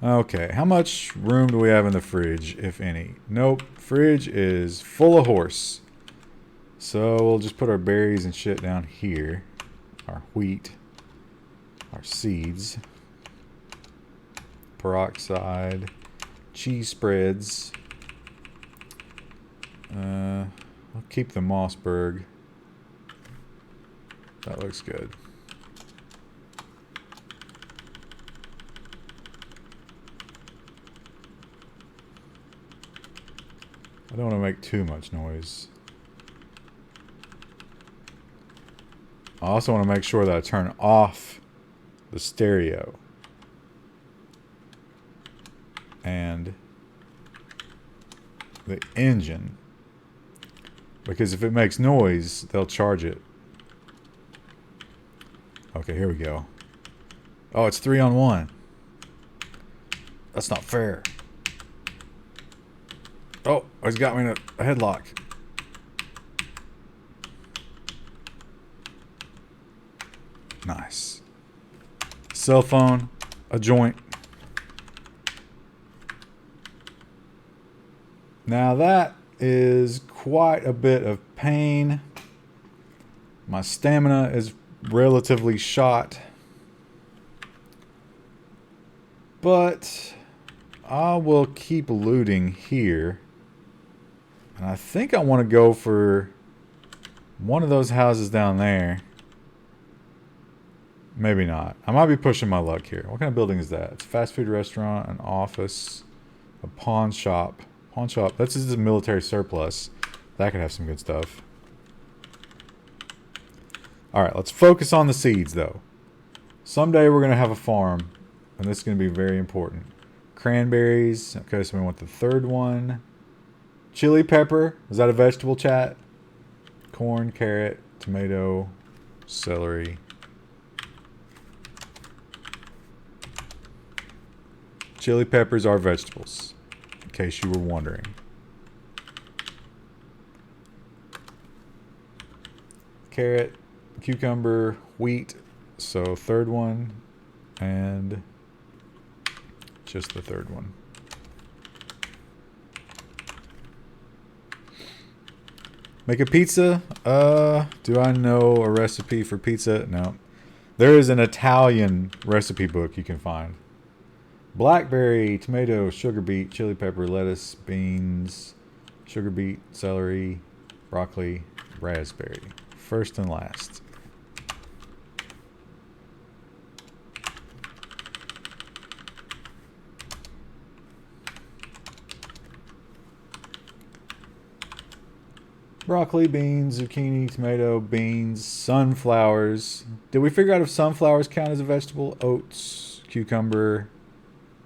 Okay, how much room do we have in the fridge, if any? Nope, fridge is full of horse. So we'll just put our berries and shit down here. Our wheat. Our seeds. Peroxide. Cheese spreads. I'll keep the Mossberg. That looks good. I don't want to make too much noise. I also want to make sure that I turn off the stereo. And the engine. Because if it makes noise, they'll charge it. Okay, here we go. Oh, it's 3 on 1. That's not fair. Oh, he's got me in a headlock. Nice. Cell phone, a joint. Now that is quite a bit of pain. My stamina is relatively shot. But I will keep looting here. And I think I want to go for one of those houses down there. Maybe not. I might be pushing my luck here. What kind of building is that? It's a fast food restaurant, an office, a pawn shop. Pawn shop. This is a military surplus. That could have some good stuff. Alright, let's focus on the seeds, though. Someday we're going to have a farm. And this is going to be very important. Cranberries. Okay, so we want the third one. Chili pepper. Is that a vegetable, chat? Corn, carrot, tomato, celery. Chili peppers are vegetables, in case you were wondering. Carrot, cucumber, wheat. So third one, and just the third one. Make a pizza? Do I know a recipe for pizza? No. There is an Italian recipe book you can find. Blackberry, tomato, sugar beet, chili pepper, lettuce, beans, sugar beet, celery, broccoli, raspberry. First and last. Broccoli, beans, zucchini, tomato, beans, sunflowers. Did we figure out if sunflowers count as a vegetable? Oats, cucumber,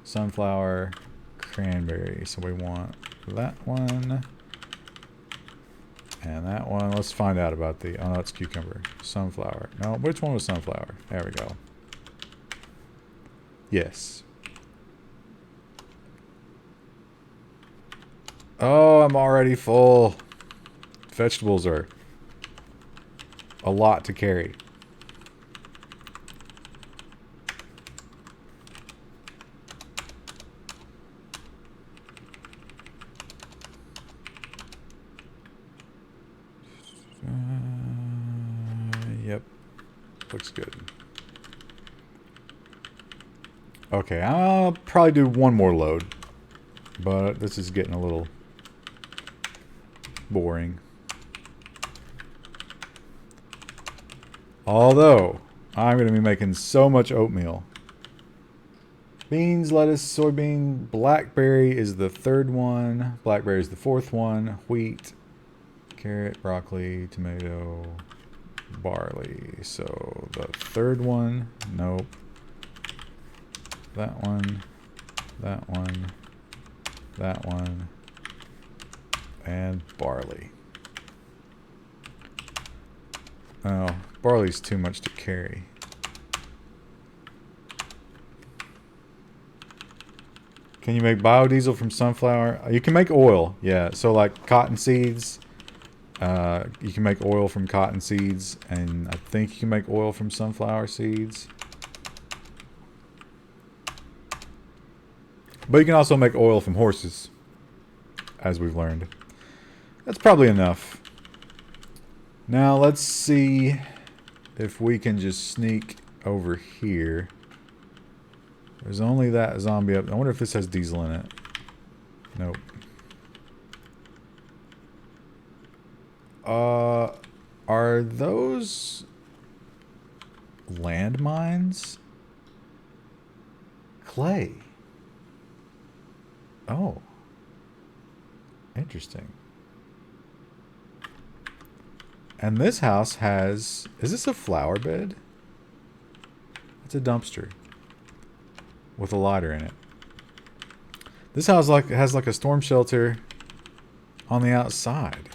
sunflower, cranberry. So we want that one and that one. Let's find out about the... Oh, no, it's cucumber. Sunflower. No, which one was sunflower? There we go. Yes. Oh, I'm already full. Vegetables are a lot to carry. Yep. Looks good. Okay, I'll probably do one more load. But this is getting a little boring. Although, I'm going to be making so much oatmeal. Beans, lettuce, soybean, blackberry is the third one. Blackberry is the fourth one. Wheat, carrot, broccoli, tomato, barley. So the third one, nope. That one, that one, that one, and barley. Oh, barley's too much to carry. Can you make biodiesel from sunflower? You can make oil, yeah. So like cotton seeds, you can make oil from cotton seeds, and I think you can make oil from sunflower seeds. But you can also make oil from horses, as we've learned. That's probably enough. Now let's see if we can just sneak over here. There's only that zombie up. I wonder if this has diesel in it. Nope. Are those landmines? Clay. Oh. Interesting. And this house has... Is this a flower bed? It's a dumpster. With a lighter in it. This house has like a storm shelter on the outside.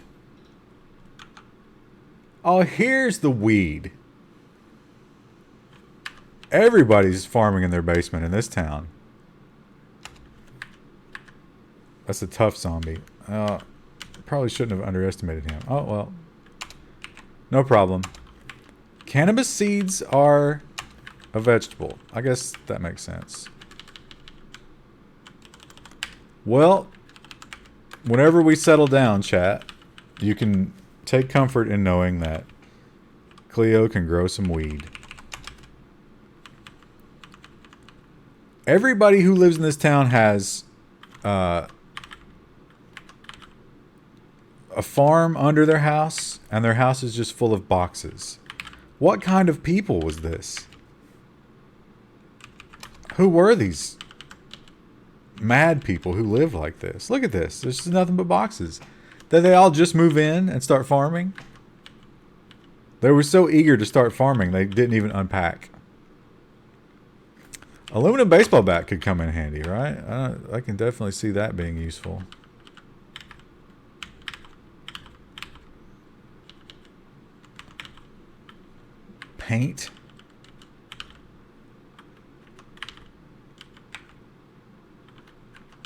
Oh, here's the weed. Everybody's farming in their basement in this town. That's a tough zombie. Probably shouldn't have underestimated him. Oh, well. No problem. Cannabis seeds are a vegetable. I guess that makes sense. Well, whenever we settle down, chat, you can take comfort in knowing that Cleo can grow some weed. Everybody who lives in this town has a farm under their house, and their house is just full of boxes. What kind of people was this? Who were these mad people who live like this? Look at this. There's just nothing but boxes. Did they all just move in and start farming? They were so eager to start farming, they didn't even unpack. Aluminum baseball bat could come in handy, right? I can definitely see that being useful. Paint.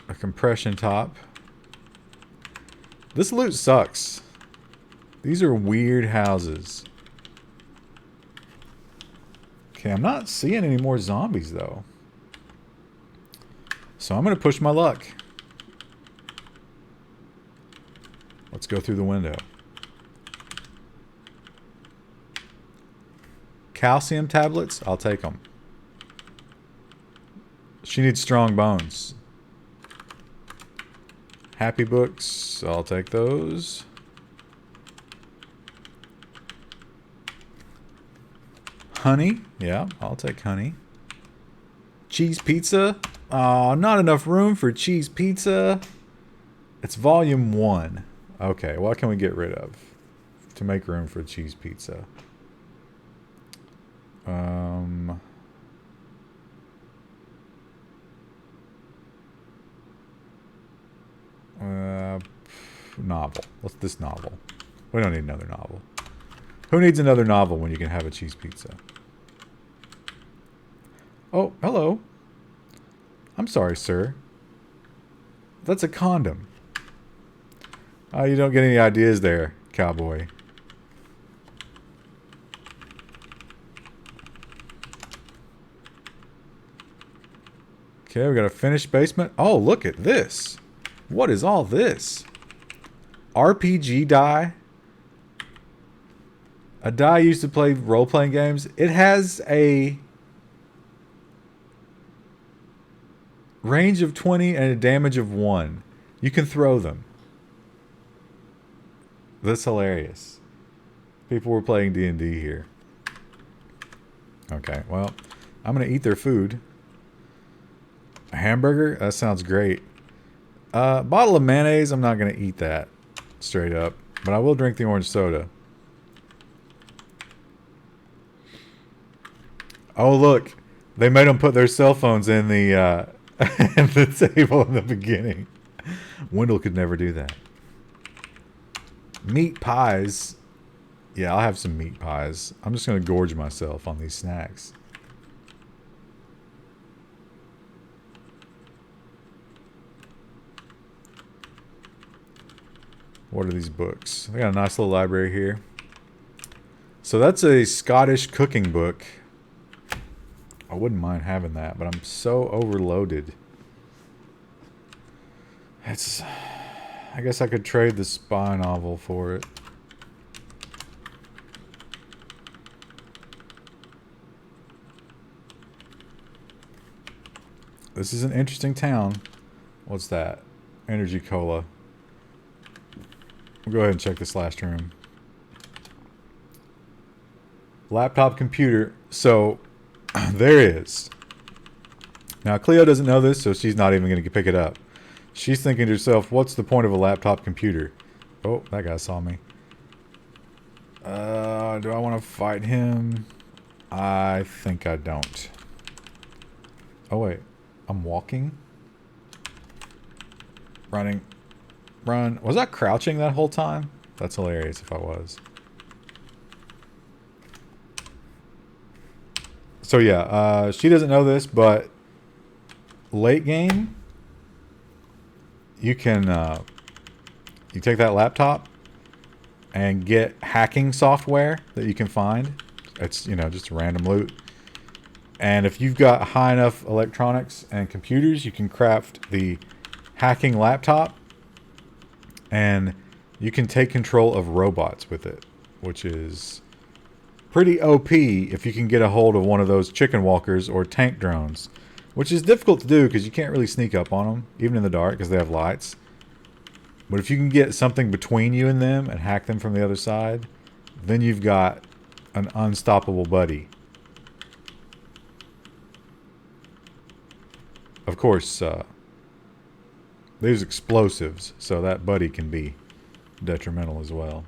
A compression top. This loot sucks. These are weird houses. Okay, I'm not seeing any more zombies though. So I'm going to push my luck. Let's go through the window. Calcium tablets? I'll take them. She needs strong bones. Happy books. I'll take those. Honey. Yeah, I'll take honey. Cheese pizza. Oh, not enough room for cheese pizza. It's volume 1. Okay, what can we get rid of to make room for cheese pizza? Novel. What's this novel? We don't need another novel. Who needs another novel when you can have a cheese pizza? Oh, hello. I'm sorry, sir. That's a condom. Oh, you don't get any ideas there, cowboy. Okay, we got a finished basement. Oh, look at this. What is all this? RPG die? A die used to play role-playing games. It has a range of 20 and a damage of 1. You can throw them. That's hilarious. People were playing D&D here. Okay, well, I'm going to eat their food. A hamburger? That sounds great. Bottle of mayonnaise, I'm not going to eat that straight up. But I will drink the orange soda. Oh, look. They made them put their cell phones in the, in the table in the beginning. Wendell could never do that. Meat pies. Yeah, I'll have some meat pies. I'm just going to gorge myself on these snacks. What are these books? They got a nice little library here. So that's a Scottish cooking book. I wouldn't mind having that, but I'm so overloaded. It's... I guess I could trade the spy novel for it. This is an interesting town. What's that? Energy cola. We'll go ahead and check this last room. Laptop computer. So, there it is. Now, Cleo doesn't know this, so she's not even going to pick it up. She's thinking to herself, what's the point of a laptop computer? Oh, that guy saw me. Do I want to fight him? I think I don't. Oh, wait. I'm walking? Running. Run. Was I crouching that whole time? That's hilarious if I was. So yeah, she doesn't know this, but late game, you can you take that laptop and get hacking software that you can find. It's, you know, just random loot. And if you've got high enough electronics and computers, you can craft the hacking laptop, and you can take control of robots with it, which is pretty OP if you can get a hold of one of those chicken walkers or tank drones, which is difficult to do because you can't really sneak up on them, even in the dark, because they have lights. But if you can get something between you and them and hack them from the other side, then you've got an unstoppable buddy. Of course, there's explosives, so that buddy can be detrimental as well.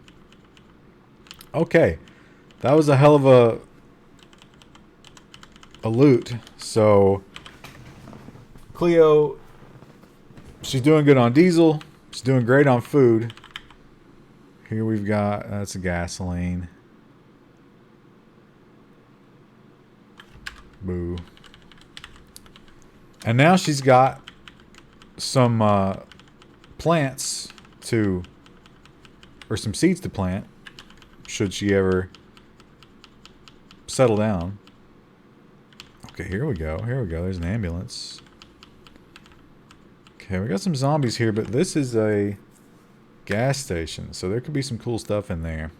Okay, that was a hell of a loot. So Cleo, she's doing good on diesel. She's doing great on food. Here we've got, that's a gasoline. Boo. And now she's got some plants to, or some seeds to plant, should she ever settle down. Okay, here we go. Here we go. There's an ambulance. Okay, we got some zombies here, but this is a gas station, so there could be some cool stuff in there.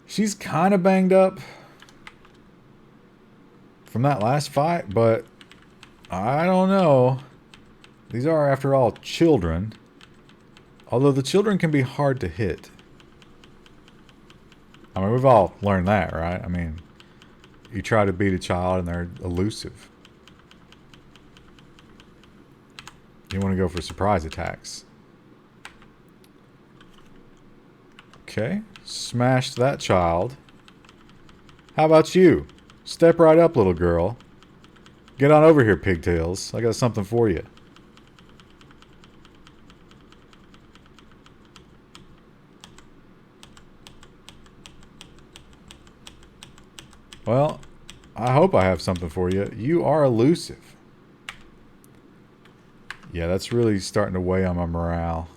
She's kind of banged up from that last fight, but I don't know. These are, after all, children. Although the children can be hard to hit. I mean, we've all learned that, right? I mean, you try to beat a child and they're elusive. You want to go for surprise attacks. Okay, smashed that child. How about you? Step right up, little girl. Get on over here, pigtails. I got something for you. Well, I hope I have something for you. You are elusive. Yeah, that's really starting to weigh on my morale.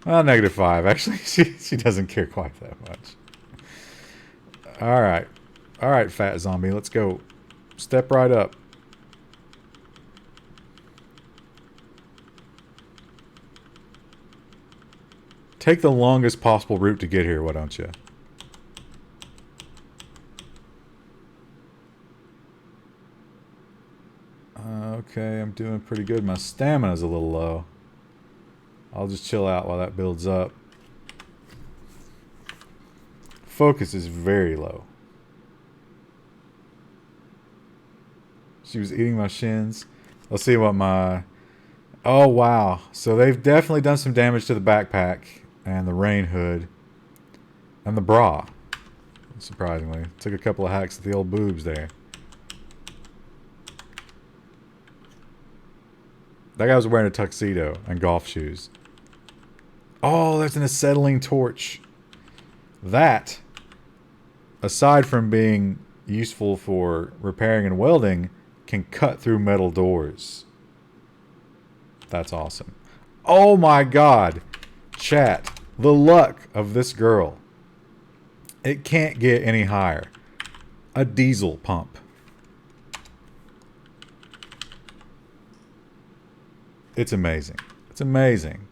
Well, -5. Actually, she doesn't care quite that much. Alright. Alright, fat zombie. Let's go. Step right up. Take the longest possible route to get here, why don't you? Okay, I'm doing pretty good. My stamina's a little low. I'll just chill out while that builds up. Focus is very low. She was eating my shins. Let's see what my... Oh, wow. So they've definitely done some damage to the backpack and the rain hood and the bra. Surprisingly. Took a couple of hacks at the old boobs there. That guy was wearing a tuxedo and golf shoes. Oh, there's an acetylene torch. That, aside from being useful for repairing and welding, can cut through metal doors. That's awesome. Oh my god. Chat. The luck of this girl. It can't get any higher. A diesel pump. It's amazing. It's amazing.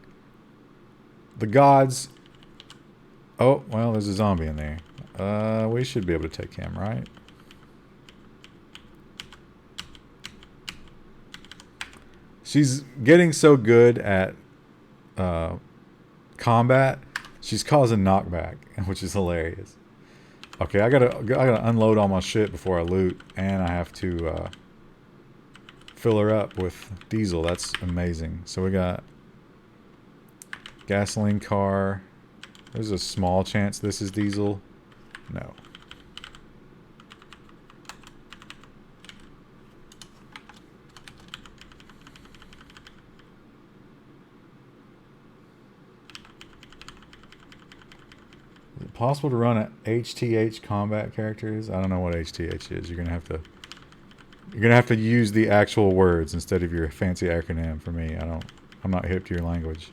The gods... Oh, well, there's a zombie in there. We should be able to take him, right? She's getting so good at combat, she's causing knockback, which is hilarious. Okay, I gotta unload all my shit before I loot, and I have to fill her up with diesel. That's amazing. So we got gasoline car. There's a small chance this is diesel. No. Is it possible to run a HTH combat characters? I don't know what HTH is. You're gonna have to use the actual words instead of your fancy acronym for me. I'm not hip to your language.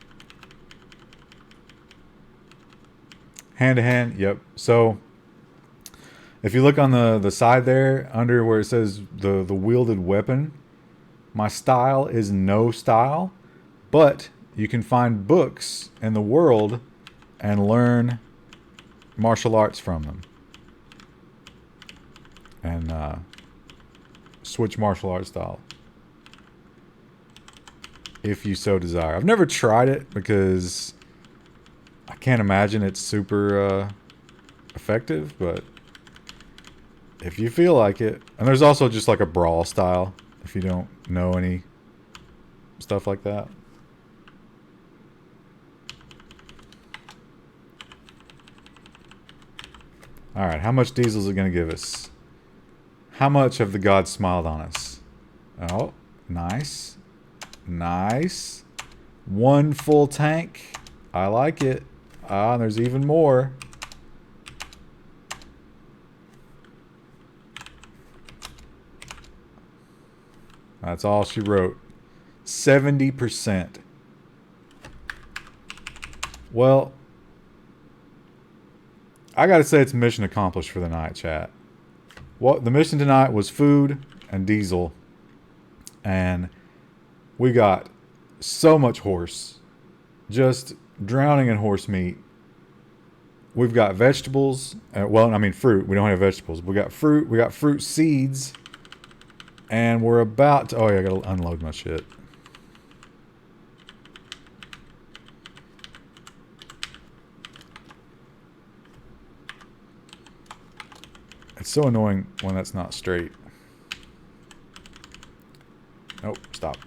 Hand to hand, yep. So if you look on the side there, under where it says the wielded weapon, my style is no style, but you can find books in the world and learn martial arts from them. And switch martial arts style. If you so desire. I've never tried it because I can't imagine it's super effective, but if you feel like it. And there's also just like a brawl style if you don't know any stuff like that. Alright, how much diesel is it going to give us? How much have the gods smiled on us? Oh, nice. Nice. One full tank. I like it. Ah, there's even more. That's all she wrote. 70%. Well, I gotta say it's mission accomplished for the night, chat. Well, the mission tonight was food and diesel. And we got so much horse. Just drowning in horse meat. We've got vegetables. Well, I mean fruit. We don't have vegetables. We got fruit. We got fruit seeds. And we're about to... Oh, yeah, I gotta unload my shit. It's so annoying when that's not straight. Nope, stop.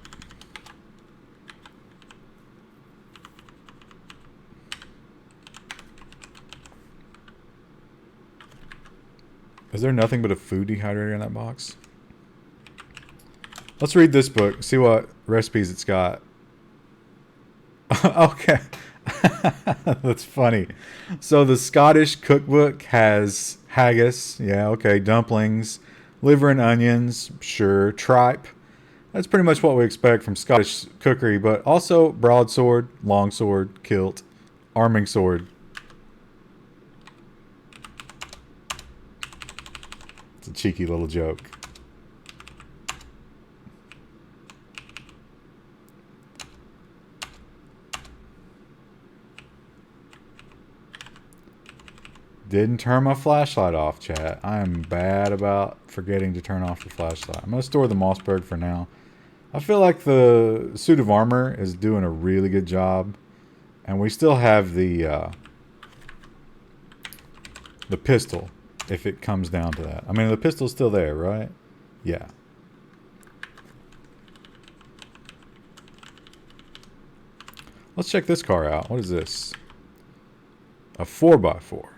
Is there nothing but a food dehydrator in that box? Let's read this book, see what recipes it's got. Okay. That's funny. So the Scottish cookbook has haggis, yeah, okay, dumplings, liver and onions, sure, tripe. That's pretty much what we expect from Scottish cookery, but also broadsword, longsword, kilt, arming sword. It's a cheeky little joke. Didn't turn my flashlight off, chat. I am bad about forgetting to turn off the flashlight. I'm going to store the Mossberg for now. I feel like the suit of armor is doing a really good job. And we still have the pistol, if it comes down to that. I mean, the pistol's still there, right? Yeah. Let's check this car out. What is this? A 4x4.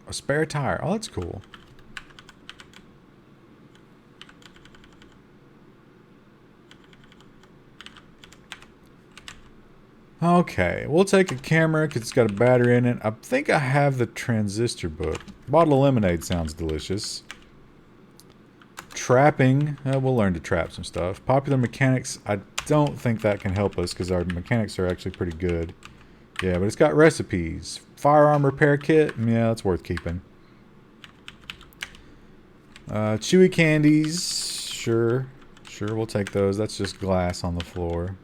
A spare tire. Oh, that's cool. Okay, we'll take a camera because it's got a battery in it. I think I have the transistor book. Bottle of lemonade sounds delicious. Trapping. We'll learn to trap some stuff. Popular mechanics. I don't think that can help us because our mechanics are actually pretty good. Yeah, but it's got recipes. Firearm repair kit. Yeah, that's worth keeping. Chewy candies. Sure. Sure, we'll take those. That's just glass on the floor.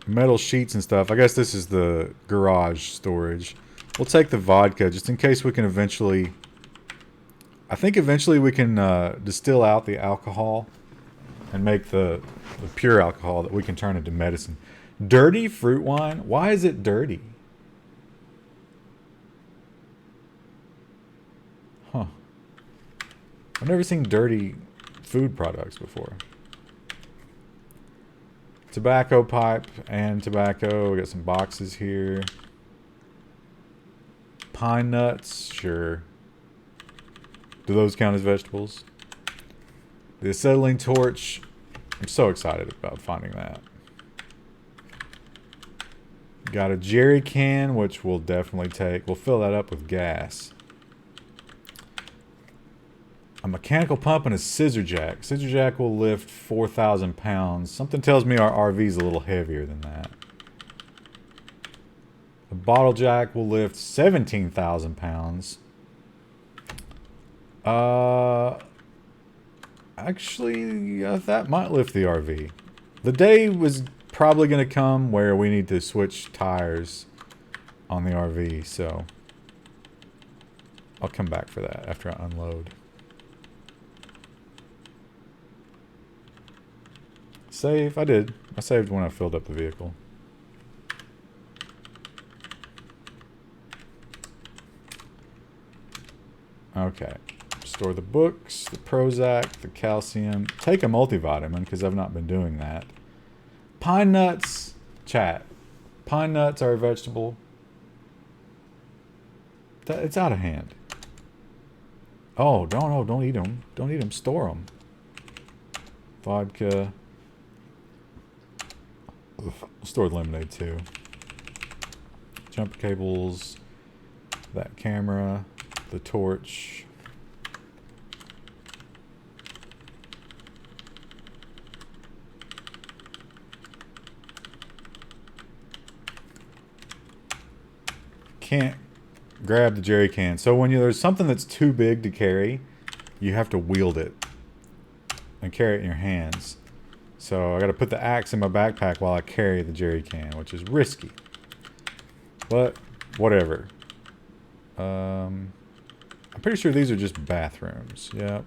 Metal sheets and stuff. I guess this is the garage storage. We'll take the vodka just in case we can eventually... I think eventually we can distill out the alcohol and make the pure alcohol that we can turn into medicine. Dirty fruit wine? Why is it dirty? Huh. I've never seen dirty food products before. Tobacco pipe and tobacco. We got some boxes here. Pine nuts, sure. Do those count as vegetables? The acetylene torch. I'm so excited about finding that. Got a jerry can, which we'll definitely take. We'll fill that up with gas. A mechanical pump and a scissor jack. Scissor jack will lift 4,000 pounds. Something tells me our RV is a little heavier than that. A bottle jack will lift 17,000 pounds. Actually, that might lift the RV. The day was probably going to come where we need to switch tires on the RV, so I'll come back for that after I unload. Save. I did. I saved when I filled up the vehicle. Okay. Store the books, the Prozac, the calcium. Take a multivitamin because I've not been doing that. Pine nuts. Chat. Pine nuts are a vegetable. It's out of hand. Oh, don't eat them. Don't eat them. Store them. Vodka. We'll store the lemonade too. Jumper cables. That camera. The torch. Can't grab the jerry can. So when there's something that's too big to carry, you have to wield it and carry it in your hands. So I got to put the axe in my backpack while I carry the jerry can, which is risky. But whatever. I'm pretty sure these are just bathrooms. Yep.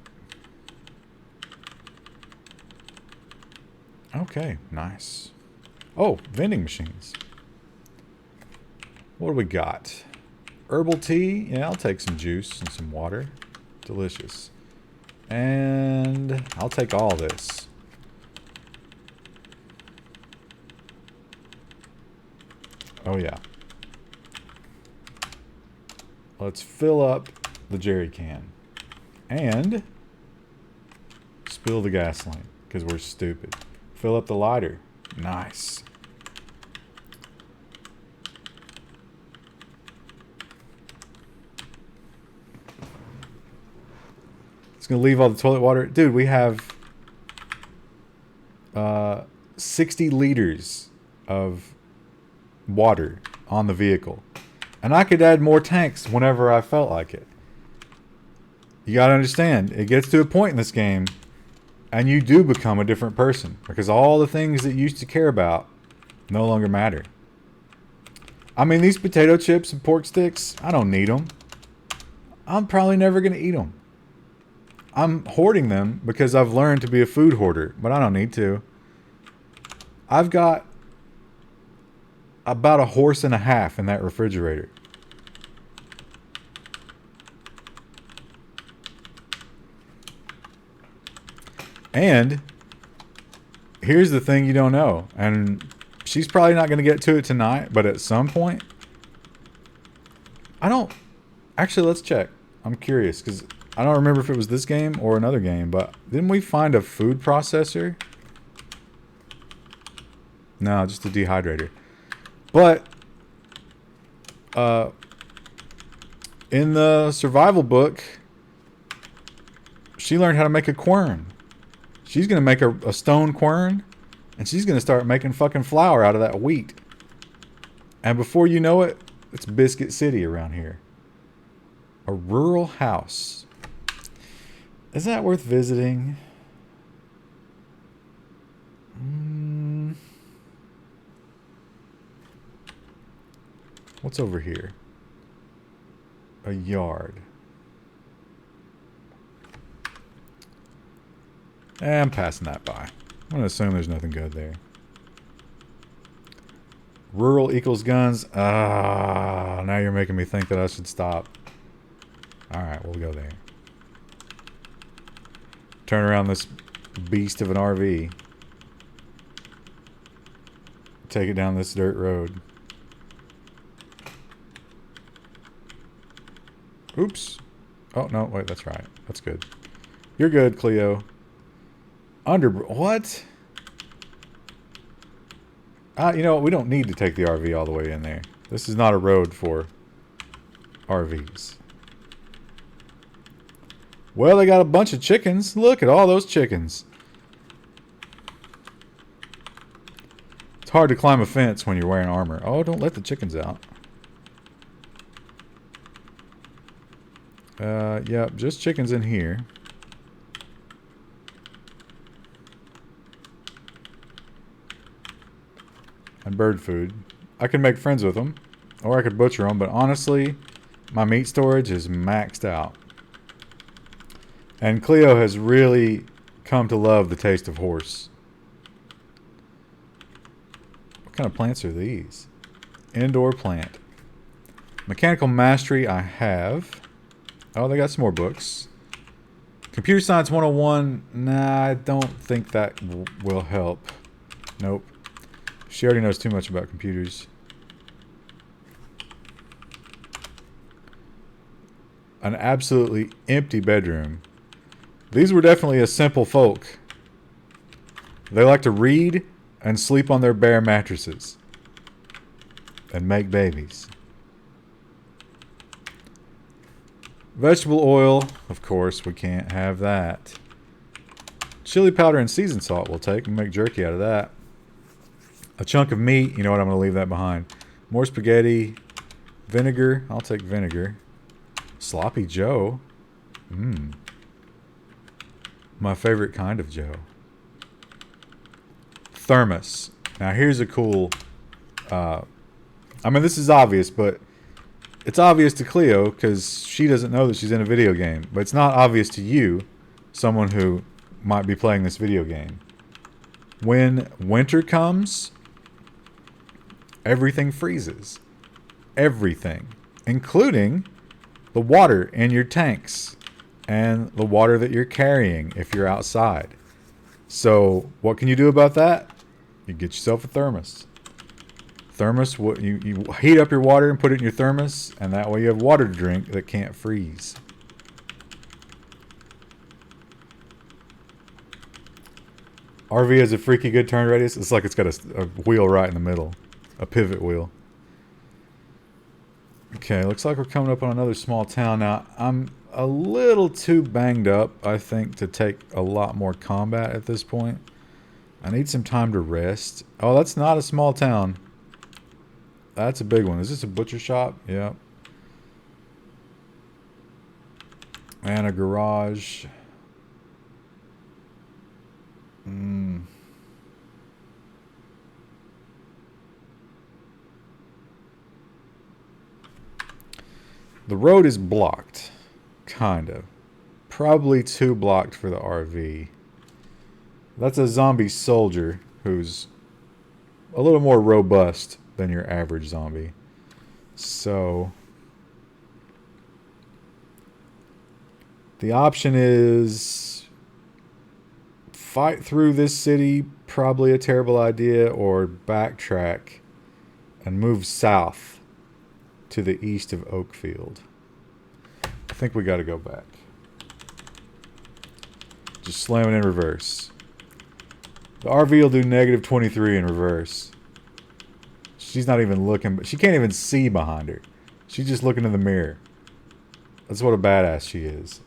Okay, nice. Oh, vending machines. What do we got? Herbal tea. Yeah, I'll take some juice and some water. Delicious. And I'll take all this. Oh, yeah. Let's fill up the jerry can. And spill the gasoline, because we're stupid. Fill up the lighter. Nice. It's going to leave all the toilet water. Dude, we have 60 liters of water on the vehicle. And I could add more tanks whenever I felt like it. You gotta understand, it gets to a point in this game and you do become a different person. Because all the things that you used to care about no longer matter. I mean, these potato chips and pork sticks, I don't need them. I'm probably never gonna eat them. I'm hoarding them because I've learned to be a food hoarder. But I don't need to. I've got about a horse and a half in that refrigerator. And here's the thing you don't know. And she's probably not going to get to it tonight, but at some point... Actually, let's check. I'm curious, because I don't remember if it was this game or another game, but didn't we find a food processor? No, just a dehydrator. But in the survival book, she learned how to make a quern. She's going to make a stone quern, and she's going to start making fucking flour out of that wheat. And before you know it, it's Biscuit City around here. A rural house. Is that worth visiting? What's over here? A yard. I'm passing that by. I'm going to assume there's nothing good there. Rural equals guns. Now you're making me think that I should stop. Alright, we'll go there. Turn around this beast of an RV. Take it down this dirt road. Oops. Oh, no, wait, that's right. That's good. You're good, Cleo. What? You know what? We don't need to take the RV all the way in there. This is not a road for RVs. Well, they got a bunch of chickens. Look at all those chickens. It's hard to climb a fence when you're wearing armor. Oh, don't let the chickens out. Yep, just chickens in here. And bird food. I can make friends with them. Or I could butcher them, but honestly, my meat storage is maxed out. And Cleo has really come to love the taste of horse. What kind of plants are these? Indoor plant. Mechanical mastery I have. Oh, they got some more books. Computer Science 101. Nah, I don't think that will help. Nope. She already knows too much about computers. An absolutely empty bedroom. These were definitely a simple folk. They like to read and sleep on their bare mattresses. And make babies. Vegetable oil. Of course, we can't have that. Chili powder and seasoned salt we'll take and make jerky out of that. A chunk of meat. You know what? I'm going to leave that behind. More spaghetti. Vinegar. I'll take vinegar. Sloppy Joe. My favorite kind of Joe. Thermos. Now here's a cool... I mean, this is obvious, but... It's obvious to Cleo because she doesn't know that she's in a video game. But it's not obvious to you, someone who might be playing this video game. When winter comes, everything freezes. Everything. Including the water in your tanks. And the water that you're carrying if you're outside. So, what can you do about that? You get yourself a thermos. Thermos, you heat up your water and put it in your thermos, and that way you have water to drink that can't freeze. RV has a freaky good turn radius. It's like it's got a wheel right in the middle. A pivot wheel. Okay, looks like we're coming up on another small town. Now, I'm a little too banged up, I think, to take a lot more combat at this point. I need some time to rest. Oh, that's not a small town. That's a big one. Is this a butcher shop? Yep. And a garage. The road is blocked. Kind of. Probably too blocked for the RV. That's a zombie soldier who's a little more robust than your average zombie. So the option is fight through this city, probably a terrible idea, or backtrack and move south to the east of Oakfield. I think we got to go back. Just slam it in reverse. The RV will do negative 23 in reverse. She's not even looking, but she can't even see behind her. She's just looking in the mirror. That's what a badass she is.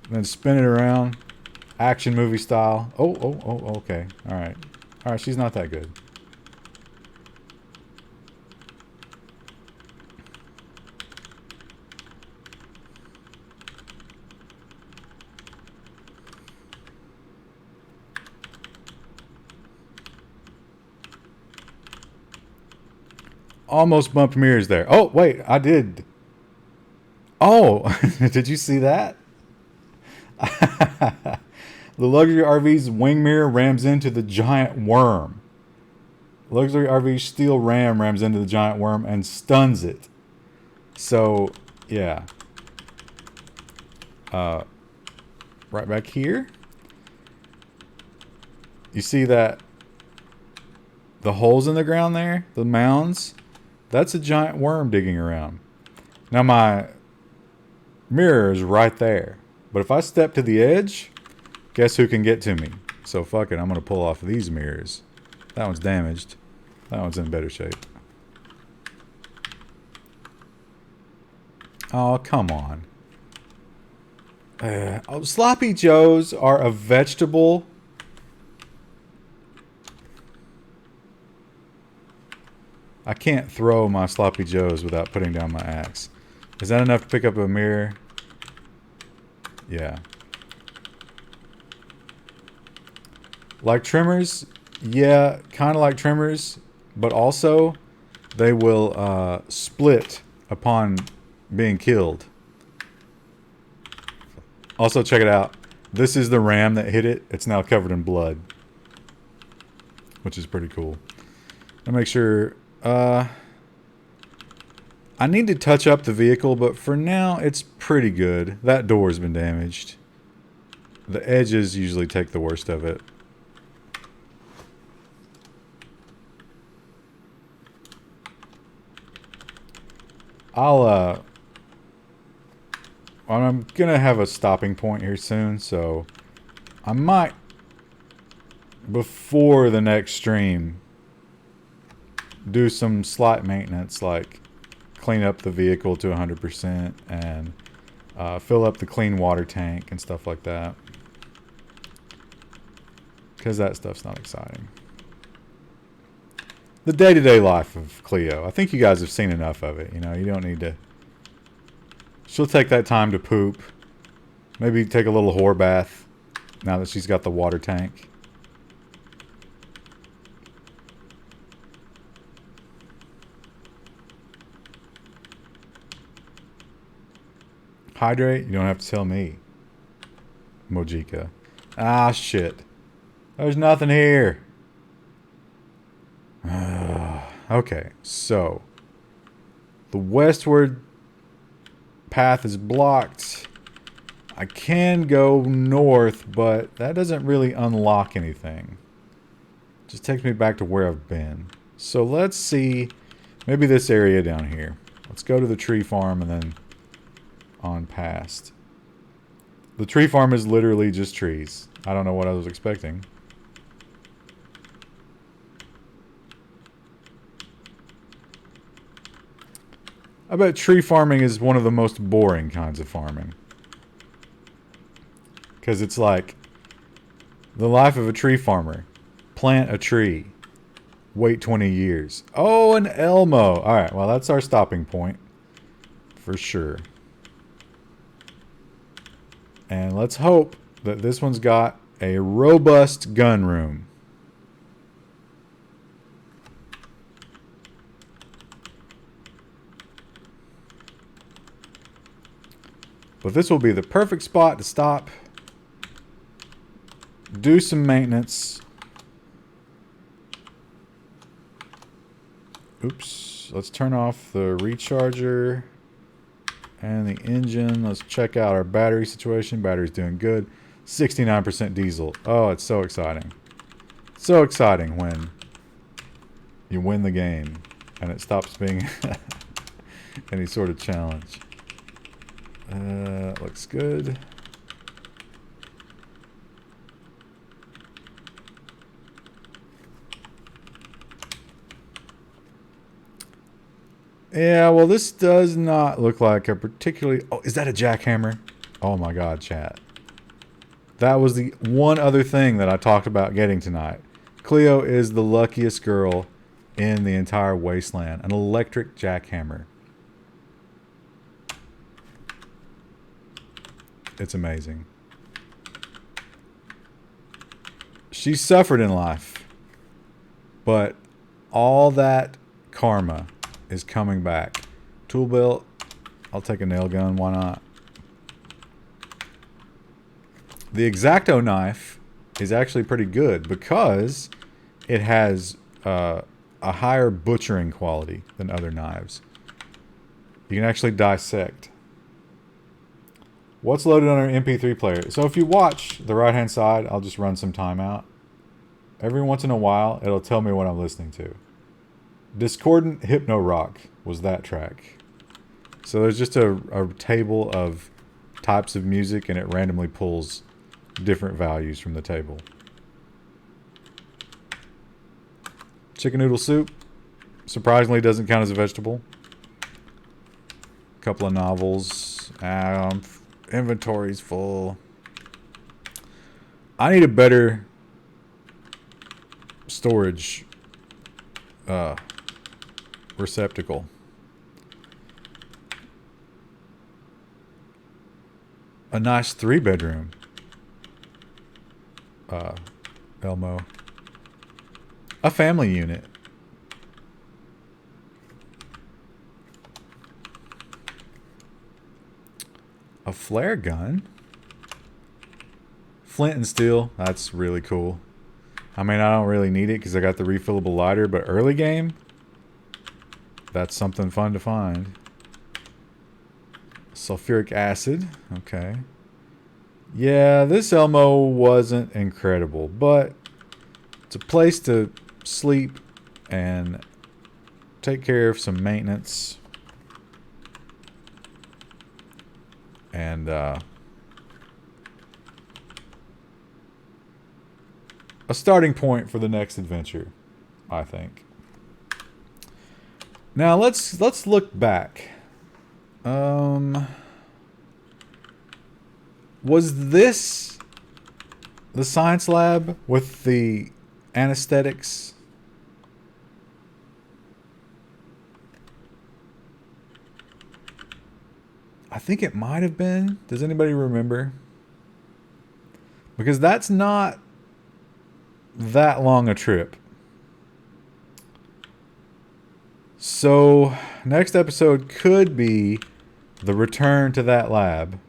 And then spin it around. Action movie style. Oh, okay. Alright. Alright, she's not that good. Almost bumped mirrors there. Oh, wait, I did. Oh, did you see that? The luxury RV's wing mirror rams into the giant worm. Luxury RV's steel ram rams into the giant worm and stuns it. So, yeah. Right back here. You see that? The holes in the ground there? The mounds? That's a giant worm digging around. Now my mirror is right there. But if I step to the edge, guess who can get to me? So fuck it, I'm going to pull off these mirrors. That one's damaged. That one's in better shape. Oh, come on. Sloppy Joes are a vegetable. I can't throw my Sloppy Joes without putting down my axe. Is that enough to pick up a mirror? Yeah. Like trimmers? Yeah, kind of like trimmers. But also, they will split upon being killed. Also, check it out. This is the ram that hit it. It's now covered in blood. Which is pretty cool. I'll make sure... I need to touch up the vehicle, but for now, it's pretty good. That door's been damaged. The edges usually take the worst of it. I'm gonna have a stopping point here soon, so I might, before the next stream, do some slight maintenance, like clean up the vehicle to 100% and fill up the clean water tank and stuff like that. Because that stuff's not exciting. The day-to-day life of Cleo. I think you guys have seen enough of it. You know, you don't need to... She'll take that time to poop. Maybe take a little whore bath now that she's got the water tank. Hydrate? You don't have to tell me. Mojika. Ah, shit. There's nothing here. Okay, so the westward path is blocked. I can go north, but that doesn't really unlock anything. Just takes me back to where I've been. So let's see, maybe this area down here. Let's go to the tree farm and then on past. The tree farm is literally just trees. I don't know what I was expecting. I bet tree farming is one of the most boring kinds of farming. Because it's like the life of a tree farmer. Plant a tree. Wait 20 years. Oh, an Elmo. Alright, well that's our stopping point. For sure. And let's hope that this one's got a robust gun room. But this will be the perfect spot to stop, do some maintenance. Oops. let's turn off the recharger and the engine. Let's check out our battery situation. Battery's doing good. 69% diesel. Oh, it's so exciting. So exciting when you win the game and it stops being any sort of challenge. Looks good. Yeah, well, this does not look like a particularly... Oh, is that a jackhammer? Oh my god, chat. That was the one other thing that I talked about getting tonight. Cleo is the luckiest girl in the entire wasteland. An electric jackhammer. It's amazing. She's suffered in life. But all that karma is coming back. Tool belt. I'll take a nail gun. Why not? The X-Acto knife is actually pretty good because it has a higher butchering quality than other knives. You can actually dissect. What's loaded on our MP3 player? So if you watch the right-hand side, I'll just run some timeout. Every once in a while, it'll tell me what I'm listening to. Discordant Hypno Rock was that track. So there's just a table of types of music, and it randomly pulls different values from the table. Chicken noodle soup. Surprisingly, doesn't count as a vegetable. Couple of novels. Inventory's full. I need a better storage receptacle. A nice 3-bedroom. Elmo. A family unit. A flare gun. Flint and steel. That's really cool. I mean, I don't really need it because I got the refillable lighter, but early game, that's something fun to find. Sulfuric acid. Okay. Yeah, this Elmo wasn't incredible, but it's a place to sleep and take care of some maintenance. And a starting point for the next adventure, I think. Now let's look back. Was this the science lab with the anesthetics? I think it might have been. Does anybody remember? Because that's not that long a trip. So, next episode could be the return to that lab.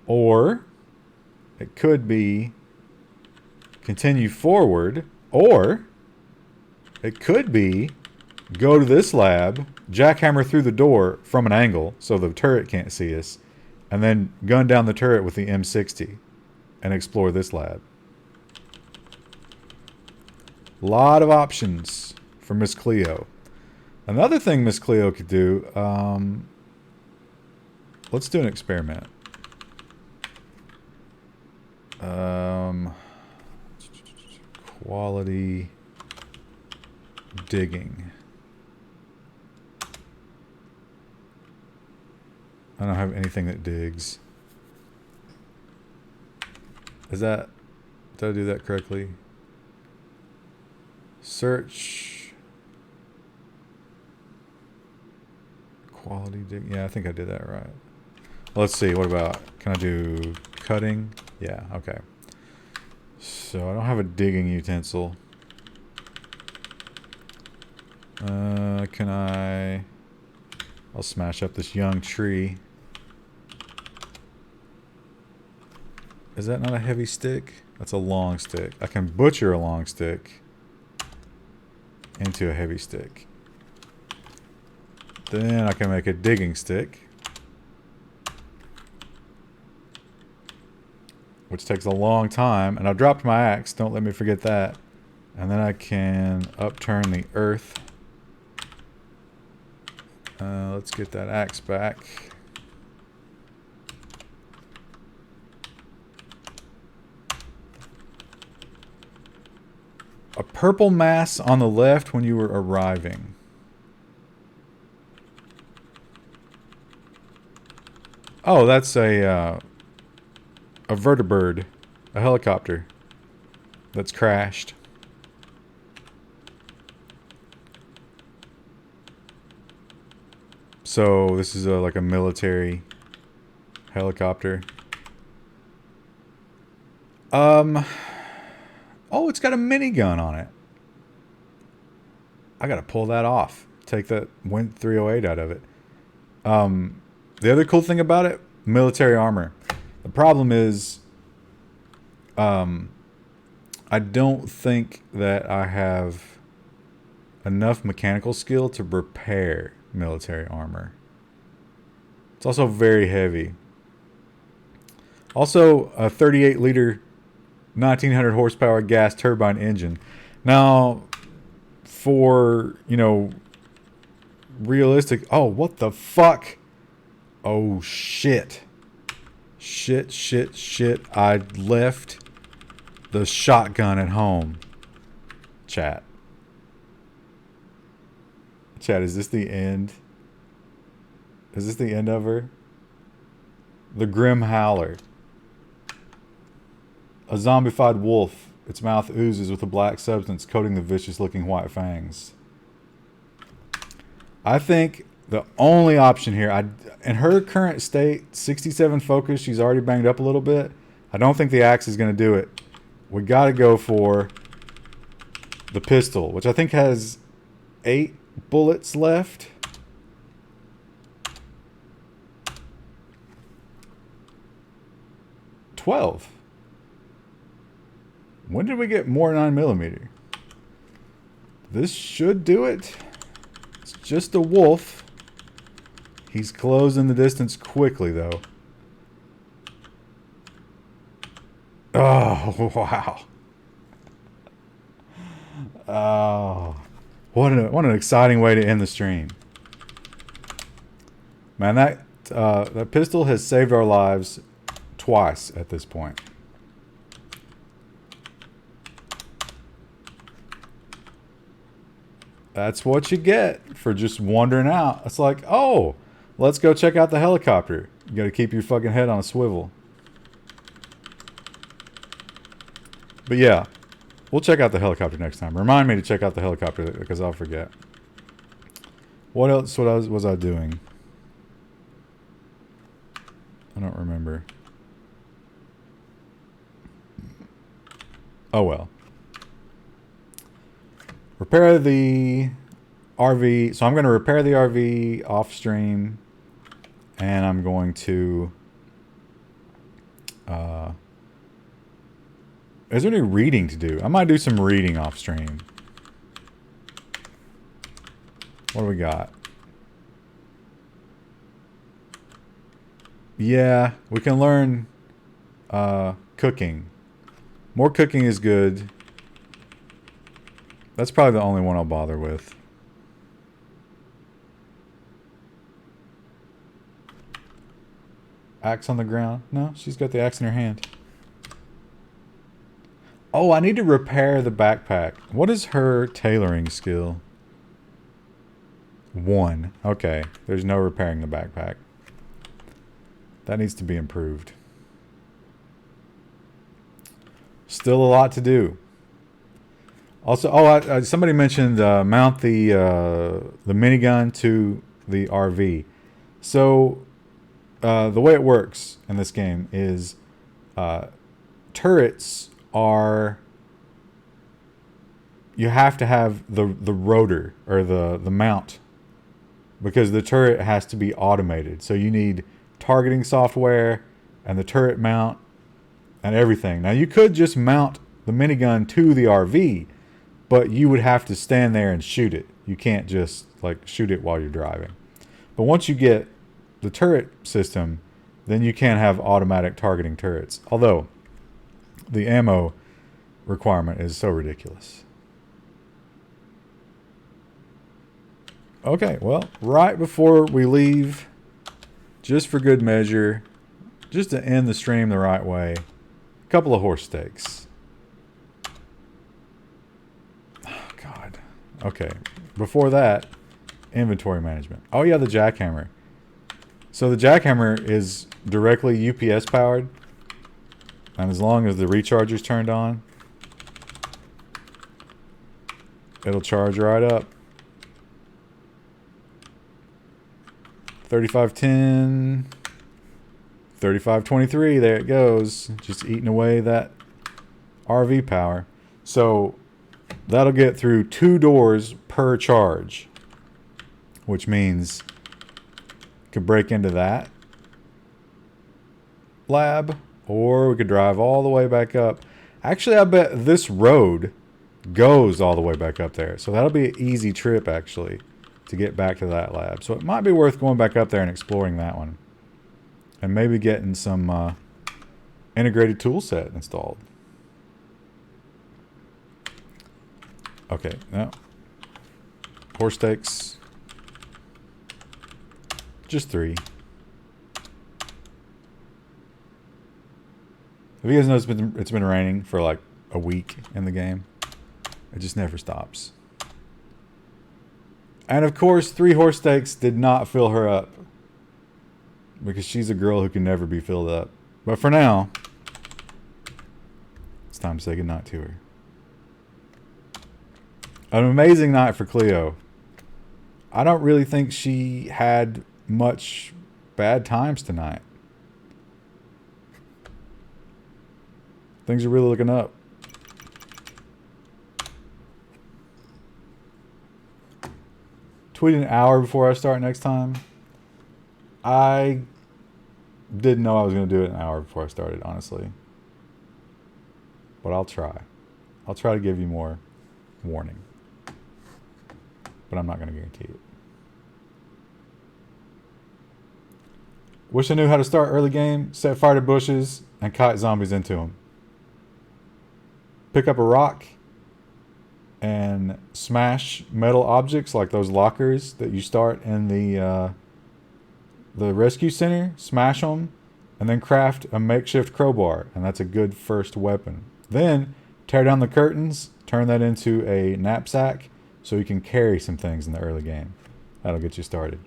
Or it could be continue forward. Or it could be go to this lab, jackhammer through the door from an angle so the turret can't see us, and then gun down the turret with the M60 and explore this lab. Lot of options for Miss Cleo. Another thing Miss Cleo could do, let's do an experiment. Quality digging. I don't have anything that digs. Did I do that correctly? Search. Quality dig. Yeah, I think I did that right. Let's see. What about, can I do cutting? Yeah, okay. So I don't have a digging utensil. Can I'll smash up this young tree. Is that not a heavy stick? That's a long stick. I can butcher a long stick into a heavy stick. Then I can make a digging stick, which takes a long time. And I dropped my axe. Don't let me forget that. And then I can upturn the earth. Let's get that axe back. A purple mass on the left when you were arriving. Oh, that's a vertibird, a helicopter that's crashed. So this is like a military helicopter. Oh, it's got a minigun on it. I gotta pull that off. Take that Win 308 out of it. The other cool thing about it, military armor. The problem is, I don't think that I have enough mechanical skill to repair military armor. It's also very heavy. Also, a 38-liter, 1900 horsepower gas turbine engine. Now, for, you know, realistic... Oh, what the fuck? Oh, shit. Shit. I left the shotgun at home. Chat. Chat, is this the end? Is this the end of her? The Grim Howler. A zombified wolf. Its mouth oozes with a black substance coating the vicious-looking white fangs. I think the only option here, in her current state, 67 focus, she's already banged up a little bit. I don't think the axe is going to do it. We got to go for the pistol, which I think has 8 bullets left. $12. When did we get more 9mm? This should do it. It's just a wolf. He's closing the distance quickly, though. Oh, wow. Oh, what an exciting way to end the stream. Man, that pistol has saved our lives twice at this point. That's what you get for just wandering out. It's like, oh, let's go check out the helicopter. You got to keep your fucking head on a swivel. But yeah, we'll check out the helicopter next time. Remind me to check out the helicopter because I'll forget. What else was I doing? I don't remember. Oh well. Repair the RV. So I'm going to repair the RV off stream. And I'm going to... is there any reading to do? I might do some reading off stream. What do we got? Yeah, we can learn cooking. More cooking is good. That's probably the only one I'll bother with. Axe on the ground? No, she's got the axe in her hand. Oh, I need to repair the backpack. What is her tailoring skill? 1. Okay, there's no repairing the backpack. That needs to be improved. Still a lot to do. Also, somebody mentioned mount the minigun to the RV. So the way it works in this game is turrets are... You have to have the rotor or the mount because the turret has to be automated. So you need targeting software and the turret mount and everything. Now you could just mount the minigun to the RV, but you would have to stand there and shoot it. You can't just like shoot it while you're driving. But once you get the turret system, then you can have automatic targeting turrets. Although, the ammo requirement is so ridiculous. Okay, well, right before we leave, just for good measure, just to end the stream the right way, a couple of horse steaks. Oh, God. Okay, before that, inventory management. Oh, yeah, the jackhammer. So the jackhammer is directly UPS powered. And as long as the recharger's turned on, it'll charge right up. 3510, 3523, there it goes. Just eating away that RV power. So that'll get through 2 doors per charge, which means we could break into that lab, or we could drive all the way back up. Actually, I bet this road goes all the way back up there. So that'll be an easy trip, actually, to get back to that lab. So it might be worth going back up there and exploring that one. And maybe getting some integrated tool set installed. Okay, now, horse steaks. Just 3. Have you guys noticed it's been raining for like a week in the game? It just never stops. And of course, 3 horse steaks did not fill her up. Because she's a girl who can never be filled up. But for now, it's time to say goodnight to her. An amazing night for Cleo. I don't really think she had much bad times tonight. Things are really looking up. Tweet an hour before I start next time. I didn't know I was going to do it an hour before I started, honestly. But I'll try. I'll try to give you more warning. But I'm not going to guarantee it. Wish I knew how to start early game, set fire to bushes, and kite zombies into them. Pick up a rock and smash metal objects like those lockers that you start in the rescue center. Smash them and then craft a makeshift crowbar, and that's a good first weapon. Then tear down the curtains, turn that into a knapsack so you can carry some things in the early game. That'll get you started.